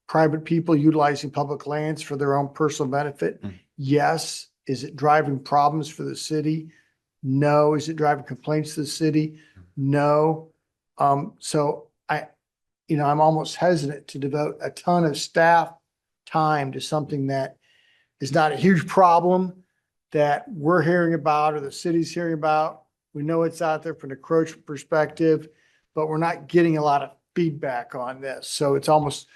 private people utilizing public lands for their own personal benefit? Yes. Is it driving problems for the city? No. Is it driving complaints to the city? No. So I'm almost hesitant to devote a ton of staff time to something that is not a huge problem that we're hearing about or the city's hearing about. We know it's out there from an encroachment perspective, but we're not getting a lot of feedback on this. So it's almost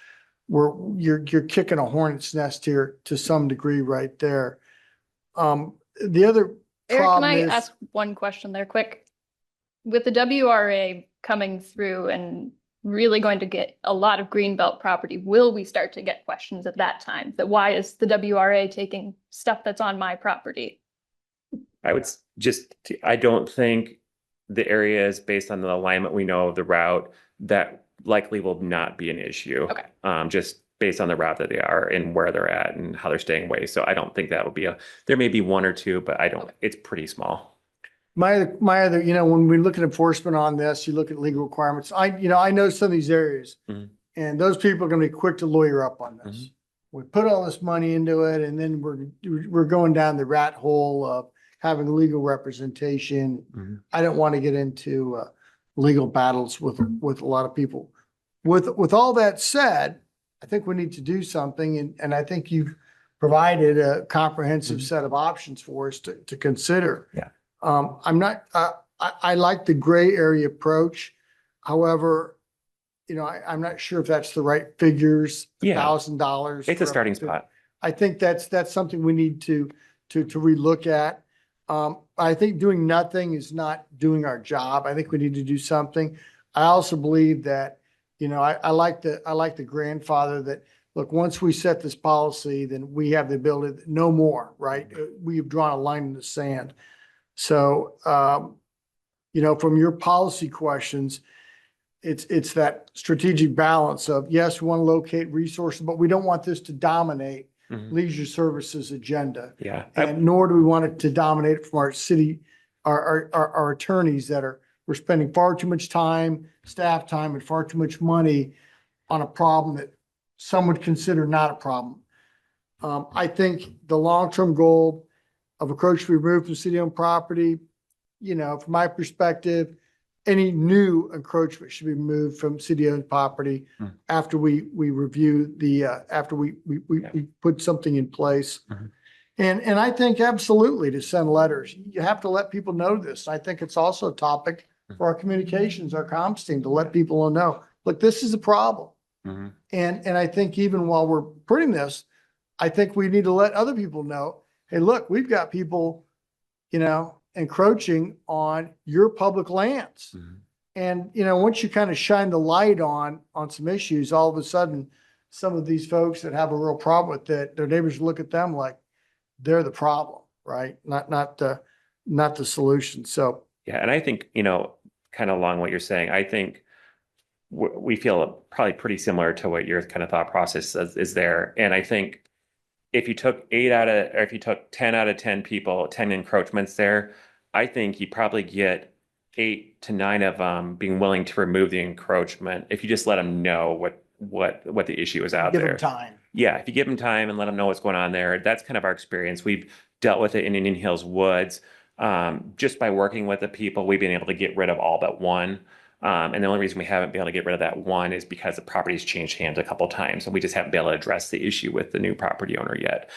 you're kicking a hornet's nest here to some degree right there. The other Eric, can problem I is, ask one question there quick? With the WRA coming through and really going to get a lot of greenbelt property, will we start to get questions at that time? That why is the WRA taking stuff that's on my property? I don't think the area is based on the alignment we know of the route. That likely will not be an issue. Okay. Just based on the route that they are and where they're at and how they're staying away. So I don't think that will be there may be one or two, but it's pretty small. my other, when we look at enforcement on this, you look at legal requirements. I know some of these areas, and those people are going to be quick to lawyer up on this. We put all this money into it, and then we're going down the rat hole of having legal representation. I don't want to get into legal battles with a lot of people. With all that said, I think we need to do something, and I think you've provided a comprehensive set of options for us to consider. Yeah. I like the gray area approach. However, I'm not sure if that's the right figures, Yeah. $1,000. It's a starting spot. I think that's something we need to relook at. I think doing nothing is not doing our job. I think we need to do something. I also believe that, I like the grandfather that, look, once we set this policy, then we have the ability, no more, right? We've drawn a line in the sand. So, from your policy questions, it's that strategic balance of, yes, we want to locate resources, but we don't want this to dominate leisure services agenda. Yeah. And nor do we want it to dominate it from our city, our attorneys we're spending far too much time, staff time, and far too much money on a problem that some would consider not a problem. I think the long-term goal of encroachment removed from city-owned property, from my perspective, any new encroachment should be moved from city-owned property after we review after we put something in place. And I think absolutely to send letters. You have to let people know this. I think it's also a topic for our communications, our comms team, to let people know, look, this is a problem. And I think even while we're putting this, I think we need to let other people know, hey, look, we've got people, encroaching on your public lands. And, once you kind of shine the light on some issues, all of a sudden, some of these folks that have a real problem with it, their neighbors look at them like they're the problem, right? Not the solution. So. Yeah. And I think, kind of along what you're saying, I think we feel probably pretty similar to what your kind of thought process is there. And I think if you took 10 out of 10 people, 10 encroachments there, I think you probably get 8 to 9 of them being willing to remove the encroachment if you just let them know what the issue is out there. Give them time. Yeah, if you give them time and let them know what's going on there, that's kind of our experience. We've dealt with it in Indian Hills Woods. Just by working with the people, we've been able to get rid of all but one. And the only reason we haven't been able to get rid of that one is because the property's changed hands a couple of times, and we just haven't been able to address the issue with the new property owner yet.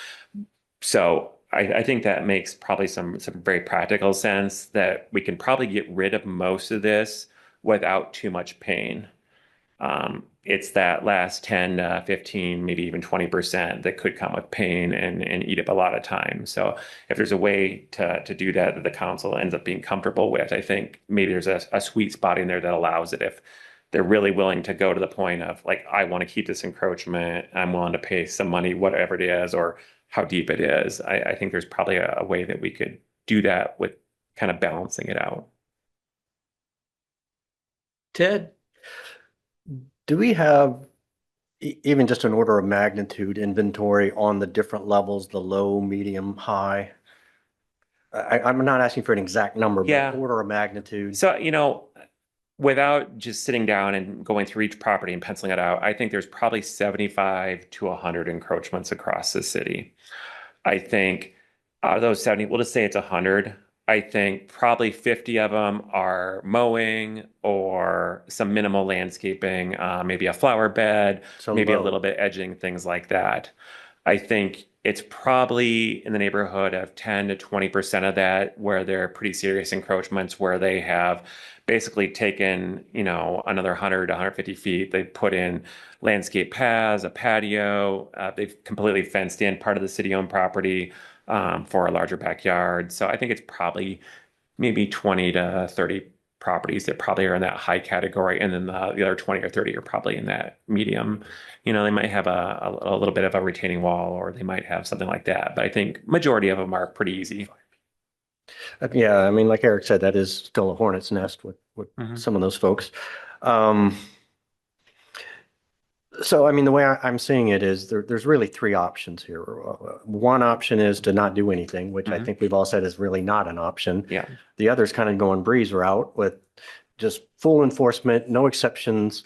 So I think that makes probably some very practical sense that we can probably get rid of most of this without too much pain. It's that last 10, 15, maybe even 20% that could come with pain and eat up a lot of time. So if there's a way to do that the council ends up being comfortable with, I think maybe there's a sweet spot in there that allows it if they're really willing to go to the point of like, I want to keep this encroachment. I'm willing to pay some money, whatever it is, or how deep it is. I think there's probably a way that we could do that with kind of balancing it out. Ted? Do we have even just an order of magnitude inventory on the different levels, the low, medium, high? I'm not asking for an exact number, Yeah. but order of magnitude. So, without just sitting down and going through each property and penciling it out, I think there's probably 75 to 100 encroachments across the city. I think out of those 70, we'll just say it's 100. I think probably 50 of them are mowing or some minimal landscaping, maybe a flower bed, So maybe a low. little bit edging, things like that. I think it's probably in the neighborhood of 10 to 20% of that where they're pretty serious encroachments where they have basically taken, another 100 to 150 feet. They put in landscape paths, a patio. They've completely fenced in part of the city-owned property for a larger backyard. So I think it's probably maybe 20 to 30 properties that probably are in that high category. And then the other 20 or 30 are probably in that medium. They might have a little bit of a retaining wall or they might have something like that. But I think majority of them are pretty easy. Yeah, I mean, like Eric said, that is still a hornet's nest with some of those folks. So, I mean, the way I'm seeing it is there's really three options here. One option is to not do anything, which I think we've all said is really not an option. Yeah. The other is kind of going breeze route with just full enforcement, no exceptions.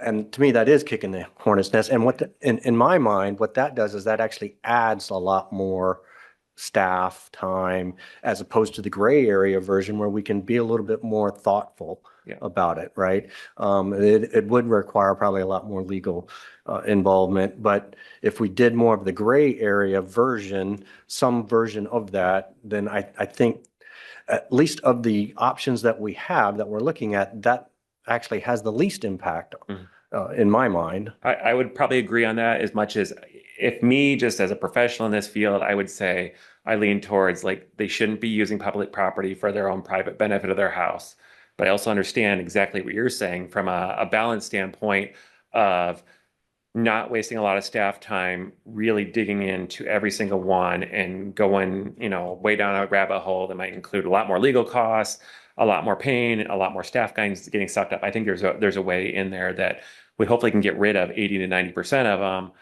And to me, that is kicking the hornet's nest. And in my mind, what that does is that actually adds a lot more staff time as opposed to the gray area version where we can be a little bit more thoughtful about it, right? It would require probably a lot more legal involvement, but if we did more of the gray area version, some version of that, then I think at least of the options that we have that we're looking at, that actually has the least impact in my mind. I would probably agree on that as much as if me, just as a professional in this field, I would say I lean towards like they shouldn't be using public property for their own private benefit of their house. But I also understand exactly what you're saying from a balance standpoint of not wasting a lot of staff time really digging into every single one and going, way down a rabbit hole that might include a lot more legal costs, a lot more pain, a lot more staff guys getting sucked up. I think there's a way in there that we hopefully can get rid of 80 to 90% of them.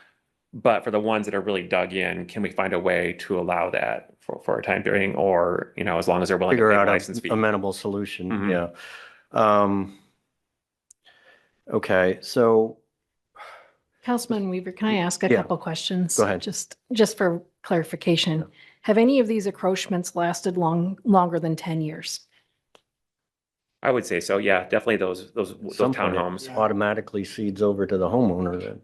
But for the ones that are really dug in, can we find a way to allow that for a time being, or as long as they're willing to Figure pay the out license fee? an amenable solution. Yeah. Okay, so Councilman Weaver, can I ask a Yeah. couple questions? Go ahead. Just for clarification. Have any of these encroachments lasted longer than 10 years? I would say so. Yeah, definitely those some point it townhomes. automatically feeds over to the homeowner then.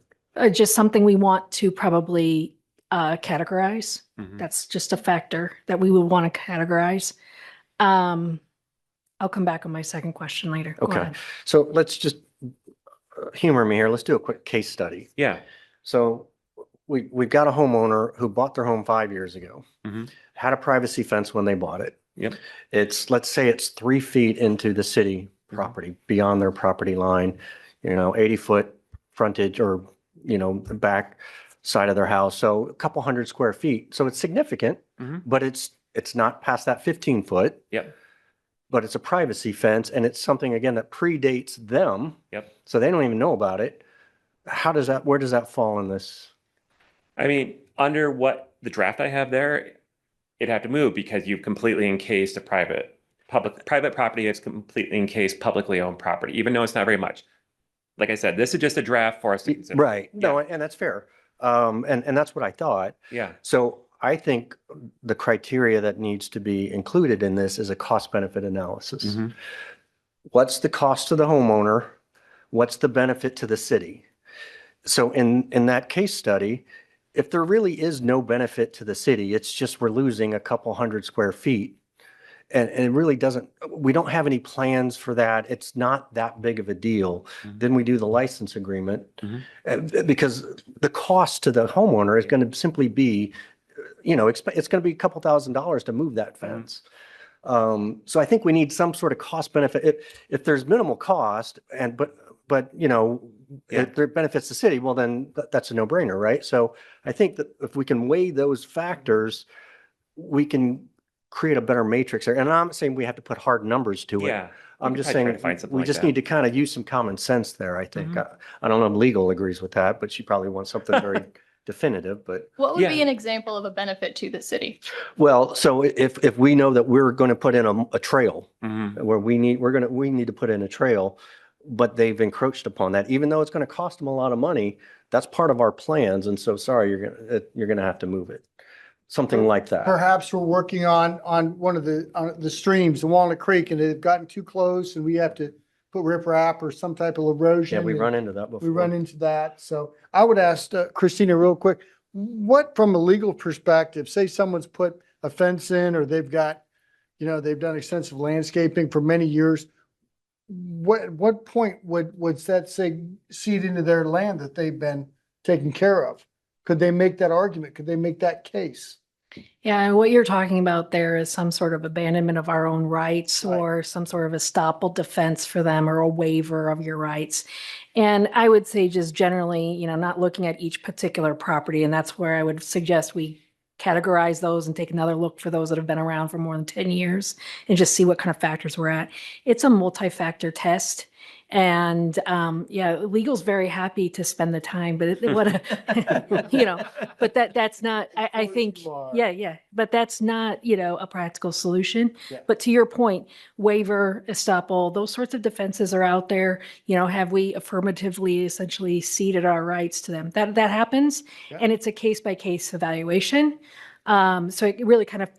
Just something we want to probably categorize. Mhm. That's just a factor that we would want to categorize. I'll come back on my second question later. Go Okay, ahead. so let's just humor me here. Let's do a quick case study. Yeah. So we've got a homeowner who bought their home 5 years ago, Mhm. had a privacy fence when they bought it. Yep. Let's say it's 3 feet into the city property, beyond their property line, 80-foot frontage or, the back side of their house. So a couple hundred square feet. So it's significant, but it's not past that 15-foot. Yep. But it's a privacy fence and it's something, again, that predates them. Yep. So they don't even know about it. Where does that fall in this? I mean, under what the draft I have there, it'd have to move because you've completely encased a private property is completely encased publicly owned property, even though it's not very much. Like I said, this is just a draft for us to consider. Right. No, and that's fair. And that's what I thought. Yeah. So I think the criteria that needs to be included in this is a cost benefit analysis. What's the cost to the homeowner? What's the benefit to the city? So in that case study, if there really is no benefit to the city, it's just we're losing a couple hundred square feet. And it really we don't have any plans for that. It's not that big of a deal. Then we do the license agreement because the cost to the homeowner is going to simply be, it's going to be a couple $1,000s to move that fence. So I think we need some sort of cost benefit. If there's minimal cost but but if it benefits the city, well, then that's a no-brainer, right? So I think that if we can weigh those factors, we can create a better matrix there. And I'm not saying we have to put hard numbers to it. Yeah. I'm We just could probably try saying to find something we like just that. need to kind of use some common sense there, I think. Mhm. I don't know if legal agrees with that, but she probably wants something very definitive, but What would be Yeah. an example of a benefit to the city? well, so if we know that we're going to put in a trail Mhm. where we need to put in a trail, but they've encroached upon that, even though it's going to cost them a lot of money, that's part of our plans. And so, sorry, you're going to have to move it. Something like that. Perhaps we're working on one of the streams, the Walnut Creek, and they've gotten too close and we have to put riprap or some type of erosion. Yeah, we and run into that before. We run into that. So I would ask Christina real quick, what from a legal perspective, say someone's put a fence in or they've got, they've done extensive landscaping for many years. What point would that say seed into their land that they've been taken care of? Could they make that argument? Could they make that case? Yeah, and what you're talking about there is some sort of abandonment of our own rights Right. or some sort of estoppel defense for them or a waiver of your rights. And I would say just generally, not looking at each particular property, and that's where I would suggest we categorize those and take another look for those that have been around for more than 10 years and just see what kind of factors we're at. It's a multi-factor test. And legal's very happy to spend the time, but but that's not, I think, but that's not, a practical solution. Yeah. But to your point, waiver, estoppel, those sorts of defenses are out there. Have we affirmatively essentially ceded our rights to them? That happens, Yeah. and it's a case by case evaluation. So it really kind of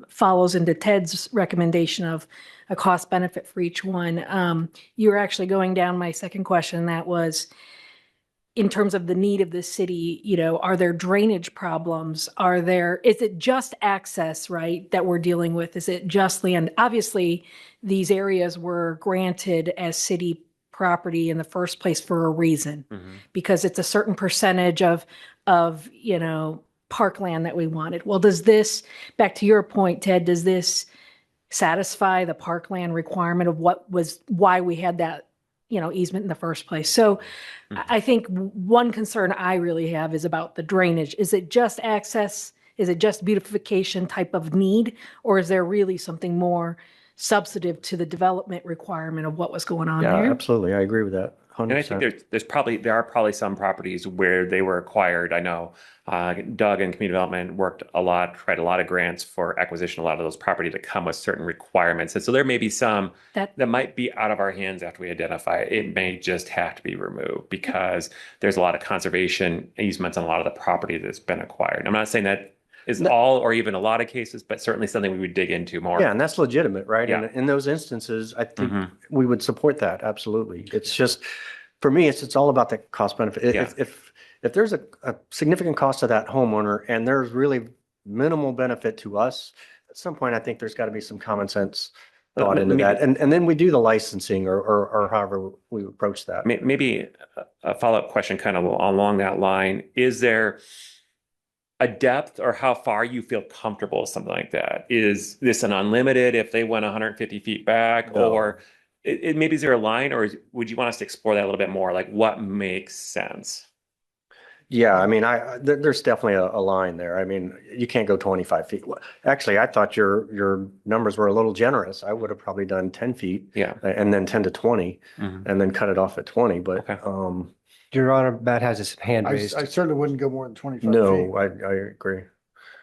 follows into Ted's recommendation of a cost benefit for each one. You were actually going down my second question. That was in terms of the need of the city, are there drainage problems? Is it just access, right, that we're dealing with? Is it just land? Obviously, these areas were granted as city property in the first place for a reason, because it's a certain percentage of parkland that we wanted. Well, back to your point, Ted, does this satisfy the parkland requirement of why we had that, easement in the first place? So I think one concern I really have is about the drainage. Is it just access? Is it just beautification type of need? Or is there really something more substantive to the development requirement of what was going on Yeah, there? absolutely. I agree with that. And I 100%. think there are probably some properties where they were acquired. I know Doug and Community Development worked a lot, tried a lot of grants for acquisition, a lot of those property to come with certain requirements. And so there may be some that might be out of our hands after we identify it. It may just have to be removed because there's a lot of conservation easements on a lot of the property that's been acquired. I'm not saying that is all or even a lot of cases, but certainly something we would dig into more. Yeah, and that's legitimate, right? Yeah. And in those instances, I think we would support that, absolutely. It's just, for me, it's all about the cost benefit. Yeah. If there's a significant cost to that homeowner and there's really minimal benefit to us, at some point, I think there's got to be some common sense thought into that. And then we do the licensing or however we approach that. Maybe a follow-up question kind of along that line. Is there a depth or how far you feel comfortable with something like that? Is this an unlimited if they went 150 feet back? No. Or maybe is there a line, or would you want us to explore that a little bit more? Like what makes sense? Yeah, I mean, there's definitely a line there. I mean, you can't go 25 feet. Actually, I thought your numbers were a little generous. I would have probably done 10 feet. Yeah. And then 10 to 20 and then cut it off at 20. But Your Honor, Matt has his hand I raised. certainly wouldn't go more than 25 feet. no, I agree.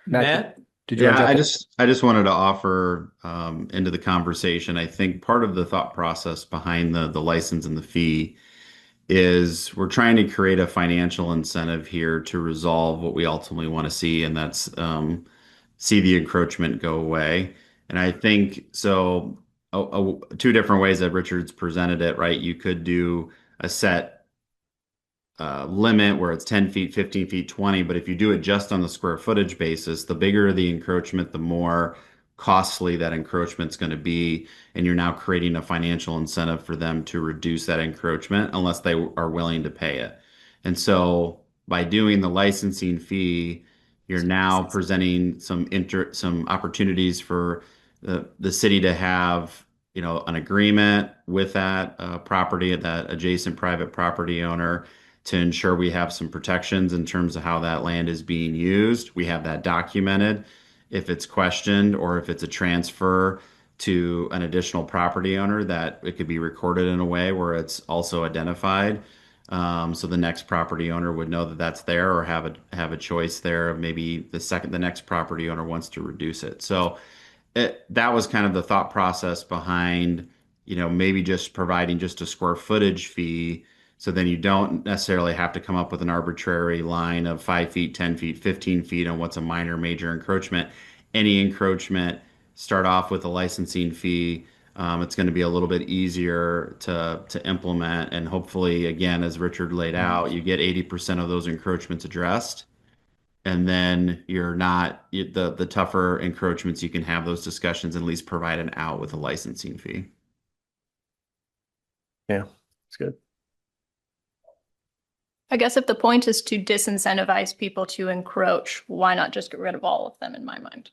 Matt? Did you want to Yeah, jump in? I just wanted to offer into the conversation. I think part of the thought process behind the license and the fee is we're trying to create a financial incentive here to resolve what we ultimately want to see, and that's see the encroachment go away. And I think so. Two different ways that Richard's presented it, right? You could do a set limit where it's 10 feet, 15 feet, 20. But if you do it just on the square footage basis, the bigger the encroachment, the more costly that encroachment's going to be. And you're now creating a financial incentive for them to reduce that encroachment unless they are willing to pay it. And so by doing the licensing fee, you're now presenting some opportunities for the city to have an agreement with that property, that adjacent private property owner to ensure we have some protections in terms of how that land is being used. We have that documented. If it's questioned or if it's a transfer to an additional property owner, that it could be recorded in a way where it's also identified. So the next property owner would know that that's there, or have a choice there of maybe the next property owner wants to reduce it. So that was kind of the thought process behind, maybe just providing just a square footage fee. So then you don't necessarily have to come up with an arbitrary line of 5 feet, 10 feet, 15 feet on what's a minor, major encroachment. Any encroachment, start off with a licensing fee. It's going to be a little bit easier to implement. And hopefully, again, as Richard laid out, you get 80% of those encroachments addressed. And then you're not the tougher encroachments, you can have those discussions and at least provide an out with a licensing fee. Yeah, it's good. I guess if the point is to disincentivize people to encroach, why not just get rid of all of them in my mind?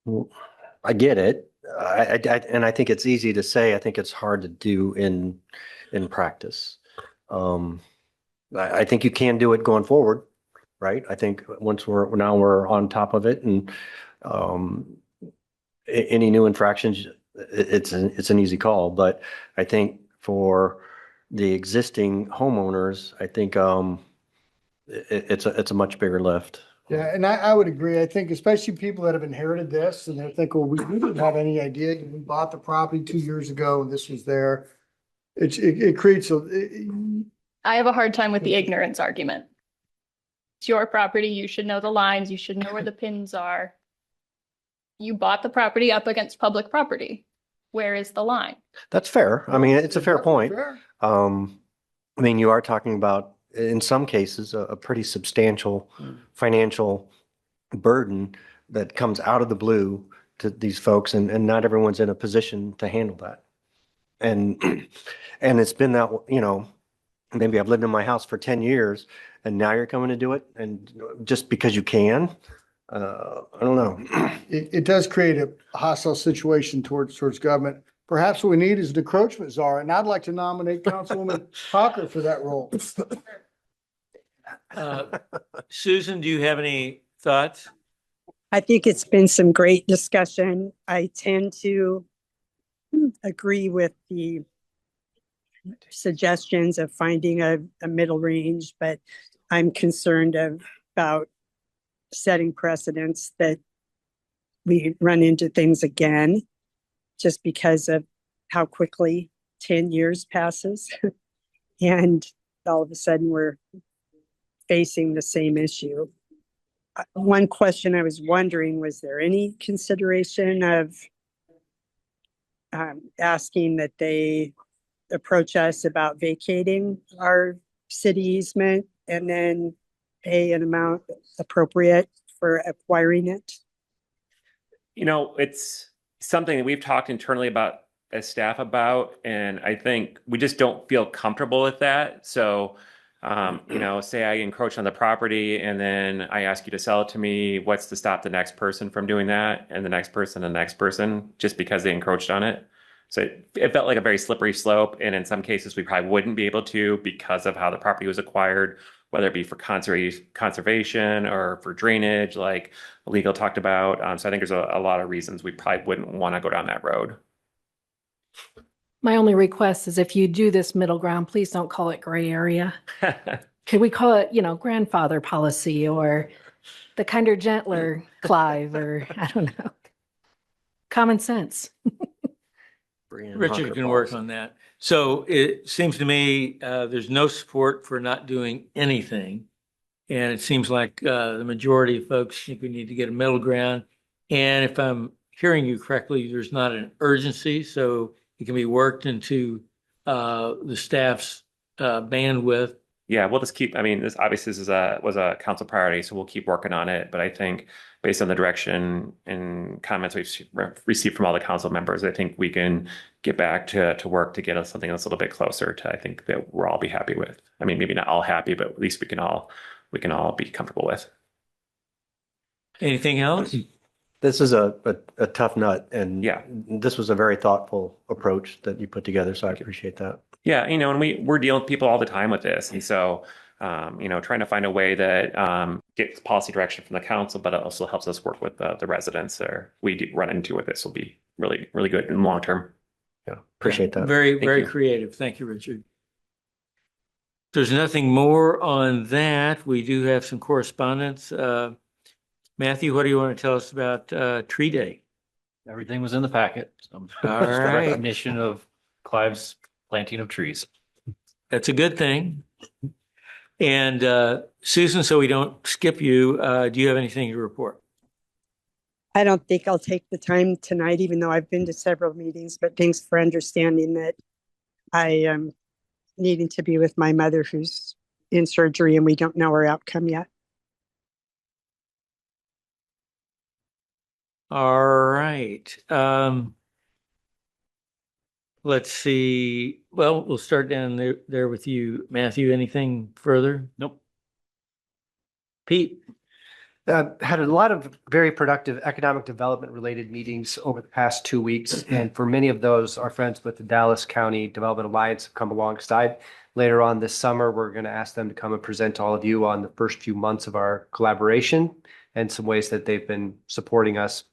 Well, I get it. And I think it's easy to say. I think it's hard to do in practice. I think you can do it going forward, right? I think once we're on top of it, and any new infractions, it's an easy call. But I think for the existing homeowners, I think it's a much bigger lift. Yeah, and I would agree. I think especially people that have inherited this and they're thinking, well, we didn't have any idea. We bought the property 2 years ago and this was there. It creates I have a hard time with the ignorance argument. It's your property. You should know the lines. You should know where the pins are. You bought the property up against public property. Where is the line? That's fair. I mean, it's a fair point. fair. I mean, you are talking about, in some cases, a pretty substantial financial burden that comes out of the blue to these folks, and not everyone's in a position to handle that. And it's been that, maybe I've lived in my house for 10 years and now you're coming to do it, and just because you can, I don't know. It does create a hostile situation towards government. Perhaps what we need is an encroachment czar, and I'd like to nominate Councilwoman Hawker for that role. Susan, do you have any thoughts? I think it's been some great discussion. I tend to agree with the suggestions of finding a middle range, but I'm concerned about setting precedents that we run into things again just because of how quickly 10 years passes and all of a sudden we're facing the same issue. One question I was wondering, was there any consideration of asking that they approach us about vacating our city easement and then pay an amount appropriate for acquiring it? It's something that we've talked internally about as staff about, and I think we just don't feel comfortable with that. So, say I encroach on the property and then I ask you to sell it to me, what's to stop the next person from doing that? And the next person, just because they encroached on it. So it felt like a very slippery slope. And in some cases, we probably wouldn't be able to because of how the property was acquired, whether it be for conservation or for drainage, like legal talked about. So I think there's a lot of reasons we probably wouldn't want to go down that road. My only request is if you do this middle ground, please don't call it gray area. Could we call it, grandfather policy or the kinder, gentler Clive, or I don't know, common sense? Richard can work on that. So it seems to me there's no support for not doing anything. And it seems like the majority of folks think we need to get a middle ground. And if I'm hearing you correctly, there's not an urgency, so it can be worked into the staff's bandwidth. Yeah, we'll just keep, this obviously was a council priority, so we'll keep working on it. But I think based on the direction and comments we've received from all the council members, I think we can get back to work to get us something that's a little bit closer to, I think, that we'll all be happy with. Maybe not all happy, but at least we can all be comfortable with. Anything else? This is a tough nut, and Yeah. this was a very thoughtful approach that you put together, so I appreciate that. Yeah, and we're dealing with people all the time with this, and so trying to find a way that gets policy direction from the council, but it also helps us work with the residents or we do run into with this will be really, really good in the long term. Yeah, appreciate that. Very, Thank very you. creative. Thank you, Richard. If there's nothing more on that, we do have some correspondence. Matthew, what do you want to tell us about Tree Day? Everything was in the packet. All Just a right. recognition of Clive's planting of trees. That's a good thing. And Susan, so we don't skip you, do you have anything to report? I don't think I'll take the time tonight, even though I've been to several meetings, but thanks for understanding that I am needing to be with my mother who's in surgery and we don't know her outcome yet. All right. Let's see. Well, we'll start down there with you, Matthew. Anything further? Nope. Pete? Had a lot of very productive economic development related meetings over the past 2 weeks. And for many of those, our friends with the Dallas County Development Alliance have come alongside. Later on this summer, we're going to ask them to come and present to all of you on the first few months of our collaboration and some ways that they've been supporting us.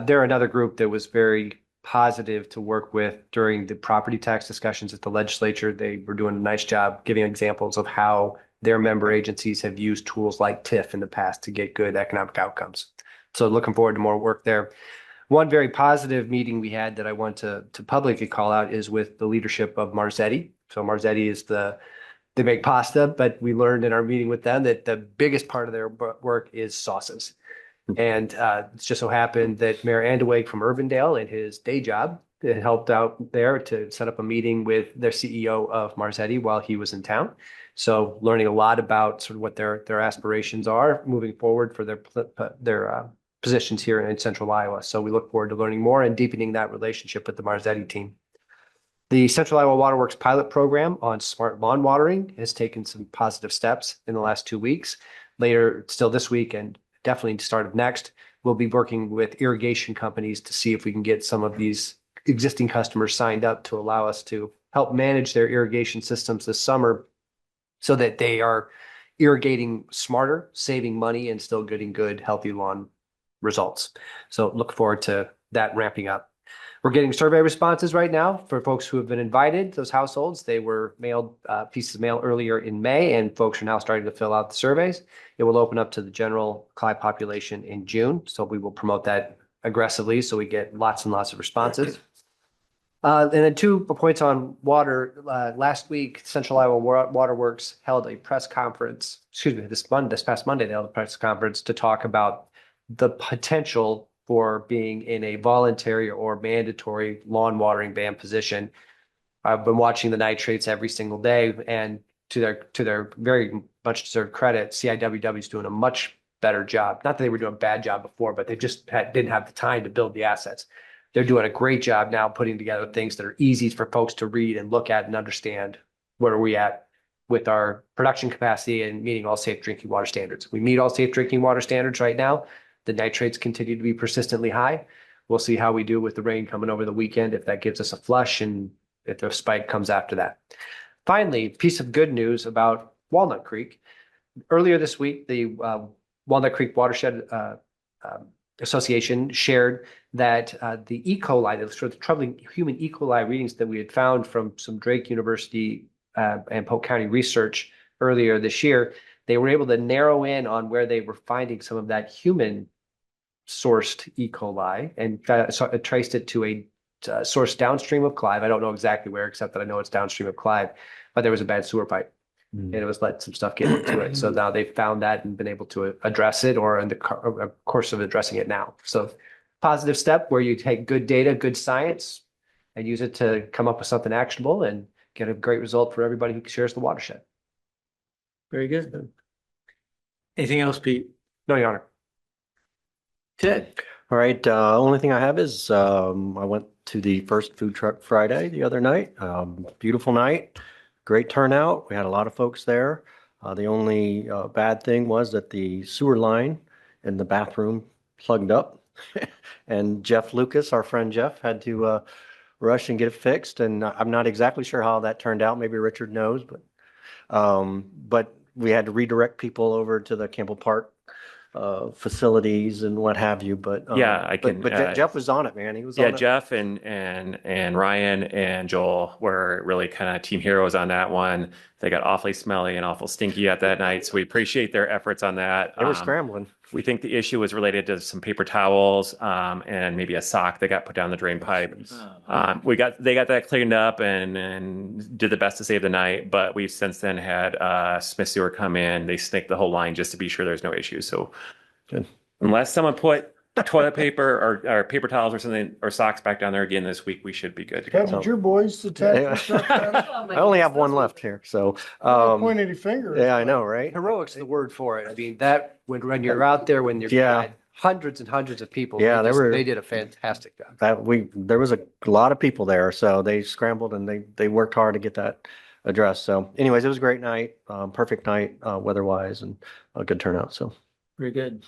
They're another group that was very positive to work with during the property tax discussions at the legislature. They were doing a nice job giving examples of how their member agencies have used tools like TIF in the past to get good economic outcomes. So looking forward to more work there. One very positive meeting we had that I want to publicly call out is with the leadership of Marzetti. So Marzetti is they make pasta, but we learned in our meeting with them that the biggest part of their work is sauces. And it's just so happened that Mayor Andeweg from Urbandale in his day job helped out there to set up a meeting with their CEO of Marzetti while he was in town. So learning a lot about sort of what their aspirations are moving forward for their positions here in Central Iowa. So we look forward to learning more and deepening that relationship with the Marzetti team. The Central Iowa Waterworks pilot program on smart lawn watering has taken some positive steps in the last 2 weeks. Later, still this week and definitely the start of next, we'll be working with irrigation companies to see if we can get some of these existing customers signed up to allow us to help manage their irrigation systems this summer so that they are irrigating smarter, saving money, and still getting good, healthy lawn results. So look forward to that ramping up. We're getting survey responses right now for folks who have been invited, those households. They were mailed pieces of mail earlier in May, and folks are now starting to fill out the surveys. It will open up to the general Clive population in June, so we will promote that aggressively so we get lots and lots of responses. And then 2 points on water. Last week, Central Iowa Waterworks held a press conference, this past Monday, they held a press conference to talk about the potential for being in a voluntary or mandatory lawn watering ban position. I've been watching the nitrates every single day, and to their very much deserved credit, CIWW is doing a much better job. Not that they were doing a bad job before, but they just didn't have the time to build the assets. They're doing a great job now putting together things that are easy for folks to read and look at and understand where are we at with our production capacity and meeting all safe drinking water standards. We meet all safe drinking water standards right now. The nitrates continue to be persistently high. We'll see how we do with the rain coming over the weekend, if that gives us a flush and if the spike comes after that. Finally, piece of good news about Walnut Creek. Earlier this week, the Walnut Creek Watershed Association shared that the E. coli, the sort of troubling human E. coli readings that we had found from some Drake University and Polk County research earlier this year, they were able to narrow in on where they were finding some of that human sourced E. coli and traced it to a source downstream of Clive. I don't know exactly where, except that I know it's downstream of Clive, but there was a bad sewer pipe. And it was let some stuff get into it. So now they've found that and been able to address it or in the course of addressing it now. So positive step where you take good data, good science, and use it to come up with something actionable and get a great result for everybody who shares the watershed. Very good. Anything else, Pete? No, Your Honor. Ted? All right, only thing I have is I went to the first Food Truck Friday the other night. Beautiful night, great turnout. We had a lot of folks there. The only bad thing was that the sewer line in the bathroom plugged up. And Jeff Lucas, our friend Jeff, had to rush and get it fixed. And I'm not exactly sure how that turned out. Maybe Richard knows, but we had to redirect people over to the Campbell Park facilities and what have you. But Yeah, I can, But Jeff was on it, man. He was Yeah, on it. Jeff and Ryan and Joel were really kind of team heroes on that one. They got awfully smelly and awful stinky at that night, so we appreciate their efforts on that. They were scrambling. We think the issue was related to some paper towels and maybe a sock that got put down the drain pipe. They got that cleaned up and did the best to save the night, but we've since then had Smith Sewer come in. They snaked the whole line just to be sure there's no issues. So Good. Unless someone put toilet paper or paper towels or something or socks back down there again this week, we should be good to go. Haven't your boys detected? I only have one left here, so. Point any fingers. Yeah, I know, right? Heroic's the word for it. I mean, that, when you're out there, when you're Yeah. had hundreds and hundreds of people. Yeah, they did a fantastic job. There was a lot of people there, so they scrambled and they worked hard to get that addressed. So anyways, it was a great night, perfect night, weather-wise, and a good turnout, so. Very good.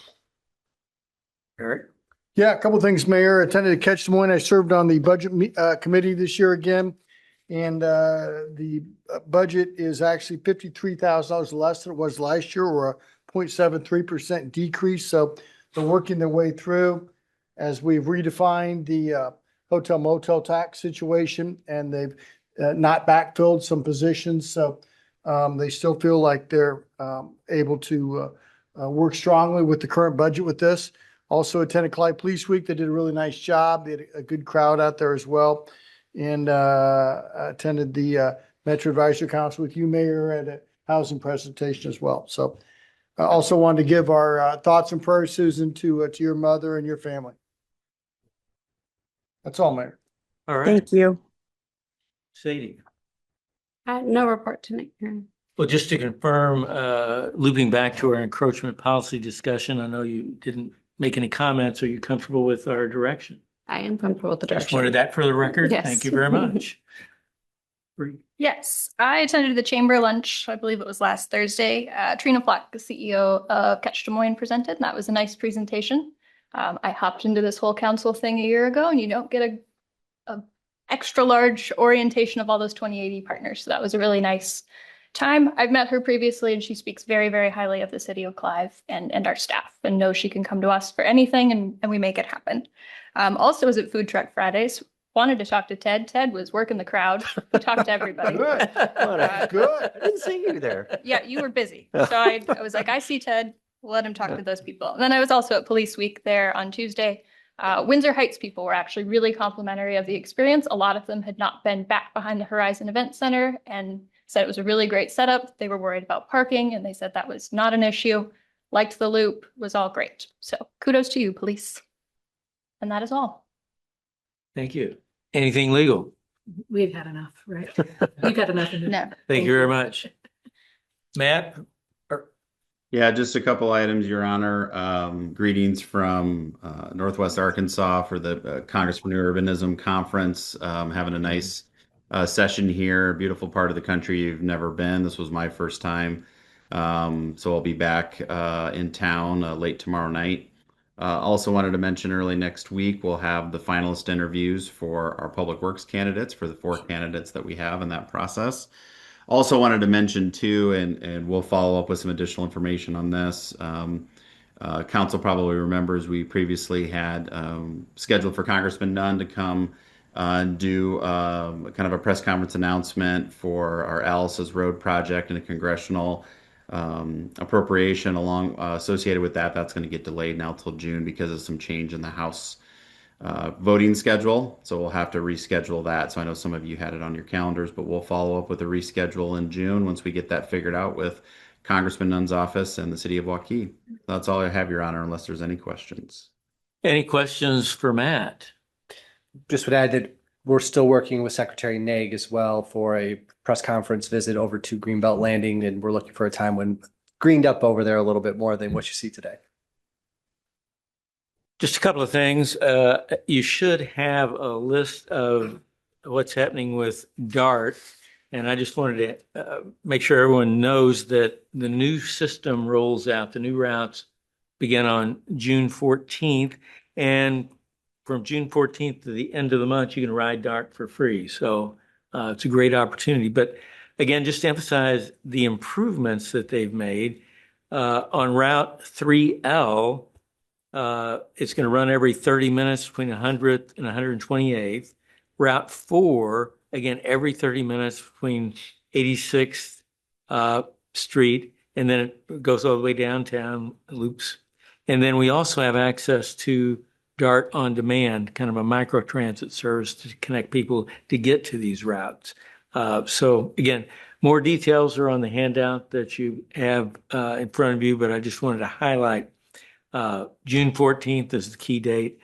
Eric? Yeah, a couple of things, Mayor. Attended the Catch Des Moines. I served on the budget committee this year again. And the budget is actually $53,000 less than it was last year, or a 0.73% decrease. So they're working their way through as we've redefined the hotel motel tax situation, and they've not backfilled some positions. So they still feel like they're able to work strongly with the current budget with this. Also attended Clive Police Week. They did a really nice job. They had a good crowd out there as well. And attended the Metro Advisory Council with you, Mayor, at a housing presentation as well. So I also wanted to give our thoughts and prayers, Susan, to your mother and your family. That's all, Mayor. All right. Thank you. Sadie? No report tonight. Well, just to confirm, looping back to our encroachment policy discussion, I know you didn't make any comments. Are you comfortable with our direction? I am comfortable with the Just direction. wanted that for the record. Yes. Thank you very much. Yes, I attended the chamber lunch. I believe it was last Thursday. Trina Flack, the CEO of Catch Des Moines, presented, and that was a nice presentation. I hopped into this whole council thing a year ago, and you don't get a extra large orientation of all those 2080 partners. So that was a really nice time. I've met her previously, and she speaks very, very highly of the city of Clive and our staff, and knows she can come to us for anything, and we make it happen. Also was at Food Truck Fridays. Wanted to talk to Ted. Ted was working the crowd. He talked to everybody. Good. Good. I didn't see you there. Yeah, you were busy. So I was like, I see Ted. Let him talk to those people. And then I was also at Police Week there on Tuesday. Windsor Heights people were actually really complimentary of the experience. A lot of them had not been back behind the Horizon Event Center and said it was a really great setup. They were worried about parking, and they said that was not an issue. Liked the loop, was all great. So kudos to you, police. And that is all. Thank you. Anything legal? We've had enough, right? We've had enough. No. Thank you very much. Matt? Yeah, just a couple items, Your Honor. Greetings from Northwest Arkansas for the Congressman Urbanism Conference. Having a nice session here. Beautiful part of the country you've never been. This was my first time. So I'll be back in town late tomorrow night. Also wanted to mention early next week, we'll have the finalist interviews for our Public Works candidates, for the 4 candidates that we have in that process. Also wanted to mention too, and we'll follow up with some additional information on this. Council probably remembers we previously had scheduled for Congressman Nunn to come do kind of a press conference announcement for our Alice's Road project and a congressional appropriation along associated with that. That's going to get delayed now till June because of some change in the House voting schedule. So we'll have to reschedule that. So I know some of you had it on your calendars, but we'll follow up with a reschedule in June once we get that figured out with Congressman Nunn's office and the city of Waukee. That's all I have, Your Honor, unless there's any questions. Any questions for Matt? Just would add that we're still working with Secretary Naig as well for a press conference visit over to Greenbelt Landing, and we're looking for a time when greened up over there a little bit more than what you see today. Just a couple of things. You should have a list of what's happening with DART. And I just wanted to make sure everyone knows that the new system rolls out. The new routes begin on June 14th. And from June 14th to the end of the month, you can ride DART for free. So it's a great opportunity. But again, just to emphasize the improvements that they've made on Route 3L, it's going to run every 30 minutes between 100th and 128th. Route 4, again, every 30 minutes between 86th Street, and then it goes all the way downtown, loops. And then we also have access to DART on demand, kind of a micro transit service to connect people to get to these routes. So again, more details are on the handout that you have in front of you, but I just wanted to highlight June 14th is the key date.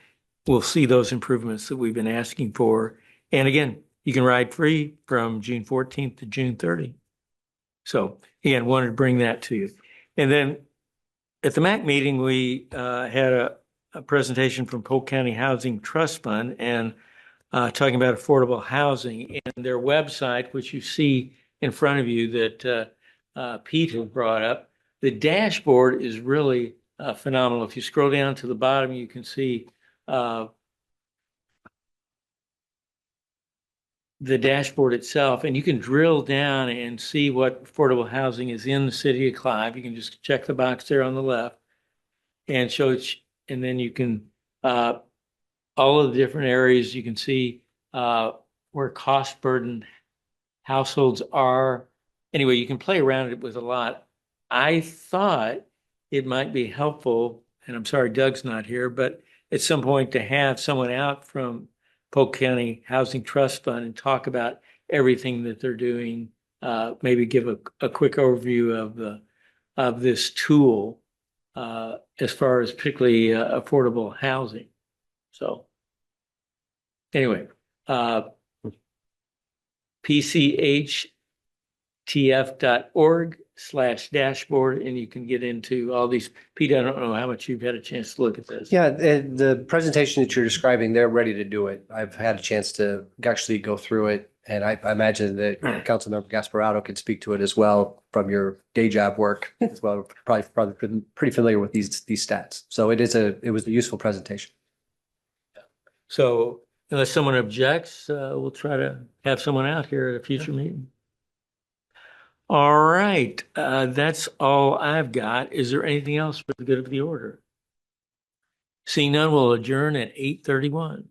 We'll see those improvements that we've been asking for. And again, you can ride free from June 14th to June 30th. So again, wanted to bring that to you. And then at the MAC meeting, we had a presentation from Polk County Housing Trust Fund and talking about affordable housing, and their website, which you see in front of you that Pete has brought up. The dashboard is really phenomenal. If you scroll down to the bottom, you can see the dashboard itself, and you can drill down and see what affordable housing is in the city of Clive. You can just check the box there on the left and show it, and then you can all of the different areas. You can see where cost burden households are. Anyway, you can play around it with a lot. I thought it might be helpful, and I'm sorry Doug's not here, but at some point to have someone out from Polk County Housing Trust Fund and talk about everything that they're doing. Maybe give a quick overview of this tool as far as particularly affordable housing. So anyway, pchtf.org/dashboard, and you can get into all these. Pete, I don't know how much you've had a chance to look at this. Yeah, the presentation that you're describing, they're ready to do it. I've had a chance to actually go through it, and I imagine that Councilmember Gasparado can speak to it as well from your day job work as well. Probably pretty familiar with these stats. So it was a useful presentation. So unless someone objects, we'll try to have someone out here at a future meeting. All right, that's all I've got. Is there anything else for the good of the order? Seeing none, we'll adjourn at 8:31.